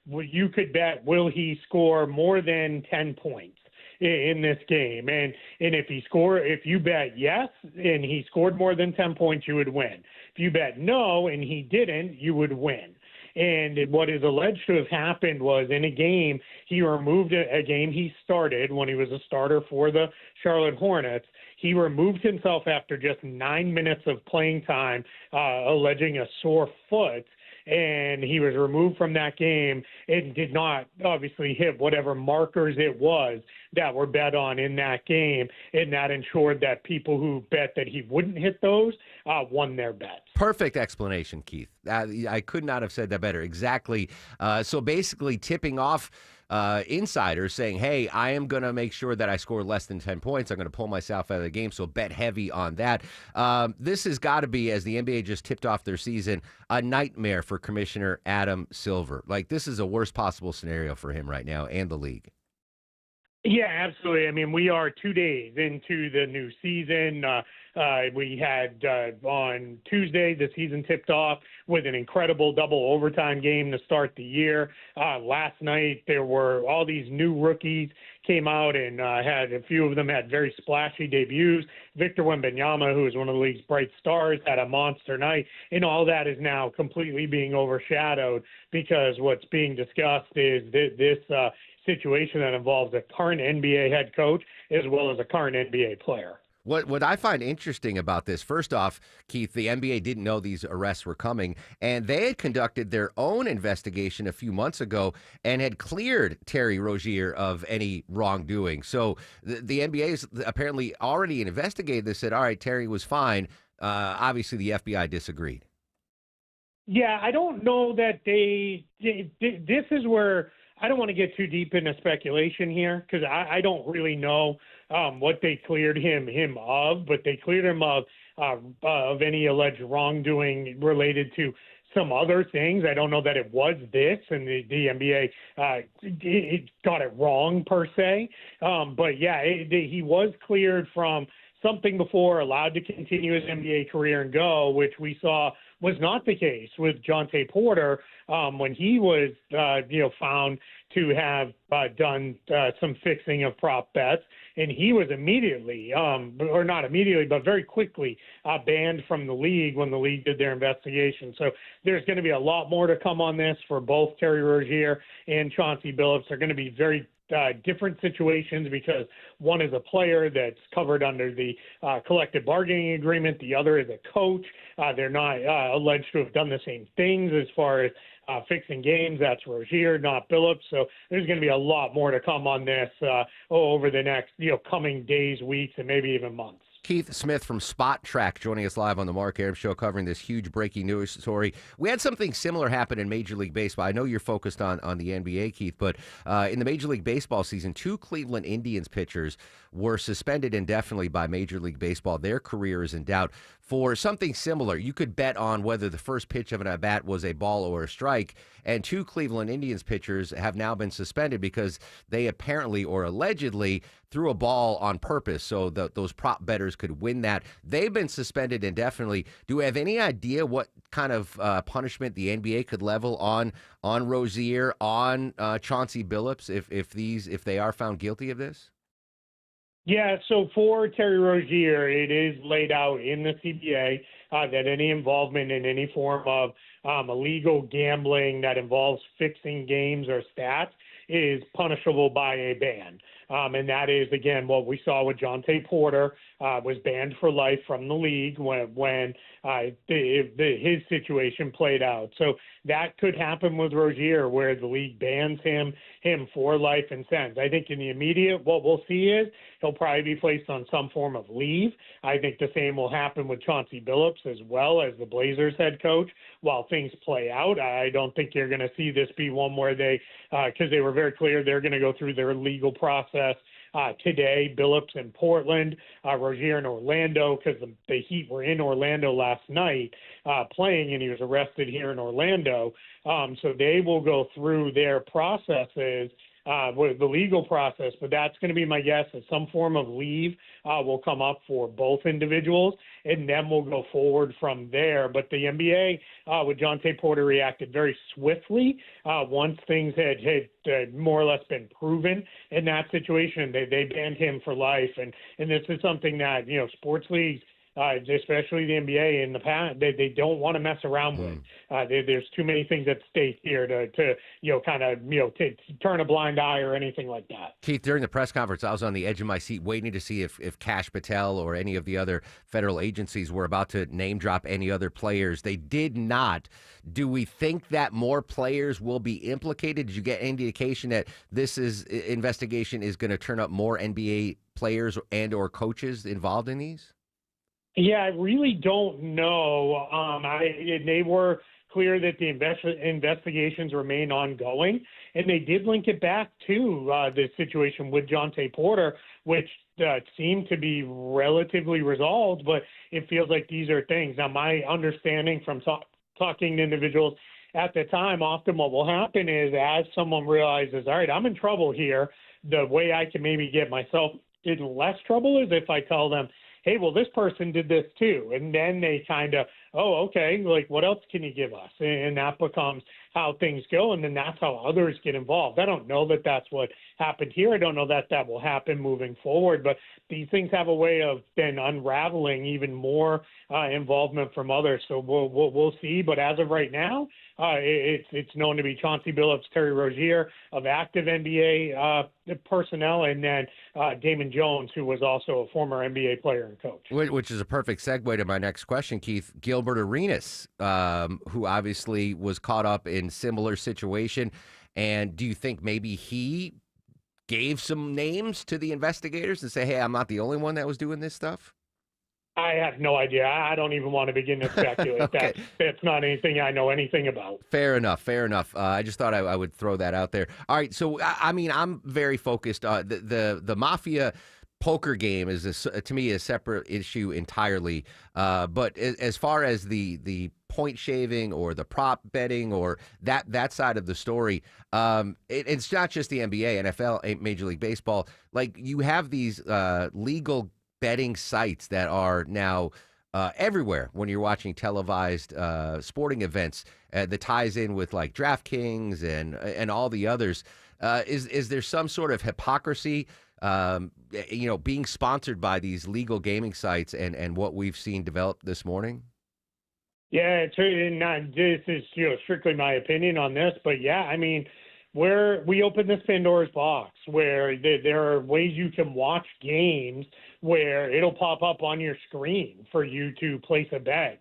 you could bet, will he score more than 10 points in this game? And if you bet yes and he scored more than 10 points, you would win. If you bet no and he didn't, you would win. And what is alleged to have happened was in a game, he removed a game he started when he was a starter for the Charlotte Hornets. He removed himself after just 9 minutes of playing time, alleging a sore foot. And he was removed from that game and did not obviously hit whatever markers it was that were bet on in that game. And that ensured that people who bet that he wouldn't hit those won their bets. Perfect explanation, Keith. I could not have said that better. Exactly. So basically tipping off insiders saying, hey, I am going to make sure that I score less than 10 points. I'm going to pull myself out of the game, so bet heavy on that. This has got to be, as the NBA just tipped off their season, a nightmare for Commissioner Adam Silver. Like, this is a worst possible scenario for him right now and the league. Yeah, absolutely. I mean, we are 2 days into the new season. We had on Tuesday, the season tipped off with an incredible double overtime game to start the year. Last night, there were all these new rookies came out and had a few of them had very splashy debuts. Victor Wembanyama, who is one of the league's bright stars, had a monster night, and all that is now completely being overshadowed because what's being discussed is this situation that involves a current NBA head coach as well as a current NBA player. What I find interesting about this, first off, Keith, the NBA didn't know these arrests were coming, and they had conducted their own investigation a few months ago and had cleared Terry Rozier of any wrongdoing. So the NBA has apparently already investigated this, said, all right, Terry was fine. Obviously, the FBI disagreed. Yeah, I don't know that this is where I don't want to get too deep into speculation here because I don't really know what they cleared him of, but they cleared him of any alleged wrongdoing related to some other things. I don't know that it was this, and the NBA it got it wrong per se. But yeah, he was cleared from something before, allowed to continue his NBA career and go, which we saw was not the case with Jontay Porter when he was, found to have done some fixing of prop bets, and he was immediately, or not immediately, but very quickly banned from the league when the league did their investigation. So there's going to be a lot more to come on this for both Terry Rozier and Chauncey Billups. They're going to be very different situations because one is a player that's covered under the collective bargaining agreement. The other is a coach. They're not alleged to have done the same things as far as fixing games. That's Rozier, not Billups. So there's going to be a lot more to come on this over the next coming days, weeks, and maybe even months. Keith Smith from Spot Track joining us live on the Mark Arum Show, covering this huge breaking news story. We had something similar happen in Major League Baseball. I know you're focused on the NBA, Keith, but in the Major League Baseball season, 2 Cleveland Indians pitchers were suspended indefinitely by Major League Baseball. Their career is in doubt for something similar. You could bet on whether the first pitch of an at-bat was a ball or a strike, and 2 Cleveland Indians pitchers have now been suspended because they apparently or allegedly threw a ball on purpose so that those prop bettors could win that. They've been suspended indefinitely. Do we have any idea what kind of punishment the NBA could level on Rozier, on Chauncey Billups if they are found guilty of this? Yeah, so for Terry Rozier, it is laid out in the CBA that any involvement in any form of illegal gambling that involves fixing games or stats is punishable by a ban. And that is, again, what we saw with Jontay Porter, was banned for life from the league when his situation played out. So that could happen with Rozier, where the league bans him for life and sentence. I think in the immediate, what we'll see is he'll probably be placed on some form of leave. I think the same will happen with Chauncey Billups as well as the Blazers head coach while things play out. I don't think you're going to see this be one where they, because they were very clear they're going to go through their legal process today. Billups in Portland, Rozier in Orlando, because the Heat were in Orlando last night playing, and he was arrested here in Orlando. So they will go through their processes with the legal process, but that's going to be my guess that some form of leave will come up for both individuals, and then we'll go forward from there. But the NBA with Jontay Porter reacted very swiftly once things had more or less been proven in that situation. They banned him for life, and this is something that, you know, sports leagues, especially the NBA in the past, they don't want to mess around with. There's too many things at stake here to to turn a blind eye or anything like that. Keith, during the press conference, I was on the edge of my seat waiting to see if Kash Patel or any of the other federal agencies were about to name drop any other players. They did not. Do we think that more players will be implicated? Did you get any indication that this investigation is going to turn up more NBA players and or coaches involved in these? Yeah, I really don't know. They were clear that the investigations remain ongoing, and they did link it back to the situation with Jontay Porter, which seemed to be relatively resolved, but it feels like these are things. Now, my understanding from talking to individuals at the time, often what will happen is as someone realizes, all right, I'm in trouble here, the way I can maybe get myself in less trouble is if I tell them, hey, well, this person did this too. And then they kind of, oh, okay, like, what else can you give us? And that becomes how things go, and then that's how others get involved. I don't know that that's what happened here. I don't know that that will happen moving forward, but these things have a way of then unraveling even more involvement from others. So we'll see. But as of right now, it's known to be Chauncey Billups, Terry Rozier of active NBA personnel, and then Damon Jones, who was also a former NBA player and coach. Which is a perfect segue to my next question, Keith. Gilbert Arenas, who obviously was caught up in similar situation. And do you think maybe he gave some names to the investigators and say, hey, I'm not the only one that was doing this stuff? I have no idea. I don't even want to begin to speculate. Okay. That's not anything I know anything about. Fair enough. I just thought I would throw that out there. All right. So, I mean, I'm very focused. The Mafia poker game is, to me, a separate issue entirely. But as far as the point shaving or the prop betting or that side of the story, it's not just the NBA, NFL, Major League Baseball. Like, you have these legal betting sites that are now everywhere when you're watching televised sporting events that ties in with like DraftKings and all the others. Is there some sort of hypocrisy, being sponsored by these legal gaming sites and what we've seen develop this morning? Yeah, this is strictly my opinion on this, but yeah, I mean, where we open this Pandora's box where there are ways you can watch games where it'll pop up on your screen for you to place a bet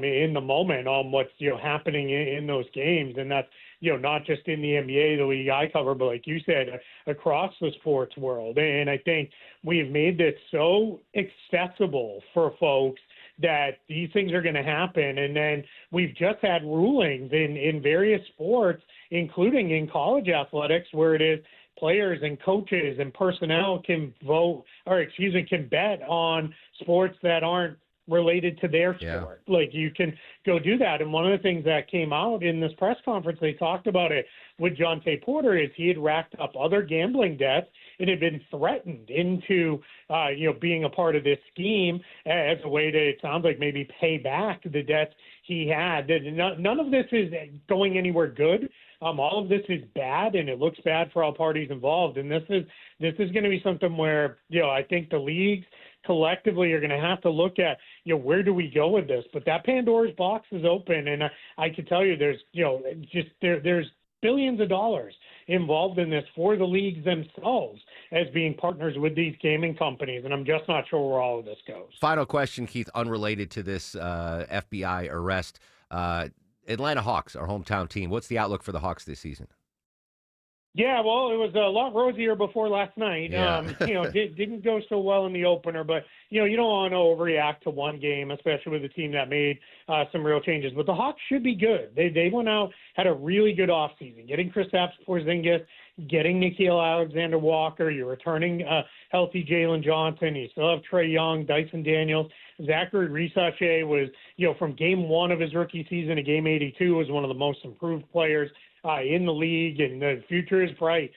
in the moment on what's happening in those games, and that's not just in the NBA, the league I cover, but like you said, across the sports world. And I think we've made this so accessible for folks that these things are going to happen. And then we've just had rulings in various sports, including in college athletics, where it is players and coaches and personnel can can bet on sports that aren't related to their sport. Like, you can go do that. And one of the things that came out in this press conference, they talked about it with Jontay Porter, is he had racked up other gambling debts and had been threatened into, being a part of this scheme as a way to, it sounds like, maybe pay back the debts he had. None of this is going anywhere good. All of this is bad, and it looks bad for all parties involved. And this is going to be something where, I think the leagues collectively are going to have to look at, where do we go with this? But that Pandora's box is open, and I can tell you there's, there's billions of dollars involved in this for the leagues themselves as being partners with these gaming companies, and I'm just not sure where all of this goes. Final question, Keith, unrelated to this FBI arrest. Atlanta Hawks, our hometown team. What's the outlook for the Hawks this season? Yeah, well, it was a lot rosier before last night. Yeah. Didn't go so well in the opener, but, you don't want to overreact to one game, especially with a team that made some real changes. But the Hawks should be good. They went out, had a really good offseason, getting Kristaps Porzingis, getting Nickeil Alexander-Walker. You're returning healthy Jalen Johnson. You still have Trae Young, Dyson Daniels. Zachary Risache was, from game one of his rookie season to game 82, was one of the most improved players in the league, and the future is bright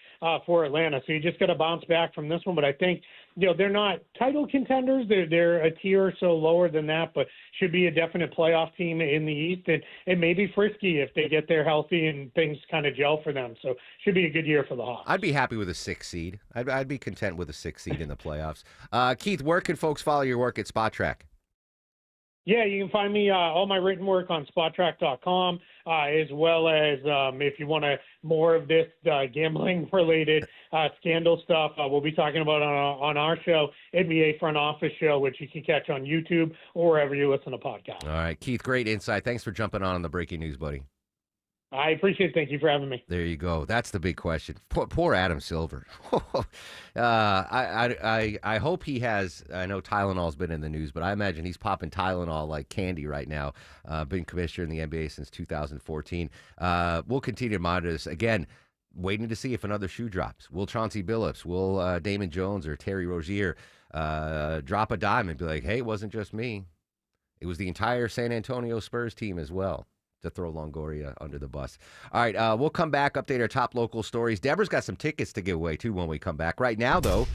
for Atlanta. So you just got to bounce back from this one. But I think, they're not title contenders. They're a tier or so lower than that, but should be a definite playoff team in the East, and maybe frisky if they get there healthy and things kind of gel for them. So should be a good year for the Hawks. I'd be happy with a 6 seed. I'd be content with a 6 seed in the playoffs. Keith, where can folks follow your work at Spot Track? Yeah, you can find me, all my written work on SpotTrack.com, as well as if you want more of this gambling-related scandal stuff, we'll be talking about on our show, NBA Front Office Show, which you can catch on YouTube or wherever you listen to podcasts. All right, Keith, great insight. Thanks for jumping on the breaking news, buddy. I appreciate it. Thank you for having me. There you go. That's the big question. Poor Adam Silver. I hope he has. I know Tylenol's been in the news, but I imagine he's popping Tylenol like candy right now. Been commissioner in the NBA since 2014. We'll continue to monitor this. Again, waiting to see if another shoe drops. Will Chauncey Billups, will Damon Jones or Terry Rozier drop a dime and be like, hey, it wasn't just me. It was the entire San Antonio Spurs team as well, to throw Longoria under the bus. All right, we'll come back, update our top local stories. Deborah's got some tickets to give away, too, when we come back. Right now, though,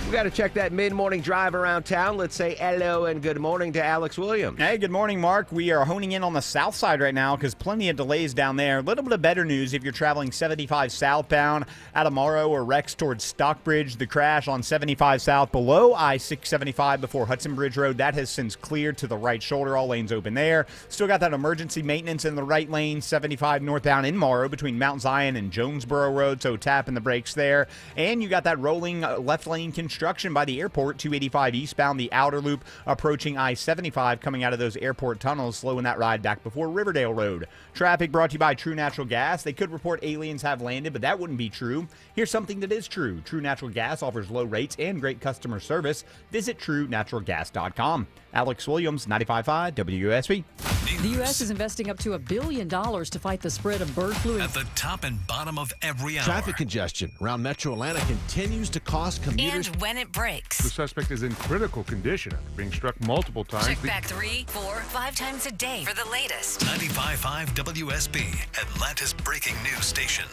we got to check that mid-morning drive around town. Let's say hello and good morning to Alex Williams. Hey, good morning, Mark. We are honing in on the south side right now because plenty of delays down there. A little bit of better news if you're traveling 75 southbound out of Morrow or Rex towards Stockbridge. The crash on 75 south below I-675 before Hudson Bridge Road, that has since cleared to the right shoulder. All lanes open there. Still got that emergency maintenance in the right lane, 75 northbound in Morrow between Mount Zion and Jonesboro Road, so tapping the brakes there. And you got that rolling left lane construction by the airport, 285 eastbound, the outer loop approaching I-75 coming out of those airport tunnels, slowing that ride back before Riverdale Road. Traffic brought to you by True Natural Gas. They could report aliens have landed, but that wouldn't be true. Here's something that is true. True Natural Gas offers low rates and great customer service. Visit TrueNaturalGas.com. Alex Williams, 95.5 WUSB. The U.S. is investing up to $1 billion to fight the spread of bird flu. At the top and bottom of every hour. Traffic congestion around Metro Atlanta continues to cost commuters. And when it breaks. The suspect is in critical condition after being struck multiple times. Check back 3, 4, 5 times a day for the latest. 95.5 WSB, Atlanta's breaking news station.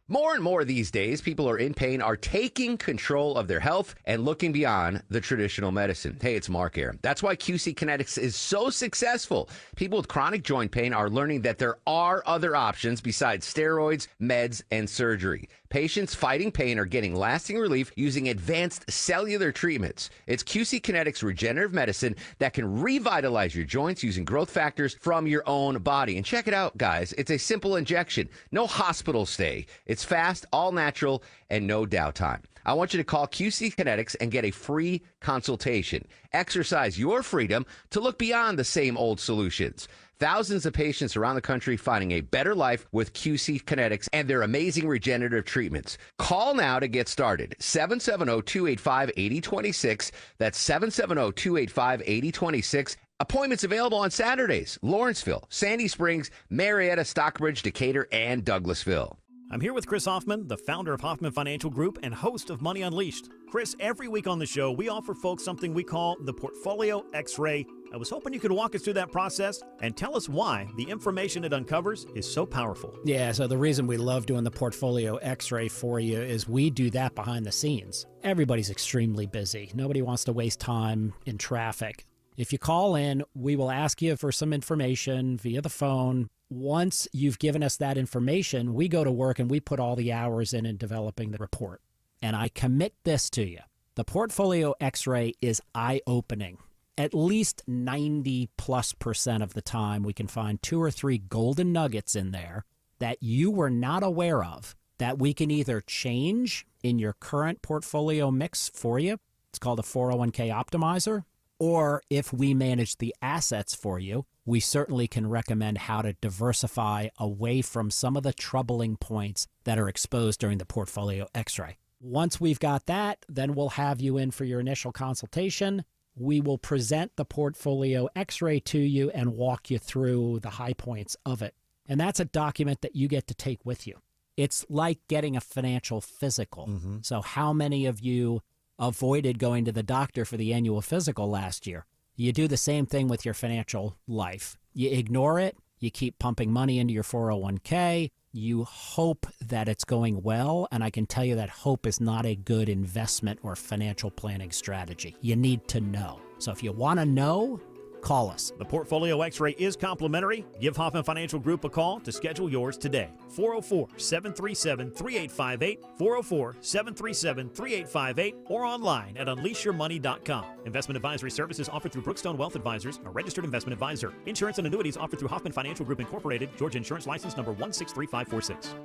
More and more these days, people are in pain, are taking control of their health and looking beyond the traditional medicine. Hey, it's Mark here. That's why QC Kinetics is so successful. People with chronic joint pain are learning that there are other options besides steroids, meds, and surgery. Patients fighting pain are getting lasting relief using advanced cellular treatments. It's QC Kinetics regenerative medicine that can revitalize your joints using growth factors from your own body. And check it out, guys. It's a simple injection. No hospital stay. It's fast, all natural, and no downtime. I want you to call QC Kinetics and get a free consultation. Exercise your freedom to look beyond the same old solutions. Thousands of patients around the country finding a better life with QC Kinetics and their amazing regenerative treatments. Call now to get started. 770-285-8026. That's 770-285-8026. Appointments available on Saturdays. Lawrenceville, Sandy Springs, Marietta, Stockbridge, Decatur, and Douglasville. I'm here with Chris Hoffman, the founder of Hoffman Financial Group and host of Money Unleashed. Chris, every week on the show, we offer folks something we call the Portfolio X-Ray. I was hoping you could walk us through that process and tell us why the information it uncovers is so powerful. Yeah, so the reason we love doing the Portfolio X-Ray for you is we do that behind the scenes. Everybody's extremely busy. Nobody wants to waste time in traffic. If you call in, we will ask you for some information via the phone. Once you've given us that information, we go to work and we put all the hours in developing the report. And I commit this to you. The Portfolio X-Ray is eye-opening. At least 90+% of the time, we can find 2 or 3 golden nuggets in there that you were not aware of that we can either change in your current portfolio mix for you. It's called a 401k optimizer. Or if we manage the assets for you, we certainly can recommend how to diversify away from some of the troubling points that are exposed during the Portfolio X-ray. Once we've got that, then we'll have you in for your initial consultation. We will present the Portfolio X-ray to you and walk you through the high points of it. And that's a document that you get to take with you. It's like getting a financial physical. So how many of you avoided going to the doctor for the annual physical last year? You do the same thing with your financial life. You ignore it. You keep pumping money into your 401k. You hope that it's going well, and I can tell you that hope is not a good investment or financial planning strategy. You need to know. So if you want to know, call us. The Portfolio X-Ray is complimentary. Give Hoffman Financial Group a call to schedule yours today. 404-737-3858, 404-737-3858, or online at unleashyourmoney.com. Investment advisory services offered through Brookstone Wealth Advisors, a registered investment advisor. Insurance and annuities offered through Hoffman Financial Group Incorporated, Georgia Insurance License number 163546.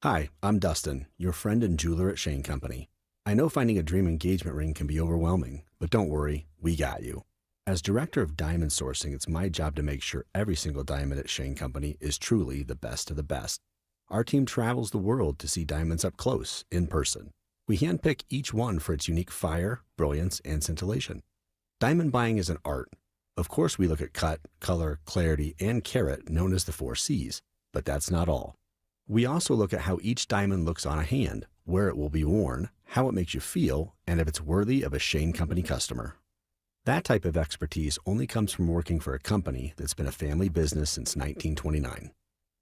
Hi, I'm Dustin, your friend and jeweler at Shane Company. I know finding a dream engagement ring can be overwhelming, but don't worry, we got you. As director of diamond sourcing, it's my job to make sure every single diamond at Shane Company is truly the best of the best. Our team travels the world to see diamonds up close, in person. We handpick each one for its unique fire, brilliance, and scintillation. Diamond buying is an art. Of course, we look at cut, color, clarity, and carat, known as the 4 C's, but that's not all. We also look at how each diamond looks on a hand, where it will be worn, how it makes you feel, and if it's worthy of a Shane Company customer. That type of expertise only comes from working for a company that's been a family business since 1929.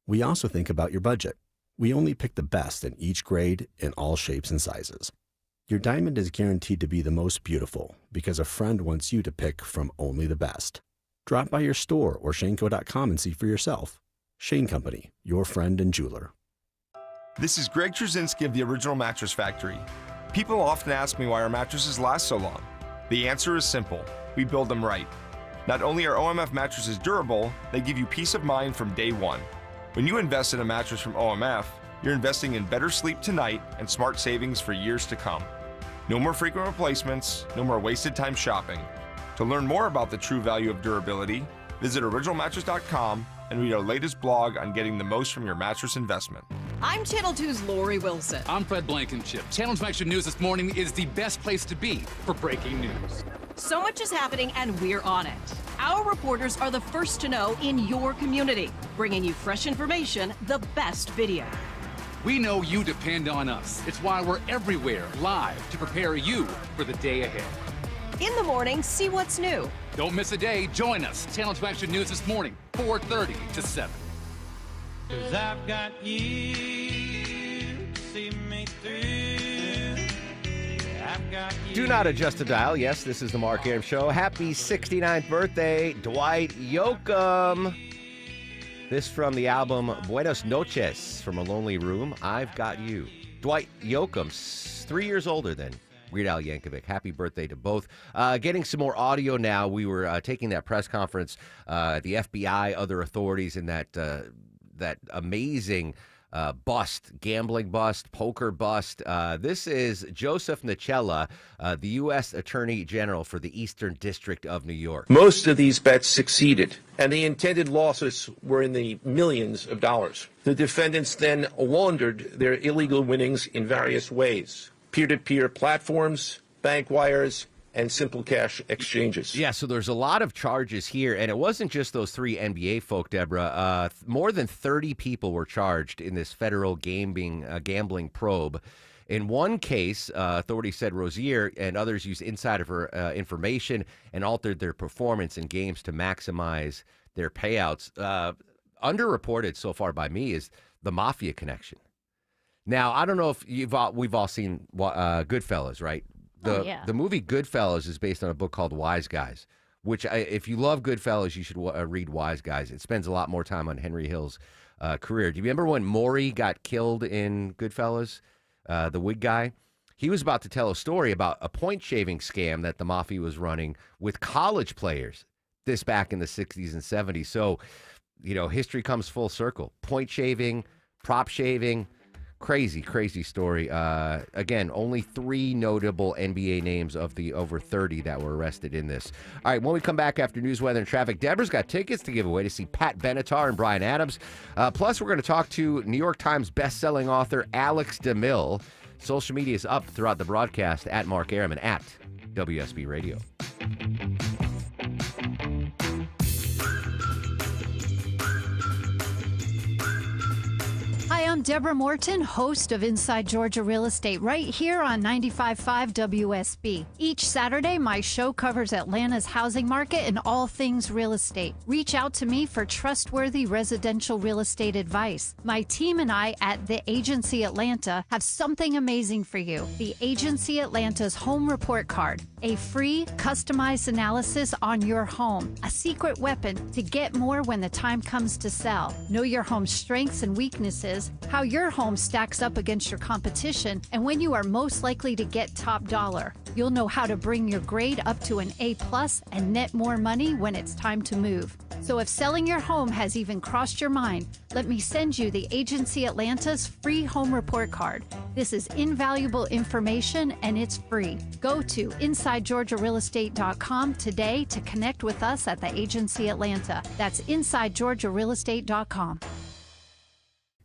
We also think about your budget. We only pick the best in each grade in all shapes and sizes. Your diamond is guaranteed to be the most beautiful because a friend wants you to pick from only the best. Drop by your store or shaneco.com and see for yourself. Shane Company, your friend and jeweler. This is Greg Trzynski of the Original Mattress Factory. People often ask me why our mattresses last so long. The answer is simple. We build them right. Not only are OMF mattresses durable, they give you peace of mind from day one. When you invest in a mattress from OMF, you're investing in better sleep tonight and smart savings for years to come. No more frequent replacements, no more wasted time shopping. To learn more about the true value of durability, visit originalmattress.com and read our latest blog on getting the most from your mattress investment. I'm Channel 2's Lori Wilson. I'm Fred Blankenship. Channel 2 Action News this morning is the best place to be for breaking news. So much is happening, and we're on it. Our reporters are the first to know in your community, bringing you fresh information, the best video. We know you depend on us. It's why we're everywhere, live, to prepare you for the day ahead. In the morning, see what's new. Don't miss a day. Join us. Channel 2 Action News this morning, 4:30 to 7. 'Cause I've got you to see me through. I've got you. Do not adjust the dial. Yes, this is the Mark Arum Show. Happy 69th birthday, Dwight Yoakam. This from the album Buenos Noches, From a Lonely Room, I've Got You. Dwight Yoakam's 3 years older than Weird Al Yankovic. Happy birthday to both. Getting some more audio now. We were taking that press conference, the FBI, other authorities in that amazing bust, gambling bust, poker bust. This is Joseph Nichella, the U.S. Attorney General for the Eastern District of New York. Most of these bets succeeded, and the intended losses were in the millions of dollars. The defendants then laundered their illegal winnings in various ways: peer-to-peer platforms, bank wires, and simple cash exchanges. Yeah, so there's a lot of charges here, and it wasn't just those 3 NBA folk, Deborah. More than 30 people were charged in this federal gambling probe. In one case, authorities said Rozier and others used insider information and altered their performance in games to maximize their payouts. Underreported so far by me is the mafia connection. Now, I don't know if we've all seen Goodfellas, right? The movie Goodfellas is based on a book called Wise Guys, which if you love Goodfellas, you should read Wise Guys. It spends a lot more time on Henry Hill's career. Do you remember when Maury got killed in Goodfellas, the wig guy? He was about to tell a story about a point-shaving scam that the mafia was running with college players, this back in the 60s and 70s. So, history comes full circle. Point shaving, prop shaving. Crazy, crazy story. Again, only 3 notable NBA names of the over 30 that were arrested in this. All right, when we come back after news, weather, and traffic, Deborah's got tickets to give away to see Pat Benatar and Bryan Adams. Plus, we're going to talk to New York Times bestselling author Alex DeMille. Social media is up throughout the broadcast at Mark Arum and at WSB Radio. Hi, I'm Deborah Morton, host of Inside Georgia Real Estate, right here on 95.5 WSB. Each Saturday, my show covers Atlanta's housing market and all things real estate. Reach out to me for trustworthy residential real estate advice. My team and I at The Agency Atlanta have something amazing for you. The Agency Atlanta's Home Report Card, a free, customized analysis on your home, a secret weapon to get more when the time comes to sell. Know your home's strengths and weaknesses, how your home stacks up against your competition, and when you are most likely to get top dollar. You'll know how to bring your grade up to an A+ and net more money when it's time to move. So if selling your home has even crossed your mind, let me send you the Agency Atlanta's free home report card. This is invaluable information and it's free. Go to InsideGeorgiaRealEstate.com today to connect with us at the Agency Atlanta. That's InsideGeorgiaRealEstate.com.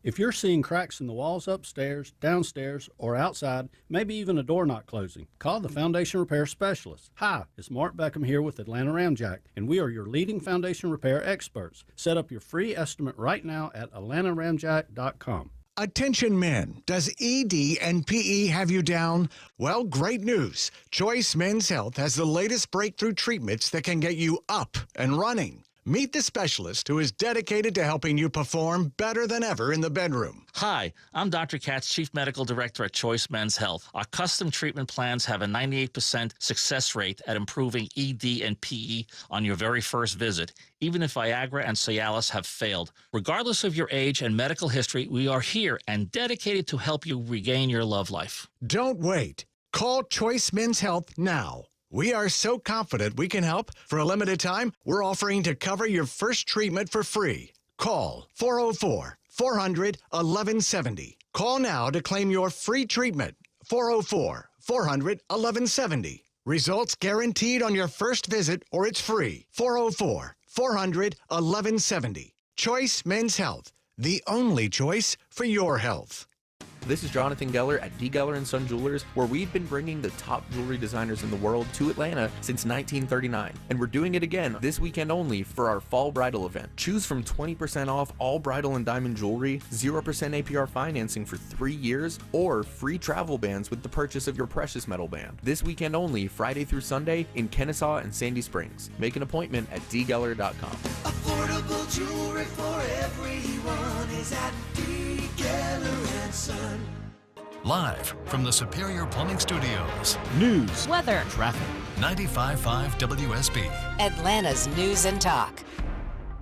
If you're seeing cracks in the walls upstairs, downstairs, or outside, maybe even a door not closing, call the Foundation Repair Specialist. Hi, it's Mark Beckham here with Atlanta Ramjack, and we are your leading foundation repair experts. Set up your free estimate right now at AtlantaRamjack.com. Attention men, does ED and PE have you down? Well, great news. Choice Men's Health has the latest breakthrough treatments that can get you up and running. Meet the specialist who is dedicated to helping you perform better than ever in the bedroom. Hi, I'm Dr. Katz, Chief Medical Director at Choice Men's Health. Our custom treatment plans have a 98% success rate at improving ED and PE on your very first visit, even if Viagra and Cialis have failed. Regardless of your age and medical history, we are here and dedicated to help you regain your love life. Don't wait. Call Choice Men's Health now. We are so confident we can help. For a limited time, we're offering to cover your first treatment for free. Call 404-400-1170. Call now to claim your free treatment. 404-400-1170. Results guaranteed on your first visit or it's free. 404-400-1170. Choice Men's Health, the only choice for your health. This is Jonathan Geller at D. Geller & Son Jewelers, where we've been bringing the top jewelry designers in the world to Atlanta since 1939. And we're doing it again this weekend only for our fall bridal event. Choose from 20% off all bridal and diamond jewelry, 0% APR financing for 3 years, or free travel bans with the purchase of your precious metal band. This weekend only, Friday through Sunday, in Kennesaw and Sandy Springs. Make an appointment at dgeller.com. Affordable jewelry for everyone is at D. Geller & Son. Live from the Superior Plumbing Studios. News, weather, traffic. 95.5 WSB. Atlanta's News and Talk.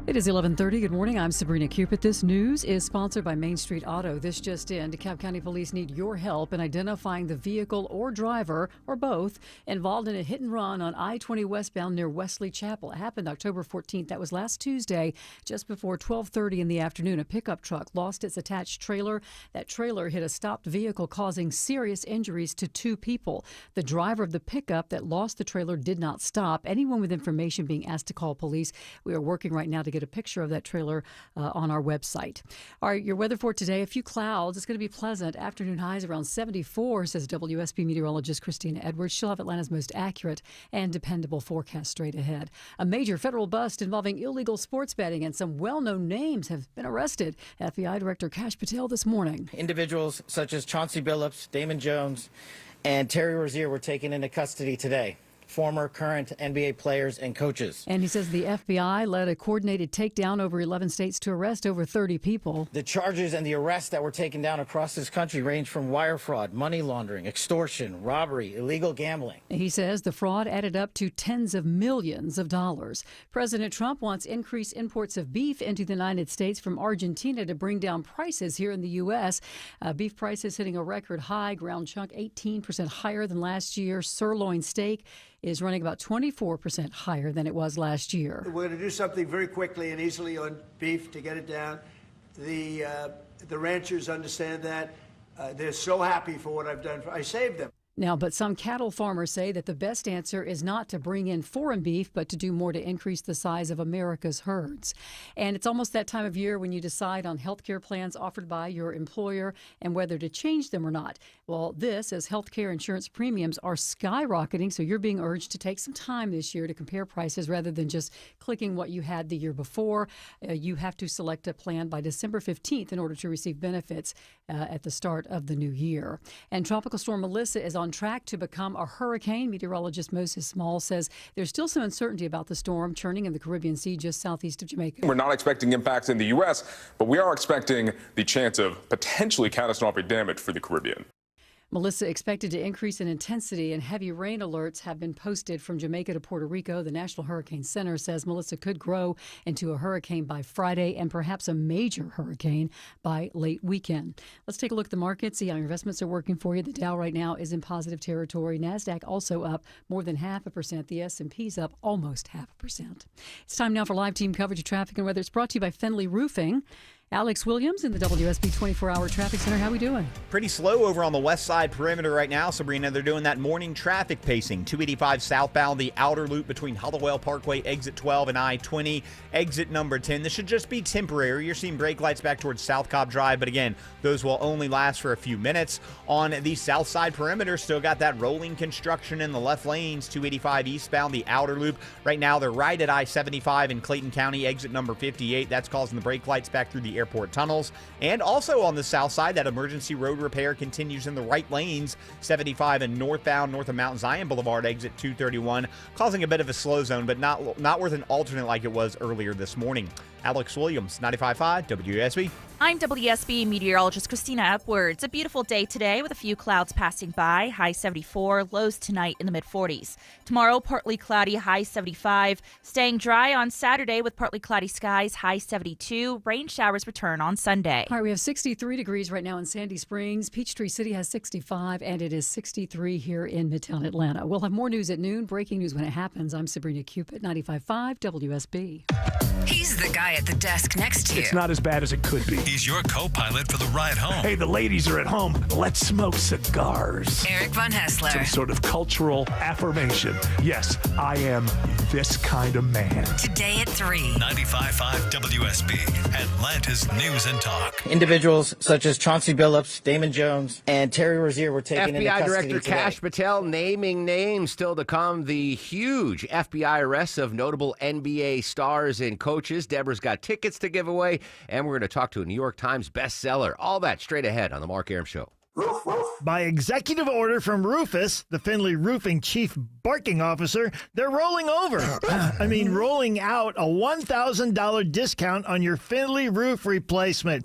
It is 11:30. Good morning. I'm Sabrina Cupid. This news is sponsored by Main Street Auto. This just in. DeKalb County Police need your help in identifying the vehicle or driver, or both, involved in a hit and run on I-20 westbound near Wesley Chapel. It happened October 14th. That was last Tuesday, just before 12:30 in the afternoon. A pickup truck lost its attached trailer. That trailer hit a stopped vehicle, causing serious injuries to 2 people. The driver of the pickup that lost the trailer did not stop. Anyone with information being asked to call police. We are working right now to get a picture of that trailer on our website. All right, your weather for today, a few clouds. It's going to be pleasant. Afternoon highs around 74, says WSB meteorologist Christina Edwards. She'll have Atlanta's most accurate and dependable forecast straight ahead. A major federal bust involving illegal sports betting and some well-known names have been arrested. FBI Director Kash Patel this morning. Individuals such as Chauncey Billups, Damon Jones, and Terry Rozier were taken into custody today. Former, current NBA players and coaches. And he says the FBI led a coordinated takedown over 11 states to arrest over 30 people. The charges and the arrests that were taken down across this country range from wire fraud, money laundering, extortion, robbery, illegal gambling. He says the fraud added up to tens of millions of dollars. President Trump wants increased imports of beef into the United States from Argentina to bring down prices here in the U.S. Beef prices hitting a record high. Ground chunk 18% higher than last year. Sirloin steak is running about 24% higher than it was last year. We're going to do something very quickly and easily on beef to get it down. The ranchers understand that. They're so happy for what I've done. I saved them. Now, but some cattle farmers say that the best answer is not to bring in foreign beef, but to do more to increase the size of America's herds. And it's almost that time of year when you decide on health care plans offered by your employer and whether to change them or not. Well, this, as health care insurance premiums are skyrocketing, so you're being urged to take some time this year to compare prices rather than just clicking what you had the year before. You have to select a plan by December 15th in order to receive benefits at the start of the new year. And Tropical Storm Melissa is on track to become a hurricane. Meteorologist Moses Small says there's still some uncertainty about the storm churning in the Caribbean Sea just southeast of Jamaica. We're not expecting impacts in the U.S., but we are expecting the chance of potentially catastrophic damage for the Caribbean. Melissa expected to increase in intensity, and heavy rain alerts have been posted from Jamaica to Puerto Rico. The National Hurricane Center says Melissa could grow into a hurricane by Friday and perhaps a major hurricane by late weekend. Let's take a look at the markets, see how your investments are working for you. The Dow right now is in positive territory. NASDAQ also up more than 0.5%. The S&P's up almost 0.5%. It's time now for live team coverage of traffic and weather. It's brought to you by Fenley Roofing. Alex Williams in the WSB 24-hour traffic center. How are we doing? Pretty slow over on the west side perimeter right now, Sabrina. They're doing that morning traffic pacing. 285 southbound, the outer loop between Hollowell Parkway, exit 12, and I-20, exit number 10. This should just be temporary. You're seeing brake lights back towards South Cobb Drive, but again, those will only last for a few minutes. On the south side perimeter, still got that rolling construction in the left lanes. 285 eastbound, the outer loop. Right now, they're right at I-75 in Clayton County, exit number 58. That's causing the brake lights back through the airport tunnels. And also on the south side, that emergency road repair continues in the right lanes, 75 and northbound north of Mount Zion Boulevard, exit 231, causing a bit of a slow zone, but not worth an alternate like it was earlier this morning. Alex Williams, 95.5 WSB. I'm WSB meteorologist Christina Edwards. A beautiful day today with a few clouds passing by. High 74, lows tonight in the mid-40s. Tomorrow, partly cloudy, high 75. Staying dry on Saturday with partly cloudy skies, high 72. Rain showers return on Sunday. All right, we have 63 degrees right now in Sandy Springs. Peachtree City has 65, and it is 63 here in Midtown Atlanta. We'll have more news at noon. Breaking news when it happens. I'm Sabrina Cupid, 95.5 WSB. He's the guy at the desk next to you. It's not as bad as it could be. He's your co-pilot for the ride home. Hey, the ladies are at home. Let's smoke cigars. Eric Von Hessler. Some sort of cultural affirmation. Yes, I am this kind of man. Today at 3. 95.5 WSB, Atlanta's News and Talk. Individuals such as Chauncey Billups, Damon Jones, and Terry Rozier were taken into custody FBI Director today. Kash Patel naming names. Still to come, the huge FBI arrests of notable NBA stars and coaches. Deborah's got tickets to give away, and we're going to talk to a New York Times bestseller. All that straight ahead on The Mark Arum Show. By executive order from Rufus, the Findlay Roofing chief barking officer, they're rolling over. Rolling out a $1,000 discount on your Findlay roof replacement.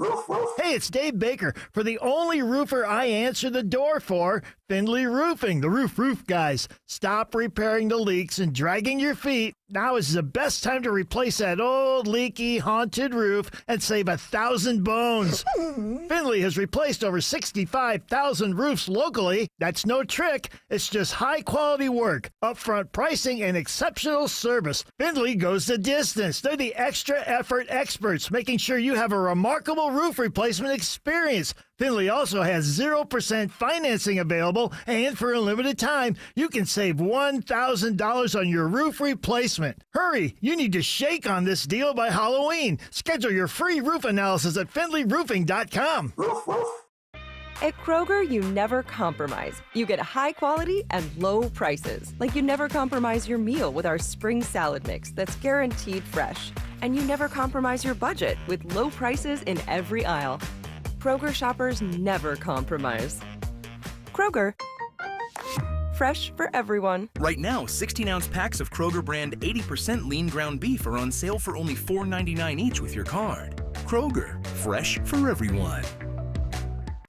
Hey, it's Dave Baker for the only roofer I answer the door for, Findlay Roofing, the roof guys. Stop repairing the leaks and dragging your feet Now is the best time to replace that old, leaky, haunted roof and save 1,000 bones. Finley has replaced over 65,000 roofs locally. That's no trick. It's just high-quality work, upfront pricing, and exceptional service. Finley goes the distance. They're the extra effort experts, making sure you have a remarkable roof replacement experience. Finley also has 0% financing available, and for a limited time, you can save $1,000 on your roof replacement. Hurry, you need to shake on this deal by Halloween. Schedule your free roof analysis at FinleyRoofing.com. At Kroger, you never compromise. You get high quality and low prices. Like you never compromise your meal with our spring salad mix that's guaranteed fresh. And you never compromise your budget with low prices in every aisle. Kroger shoppers never compromise. Kroger, fresh for everyone. Right now, 16-ounce packs of Kroger brand 80% lean ground beef are on sale for only $4.99 each with your card. Kroger, fresh for everyone.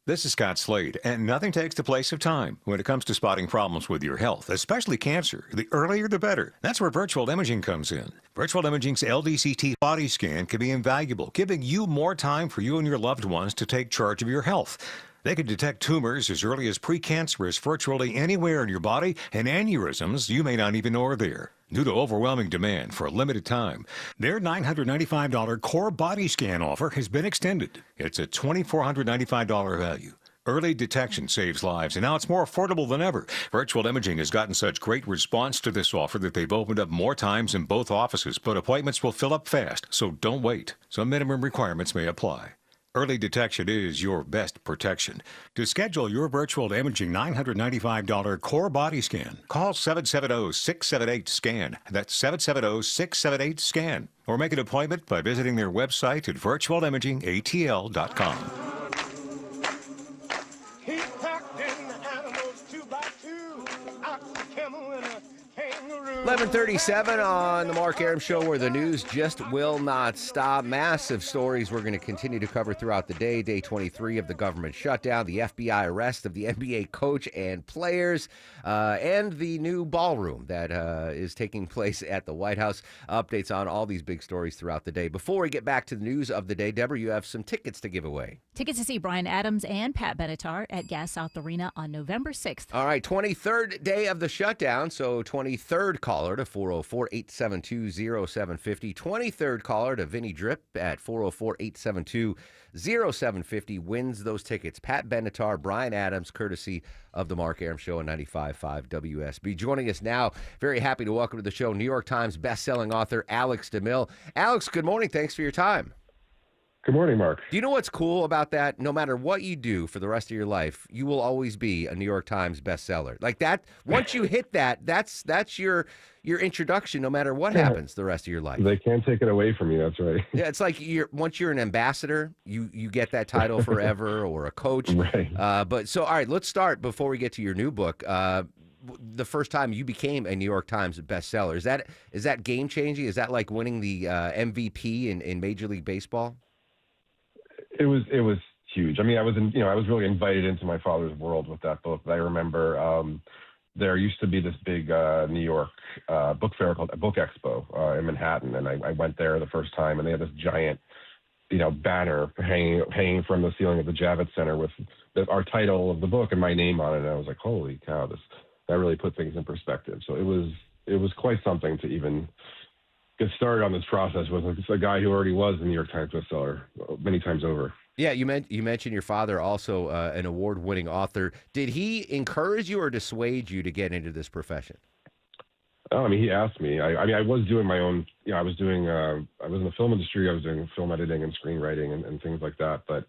This is Scott Slade, and nothing takes the place of time when it comes to spotting problems with your health, especially cancer. The earlier, the better. That's where virtual imaging comes in. Virtual imaging's LDCT body scan can be invaluable, giving you more time for you and your loved ones to take charge of your health. They can detect tumors as early as precancerous virtually anywhere in your body, and aneurysms you may not even know are there. Due to overwhelming demand for a limited time, their $995 core body scan offer has been extended. It's a $2,495 value. Early detection saves lives, and now it's more affordable than ever. Virtual Imaging has gotten such great response to this offer that they've opened up more times in both offices, but appointments will fill up fast, so don't wait. Some minimum requirements may apply. Early detection is your best protection. To schedule your virtual imaging $995 core body scan, call 770-678-SCAN. That's 770-678-SCAN. Or make an appointment by visiting their website at virtualimagingatl.com. 11:37 on the Mark Arum Show, where the news just will not stop. Massive stories we're going to continue to cover throughout the day. Day 23 of the government shutdown, the FBI arrest of the NBA coach and players, and the new ballroom that is taking place at the White House. Updates on all these big stories throughout the day. Before we get back to the news of the day, Deborah, you have some tickets to give away. Tickets to see Bryan Adams and Pat Benatar at Gas South Arena on November 6th. All right, 23rd day of the shutdown, so 23rd caller to 404-872-0750. 23rd caller to Vinny Drip at 404-872-0750 wins those tickets. Pat Benatar, Bryan Adams, courtesy of the Mark Arum Show on 95.5 WSB. Joining us now, very happy to welcome to the show, New York Times bestselling author Alex DeMille. Alex, good morning. Thanks for your time. Good morning, Mark. Do you know what's cool about that? No matter what you do for the rest of your life, you will always be a New York Times bestseller. Like that, once you hit that, that's your introduction no matter what happens the rest of your life. They can't take it away from you, that's right. Yeah, it's like once you're an ambassador, you get that title forever, or a coach. Right. But so, all right, let's start before we get to your new book. The first time you became a New York Times bestseller, is that game changing? Is that like winning the MVP in Major League Baseball? It was huge. I mean, I was really invited into my father's world with that book. I remember there used to be this big New York book fair called Book Expo in Manhattan, and I went there the first time, and they had this giant, banner hanging from the ceiling of the Javits Center with our title of the book and my name on it. And I was like, holy cow, that really put things in perspective. So it was quite something to even get started on this process with a guy who already was a New York Times bestseller many times over. Yeah, you mentioned your father, also an award-winning author. Did he encourage you or dissuade you to get into this profession? Oh, I mean, he asked me. I was doing my own. I was in the film industry. I was doing film editing and screenwriting and things like that. But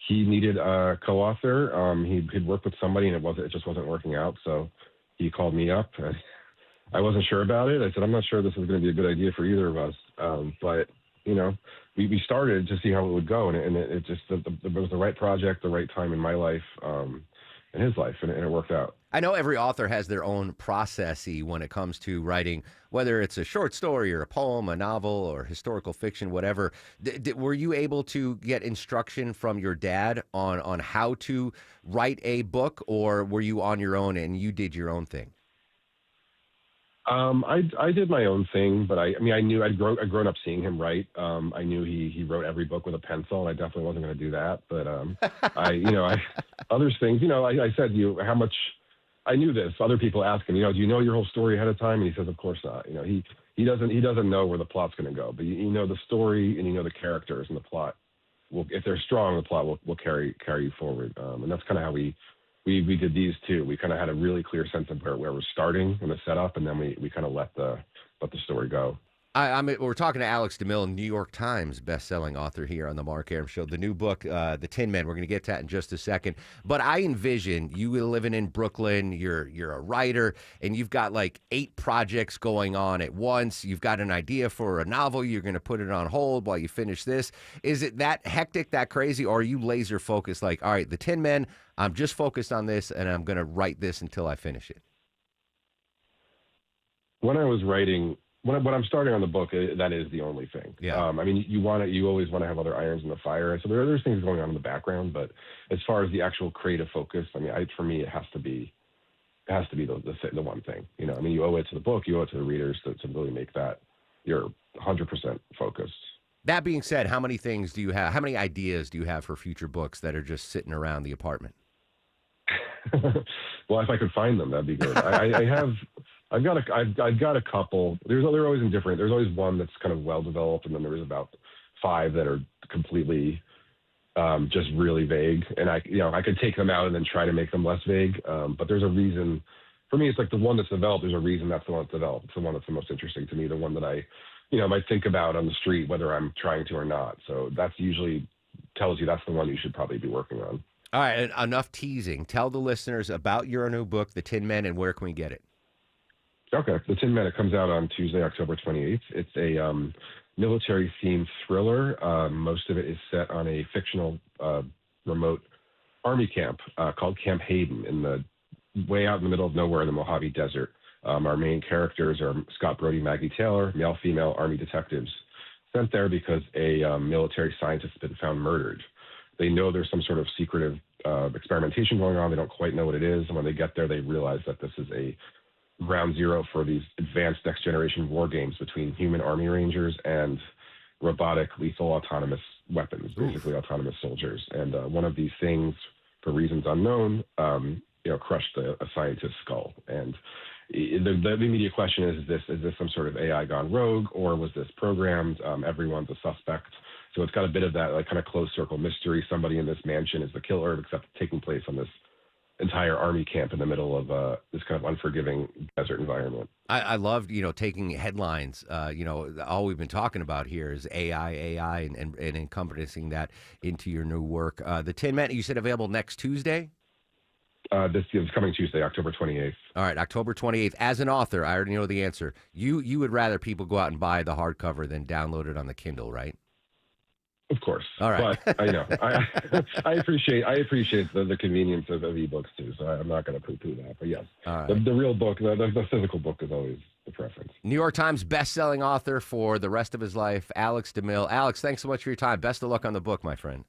he needed a co-author. He'd worked with somebody, and it just wasn't working out. So he called me up. I wasn't sure about it. I said, I'm not sure this is going to be a good idea for either of us. But, we started to see how it would go. And it was the right project, the right time in my life, and his life, and it worked out. I know every author has their own process-y when it comes to writing, whether it's a short story or a poem, a novel, or historical fiction, whatever. Were you able to get instruction from your dad on how to write a book, or were you on your own and you did your own thing? I did my own thing, but I mean, I knew I'd grown up seeing him write. I knew he wrote every book with a pencil, and I definitely wasn't going to do that. But other things, I said, how much I knew this. Other people ask him, do you know your whole story ahead of time? And he says, of course not. He doesn't know where the plot's going to go, but you know the story and you know the characters, and the plot will, if they're strong, the plot will carry you forward. And that's kind of how we did these two. We kind of had a really clear sense of where we're starting in the setup, and then we kind of let the story go. We're talking to Alex DeMille, New York Times best-selling author here on the Mark Arum Show. The new book, The Tin Men, we're going to get to that in just a second. But I envision you living in Brooklyn, you're a writer, and you've got like 8 projects going on at once. You've got an idea for a novel. You're going to put it on hold while you finish this. Is it that hectic, that crazy, or are you laser-focused like, all right, The Tin Men, I'm just focused on this, and I'm going to write this until I finish it? When I was writing... When I'm starting on the book, that is the only thing. Yeah. I mean, you always want to have other irons in the fire. So there's things going on in the background, but as far as the actual creative focus, I mean, for me, it has to be the one thing. I mean, you owe it to the book, you owe it to the readers to really make that your 100% focused. That being said, how many things do you have? How many ideas do you have for future books that are just sitting around the apartment? Well, if I could find them, that'd be good. I've got a couple. They're always indifferent. There's always one that's kind of well developed, and then there's about 5 that are completely just really vague. And I could take them out and then try to make them less vague. But there's a reason. For me, it's like the one that's developed. There's a reason that's the one that's developed. It's the one that's the most interesting to me. The one that I, might think about on the street, whether I'm trying to or not. So that's usually tells you that's the one you should probably be working on. All right, enough teasing. Tell the listeners about your new book, The Tin Men, and where can we get it? Okay. The Tin Men, it comes out on Tuesday, October 28th. It's a military-themed thriller. Most of it is set on a fictional remote army camp called Camp Hayden in the way out in the middle of nowhere in the Mojave Desert. Our main characters are Scott Brody, Maggie Taylor, male-female army detectives, sent there because a military scientist has been found murdered. They know there's some sort of secretive experimentation going on. They don't quite know what it is. And when they get there, they realize that this is a ground zero for these advanced next generation war games between human army rangers and robotic lethal autonomous weapons, basically autonomous soldiers. And one of these things, for reasons unknown, crushed a scientist's skull. And the immediate question is this some sort of AI gone rogue, or was this programmed? Everyone's a suspect. So it's got a bit of that like kind of closed circle mystery. Somebody in this mansion is the killer, except taking place on this entire army camp in the middle of this kind of unforgiving desert environment. I loved, taking headlines. All we've been talking about here is AI, and encompassing that into your new work. The Tin Men, you said available next Tuesday? This is coming Tuesday, October 28th. All right, October 28th. As an author, I already know the answer. You would rather people go out and buy the hardcover than download it on the Kindle, right? Of course. All right. But I know. I appreciate the convenience of ebooks too, so I'm not going to poo-poo that. But yes, all right. The real book, the physical book is always the preference. New York Times best-selling author for the rest of his life, Alex DeMille. Alex, thanks so much for your time. Best of luck on the book, my friend.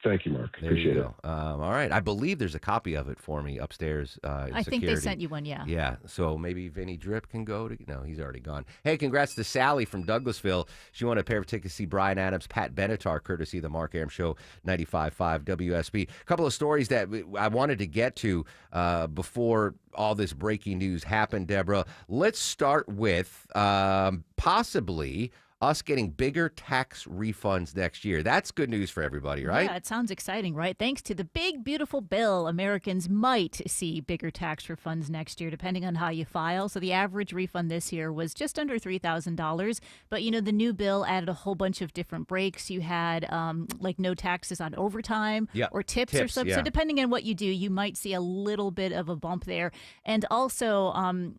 Thank you, Mark. Appreciate it. All right. I believe there's a copy of it for me upstairs. I think they sent you one, yeah. Yeah. So maybe Vinny Drip can go to. No, he's already gone. Hey, congrats to Sally from Douglasville. She won a pair of tickets to see Bryan Adams, Pat Benatar, courtesy of the Mark Arum Show, 95.5 WSB. A couple of stories that I wanted to get to before all this breaking news happened, Deborah. Let's start with possibly us getting bigger tax refunds next year. That's good news for everybody, right? Yeah, it sounds exciting, right? Thanks to the big, beautiful bill, Americans might see bigger tax refunds next year, depending on how you file. So the average refund this year was just under $3,000. But, the new bill added a whole bunch of different breaks. You had like no taxes on overtime or tips or something. Yeah. So depending on what you do, you might see a little bit of a bump there. And also,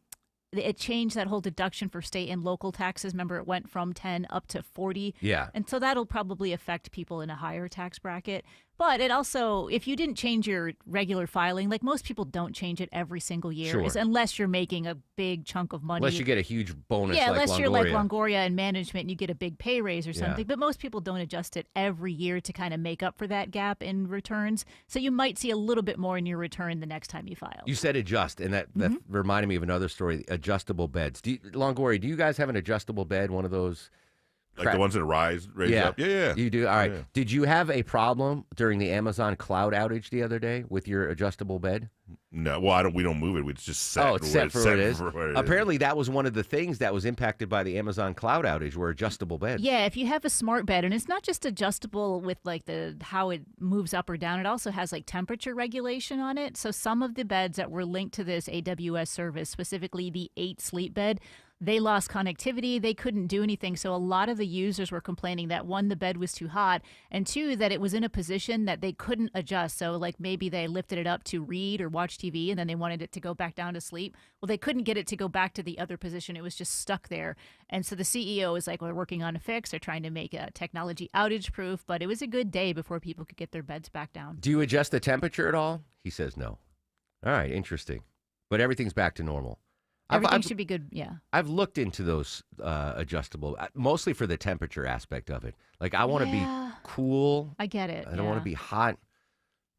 it changed that whole deduction for state and local taxes. Remember, it went from 10 up to 40. Yeah. And so that'll probably affect people in a higher tax bracket. But it also, if you didn't change your regular filing, like most people don't change it every single year, Sure. unless you're making a big chunk of money. Unless you get a huge bonus Yeah, like unless Longoria. you're like Longoria and management and you get a big pay raise or Yeah. something. But most people don't adjust it every year to kind of make up for that gap in returns. So you might see a little bit more in your return the next time you file. You said adjust, and that reminded me of another story, adjustable beds. Longoria, do you guys have an adjustable bed, one of those? Like the ones that raise up? Yeah. You do? All right. Yeah. Did you have a problem during the Amazon cloud outage the other day with your adjustable bed? No. Well, we don't move it. It's just set. Oh, it's set for what it is. for what it Apparently, that was one of the things that was impacted by the Amazon cloud outage were adjustable beds. Yeah, if you have a smart bed, and it's not just adjustable with like how it moves up or down, it also has like temperature regulation on it. So some of the beds that were linked to this AWS service, specifically the 8 sleep bed, they lost connectivity. They couldn't do anything. So a lot of the users were complaining that, one, the bed was too hot, and two, that it was in a position that they couldn't adjust. So like maybe they lifted it up to read or watch TV and then they wanted it to go back down to sleep. Well, they couldn't get it to go back to the other position. It was just stuck there. And so the CEO is like, we're working on a fix. They're trying to make a technology outage proof, but it was a good day before people could get their beds back down. Do you adjust the temperature at all? He says no. All right, interesting. But everything's back to normal. Everything should be good, yeah. I've looked into those adjustable, mostly for the temperature aspect of it. Like, I want to be cool. I get it. I don't want to be hot.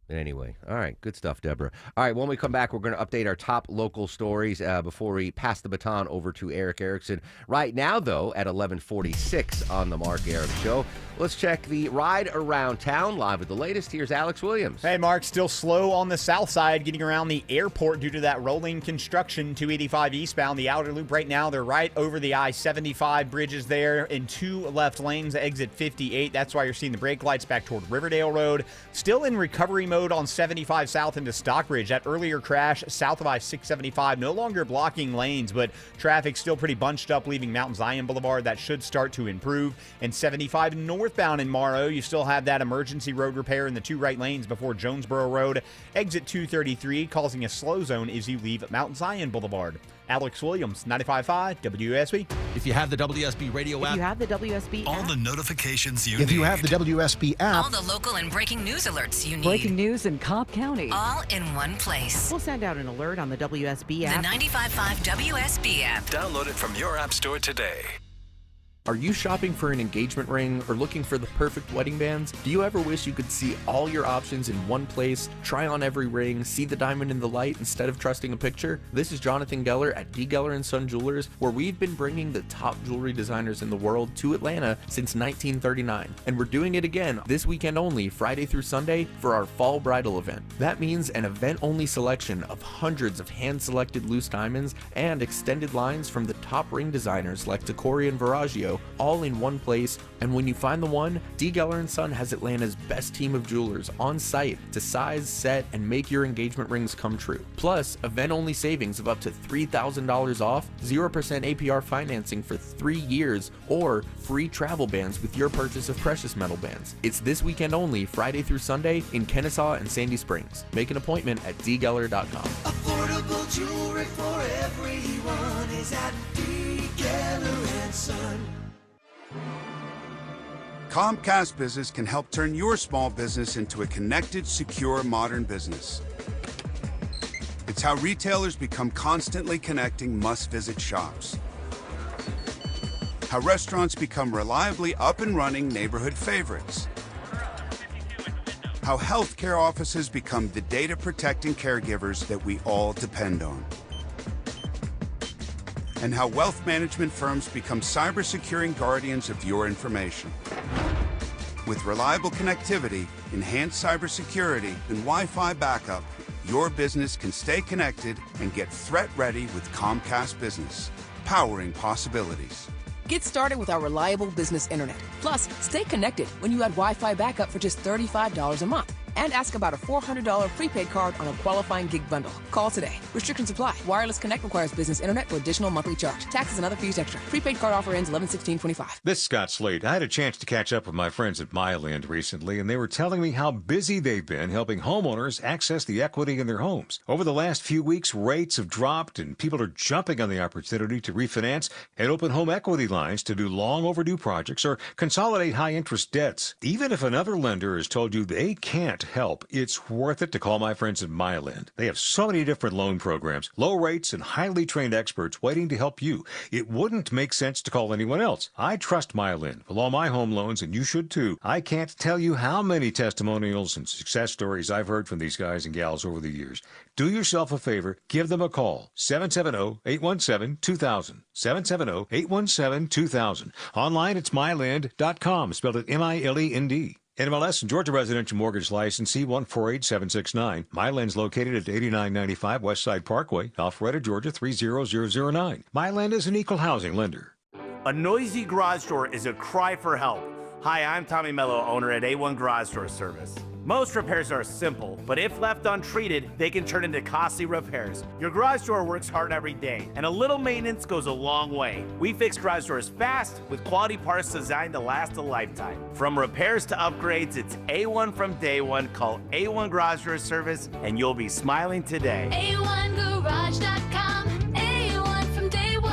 Anyway, all right, good stuff, Deborah. All right, when we come back, we're going to update our top local stories before we pass the baton over to Eric Erickson. Right now, though, at 11:46 on the Mark Arum Show, let's check the ride around town live with the latest. Here's Alex Williams. Hey, Mark, still slow on the south side getting around the airport due to that rolling construction. 285 eastbound, the outer loop right now. They're right over the I-75 bridges there in 2 left lanes, exit 58. That's why you're seeing the brake lights back toward Riverdale Road. Still in recovery mode on 75 south into Stockbridge. That earlier crash south of I-675 no longer blocking lanes, but traffic still pretty bunched up leaving Mount Zion Boulevard. That should start to improve. And 75 northbound in Morrow, you still have that emergency road repair in the 2 right lanes before Jonesboro Road. Exit 233 causing a slow zone as you leave Mount Zion Boulevard. Alex Williams, 95.5 WSB. If you have the WSB radio app, If you have the WSB all app. the notifications you If need. you have the WSB app, All the local and breaking news alerts you need. Breaking news in Cobb County. All in one place. We'll send out an alert on the WSB The app. 95.5 WSB app. Download it from your app store today. Are you shopping for an engagement ring or looking for the perfect wedding bands? Do you ever wish you could see all your options in one place, try on every ring, see the diamond in the light instead of trusting a picture? This is Jonathan Geller at D. Geller & Son Jewelers, where we've been bringing the top jewelry designers in the world to Atlanta since 1939. And we're doing it again this weekend only, Friday through Sunday, for our fall bridal event. That means an event-only selection of hundreds of hand-selected loose diamonds and extended lines from the top ring designers like Tacori and Verragio, all in one place. And when you find the one, D. Geller & Son has Atlanta's best team of jewelers on site to size, set, and make your engagement rings come true. Plus, event-only savings of up to $3,000 off, 0% APR financing for 3 years, or free travel bans with your purchase of precious metal bands. It's this weekend only, Friday through Sunday, in Kennesaw and Sandy Springs. Make an appointment at dgeller.com. Affordable jewelry for everyone is at D. Geller & Son. Comcast Business can help turn your small business into a connected, secure, modern business. It's how retailers become constantly connecting must-visit shops. How restaurants become reliably up and running neighborhood favorites. How healthcare offices become the data-protecting caregivers that we all depend on. And how wealth management firms become cyber-securing guardians of your information. With reliable connectivity, enhanced cybersecurity, and Wi-Fi backup, your business can stay connected and get threat-ready with Comcast Business, powering possibilities. Get started with our reliable business internet. Plus, stay connected when you add Wi-Fi backup for just $35 a month. and ask about a $400 prepaid card on a qualifying gig bundle. Call today. Restrictions apply. Wireless Connect requires business internet for additional monthly charge. Taxes and other fees extra. Prepaid card offer ends 11/16/25. This is Scott Slade. I had a chance to catch up with my friends at Myland recently, and they were telling me how busy they've been helping homeowners access the equity in their homes. Over the last few weeks, rates have dropped, and people are jumping on the opportunity to refinance and open home equity lines to do long overdue projects or consolidate high-interest debts. Even if another lender has told you they can't help, it's worth it to call my friends at Myland. They have so many different loan programs, low rates, and highly trained experts waiting to help you. It wouldn't make sense to call anyone else. I trust Myland with all my home loans, and you should too. I can't tell you how many testimonials and success stories I've heard from these guys and gals over the years. Do yourself a favor, give them a call. 770-817-2000. 770-817-2000. Online, it's myland.com, spelled it M-I-L-E-N-D. NMLS and Georgia Residential Mortgage License C148769. Myland's located at 8995 Westside Parkway, Alpharetta, Georgia 30009. Myland is an equal housing lender. A noisy garage door is a cry for help. Hi, I'm Tommy Mello, owner at A1 Garage Door Service. Most repairs are simple, but if left untreated, they can turn into costly repairs. Your garage door works hard every day, and a little maintenance goes a long way. We fix garage doors fast with quality parts designed to last a lifetime. From repairs to upgrades, it's A1 from day one. Call A1 Garage Door Service, and you'll be smiling today. A1Garage.com, A1 from day one.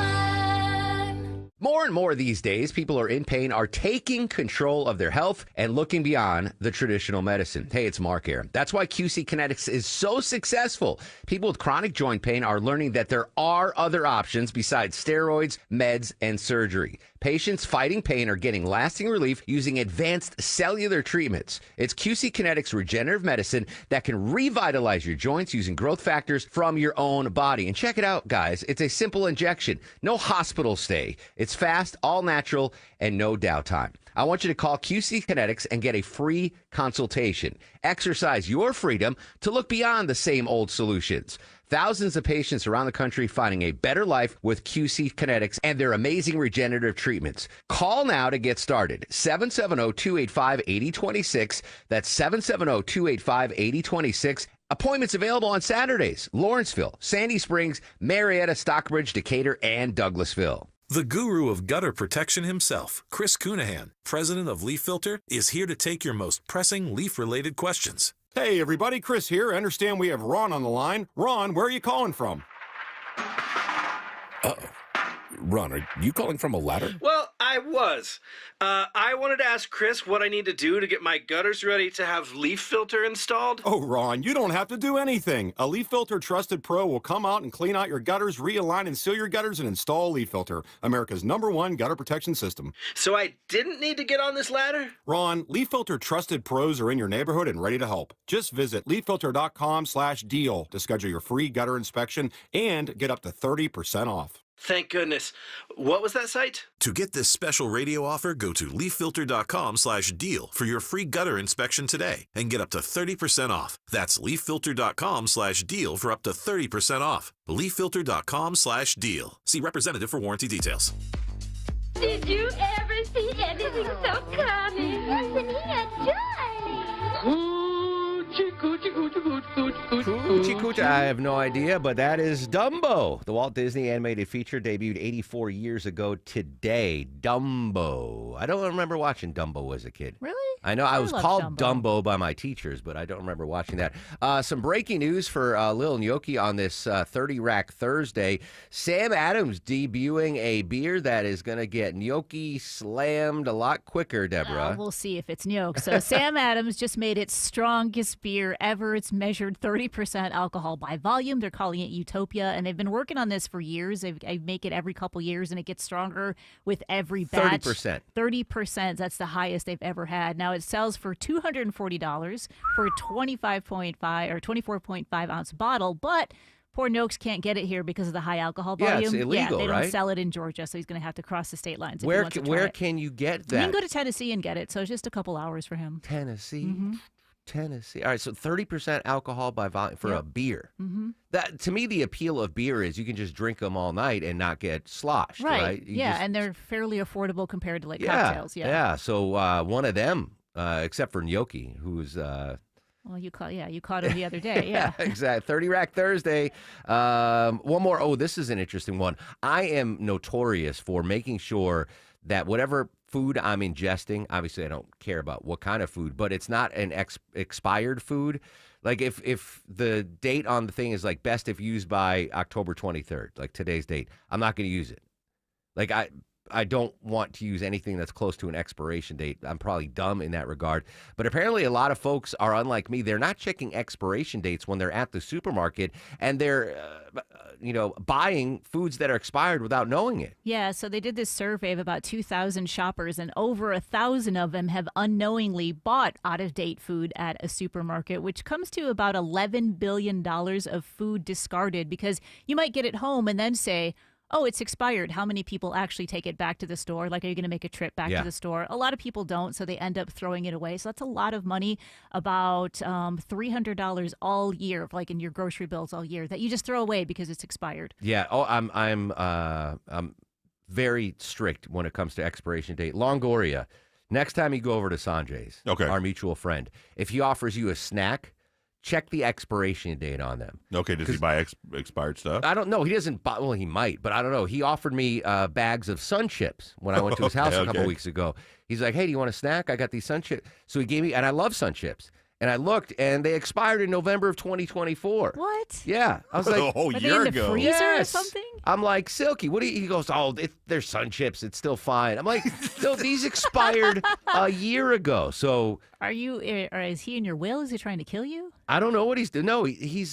More and more these days, people are in pain, are taking control of their health and looking beyond the traditional medicine. Hey, it's Mark here. That's why QC Kinetics is so successful. People with chronic joint pain are learning that there are other options besides steroids, meds, and surgery. Patients fighting pain are getting lasting relief using advanced cellular treatments. It's QC Kinetics regenerative medicine that can revitalize your joints using growth factors from your own body. And check it out, guys. It's a simple injection. No hospital stay. It's fast, all natural, and no downtime. I want you to call QC Kinetics and get a free consultation. Exercise your freedom to look beyond the same old solutions. Thousands of patients around the country finding a better life with QC Kinetics and their amazing regenerative treatments. Call now to get started. 770-285-8026. That's 770-285-8026. Appointments available on Saturdays. Lawrenceville, Sandy Springs, Marietta, Stockbridge, Decatur, and Douglasville. The guru of gutter protection himself, Chris Cunahan, president of Leaf Filter, is here to take your most pressing leaf-related questions. Hey, everybody, Chris here. I understand we have Ron on the line. Ron, where are you calling from? Uh-oh. Ron, are you calling from a ladder? Well, I was. I wanted to ask Chris what I need to do to get my gutters ready to have Leaf Filter installed. Oh, Ron, you don't have to do anything. A Leaf Filter Trusted Pro will come out and clean out your gutters, realign and seal your gutters, and install Leaf Filter, America's #1 gutter protection system. So I didn't need to get on this ladder? Ron, Leaf Filter Trusted Pros are in your neighborhood and ready to help. Just visit leaffilter.com/deal to schedule your free gutter inspection and get up to 30% off. Thank goodness. What was that site? To get this special radio offer, go to leaffilter.com/deal for your free gutter inspection today and get up to 30% off. That's leaffilter.com/deal for up to 30% off. leaffilter.com/deal. See representative for warranty details. Did you ever see anything so cunning? Isn't he adorable? Coochie Coochie. I have no idea, but that is Dumbo. The Walt Disney animated feature debuted 84 years ago today. Dumbo. I don't remember watching Dumbo as a kid. Really? I know I was love called Dumbo by my teachers, but I don't remember watching that. Some breaking news for Lil Gnocchi on this 30 Rack Thursday. Sam Adams debuting a beer that is going to get Gnocchi slammed a lot quicker, Deborah. We'll see if it's Gnocchi. So Sam Adams just made its strongest beer ever. It's measured 30% alcohol by volume. They're calling it Utopia, and they've been working on this for years. I make it every couple years, and it gets stronger with every batch. 30%. 30%. That's the highest they've ever had. Now, it sells for $240 for a 25.5 or 24.5 ounce bottle, but poor Noakes can't get it here because of the high alcohol volume. Yeah, it's illegal, they don't right? sell it in Georgia, so he's going to have to cross the state lines. If he Where wants to try where it. can you get that? You can go to Tennessee and get it, so it's just a couple hours for him. Tennessee? Mm-hmm. Tennessee. All right, so 30% alcohol by volume for a beer. Mm-hmm. That to me, the appeal of beer is you can just drink them all night and not get sloshed, right? You Yeah, just- and they're fairly affordable compared to cocktails. Yeah. Yeah. So one of them, except for Gnocchi, who's Well, you caught him the other day. Yeah. Exactly. 30 Rack Thursday. One more. Oh, this is an interesting one. I am notorious for making sure that whatever food I'm ingesting, obviously I don't care about what kind of food, but it's not an expired food. Like if the date on the thing is like best if used by October 23rd, like today's date, I'm not going to use it. Like I don't want to use anything that's close to an expiration date. I'm probably dumb in that regard. But apparently a lot of folks are unlike me. They're not checking expiration dates when they're at the supermarket, and they're buying foods that are expired without knowing it. Yeah, so they did this survey of about 2,000 shoppers, and over 1,000 of them have unknowingly bought out-of-date food at a supermarket, which comes to about $11 billion of food discarded, because you might get it home and then say, oh, it's expired. How many people actually take it back to the store? Like, are you going to make a trip back to the store? A lot of people don't, so they end up throwing it away. So that's a lot of money, about $300 all year, like in your grocery bills all year, that you just throw away because it's expired. Yeah. Oh, I'm very strict when it comes to expiration date. Longoria, next time you go over to Sanjay's, our mutual friend, if he offers you a snack, check the expiration date on them. Okay, does he buy expired stuff? I don't know. He doesn't buy, well, he might, but I don't know. He offered me bags of Sun Chips when I went to his house a couple weeks ago. He's like, hey, do you want a snack? I got these Sun Chips. So he gave me, and I love Sun Chips. And I looked, and they expired in November of 2024. What? Yeah. I was like, a whole year in the ago. freezer or something? I'm like, Silky, what do you? He goes, oh, they're Sun Chips. It's still fine. I'm like, no, these expired a year ago. So are you? Or is he in your will? Is he trying to kill you? I don't know what he's doing. No, he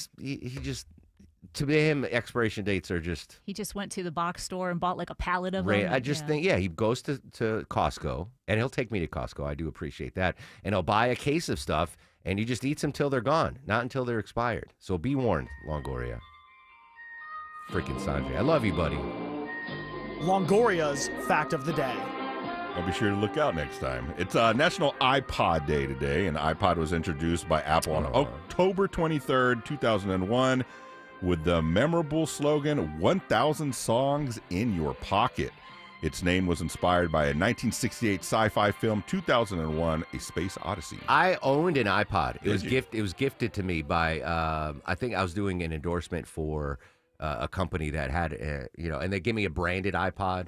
just, to him, expiration dates are just. He just went to the box store and bought like a pallet of them. I just think, he goes to Costco, and he'll take me to Costco. I do appreciate that. And he'll buy a case of stuff, and he just eats them till they're gone, not until they're expired. So be warned, Longoria. Freaking Sanjay. I love you, buddy. Longoria's fact of the day. I'll be sure to look out next time. It's National iPod Day today, and iPod was introduced by Apple on October 23rd, 2001, with the memorable slogan, 1,000 songs in your pocket. Its name was inspired by a 1968 sci-fi film, 2001: A Space Odyssey. I owned an iPod. It was gifted to me by, I think I was doing an endorsement for a company that had, and they gave me a branded iPod.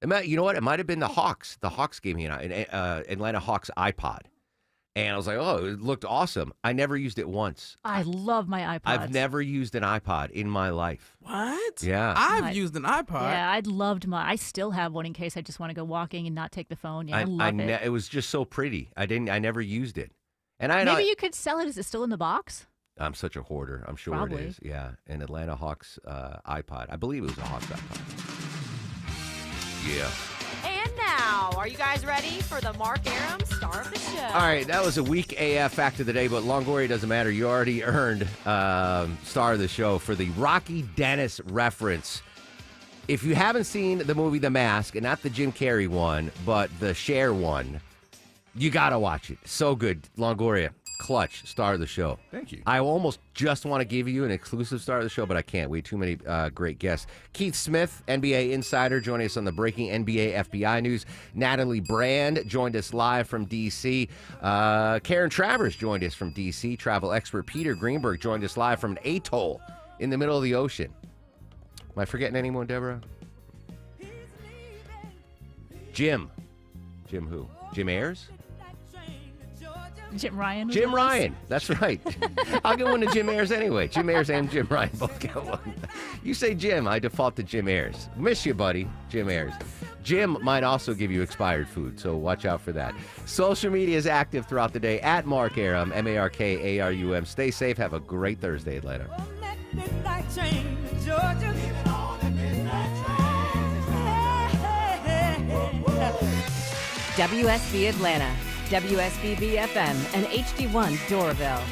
You know what? It might have been the Hawks. The Hawks gave me an Atlanta Hawks iPod. And I was like, oh, it looked awesome. I never used it once. I love my iPods. I've never used an iPod in my life. What? Yeah. I've used an iPod. Yeah, I still have one in case I just want to go walking and not take the phone. Yeah, I love it. It was just so pretty. I never used it. And maybe you could sell it. Is it still in the box? I'm such a hoarder. I'm sure Probably. It is. Yeah. An Atlanta Hawks iPod. I believe it was a Hawks iPod. Yeah. And now, are you guys ready for the Mark Aram Star of the Show? All right, that was a weak AF fact of the day, but Longoria doesn't matter. You already earned Star of the Show for the Rocky Dennis reference. If you haven't seen the movie The Mask, and not the Jim Carrey one, but the Cher one, you got to watch it. So good. Longoria, clutch, Star of the Show. Thank you. I almost just want to give you an exclusive Star of the Show, but I can't. We have too many great guests. Keith Smith, NBA insider, joining us on the breaking NBA FBI news. Natalie Brand joined us live from D.C. Karen Travers joined us from D.C. Travel expert Peter Greenberg joined us live from an atoll in the middle of the ocean. Am I forgetting anyone, Deborah? Jim who? Jim Ayers? Jim Ryan. Jim Ryan. That's right. I'll get one to Jim Ayers anyway. Jim Ayers and Jim Ryan both get one. You say Jim, I default to Jim Ayers. Miss you, buddy. Jim Ayers. Jim might also give you expired food, so watch out for that. Social media is active throughout the day at Mark Arum, MarkArum. Stay safe. Have a great Thursday, Atlanta. WSB Atlanta, WSBB FM, and HD1 Doraville.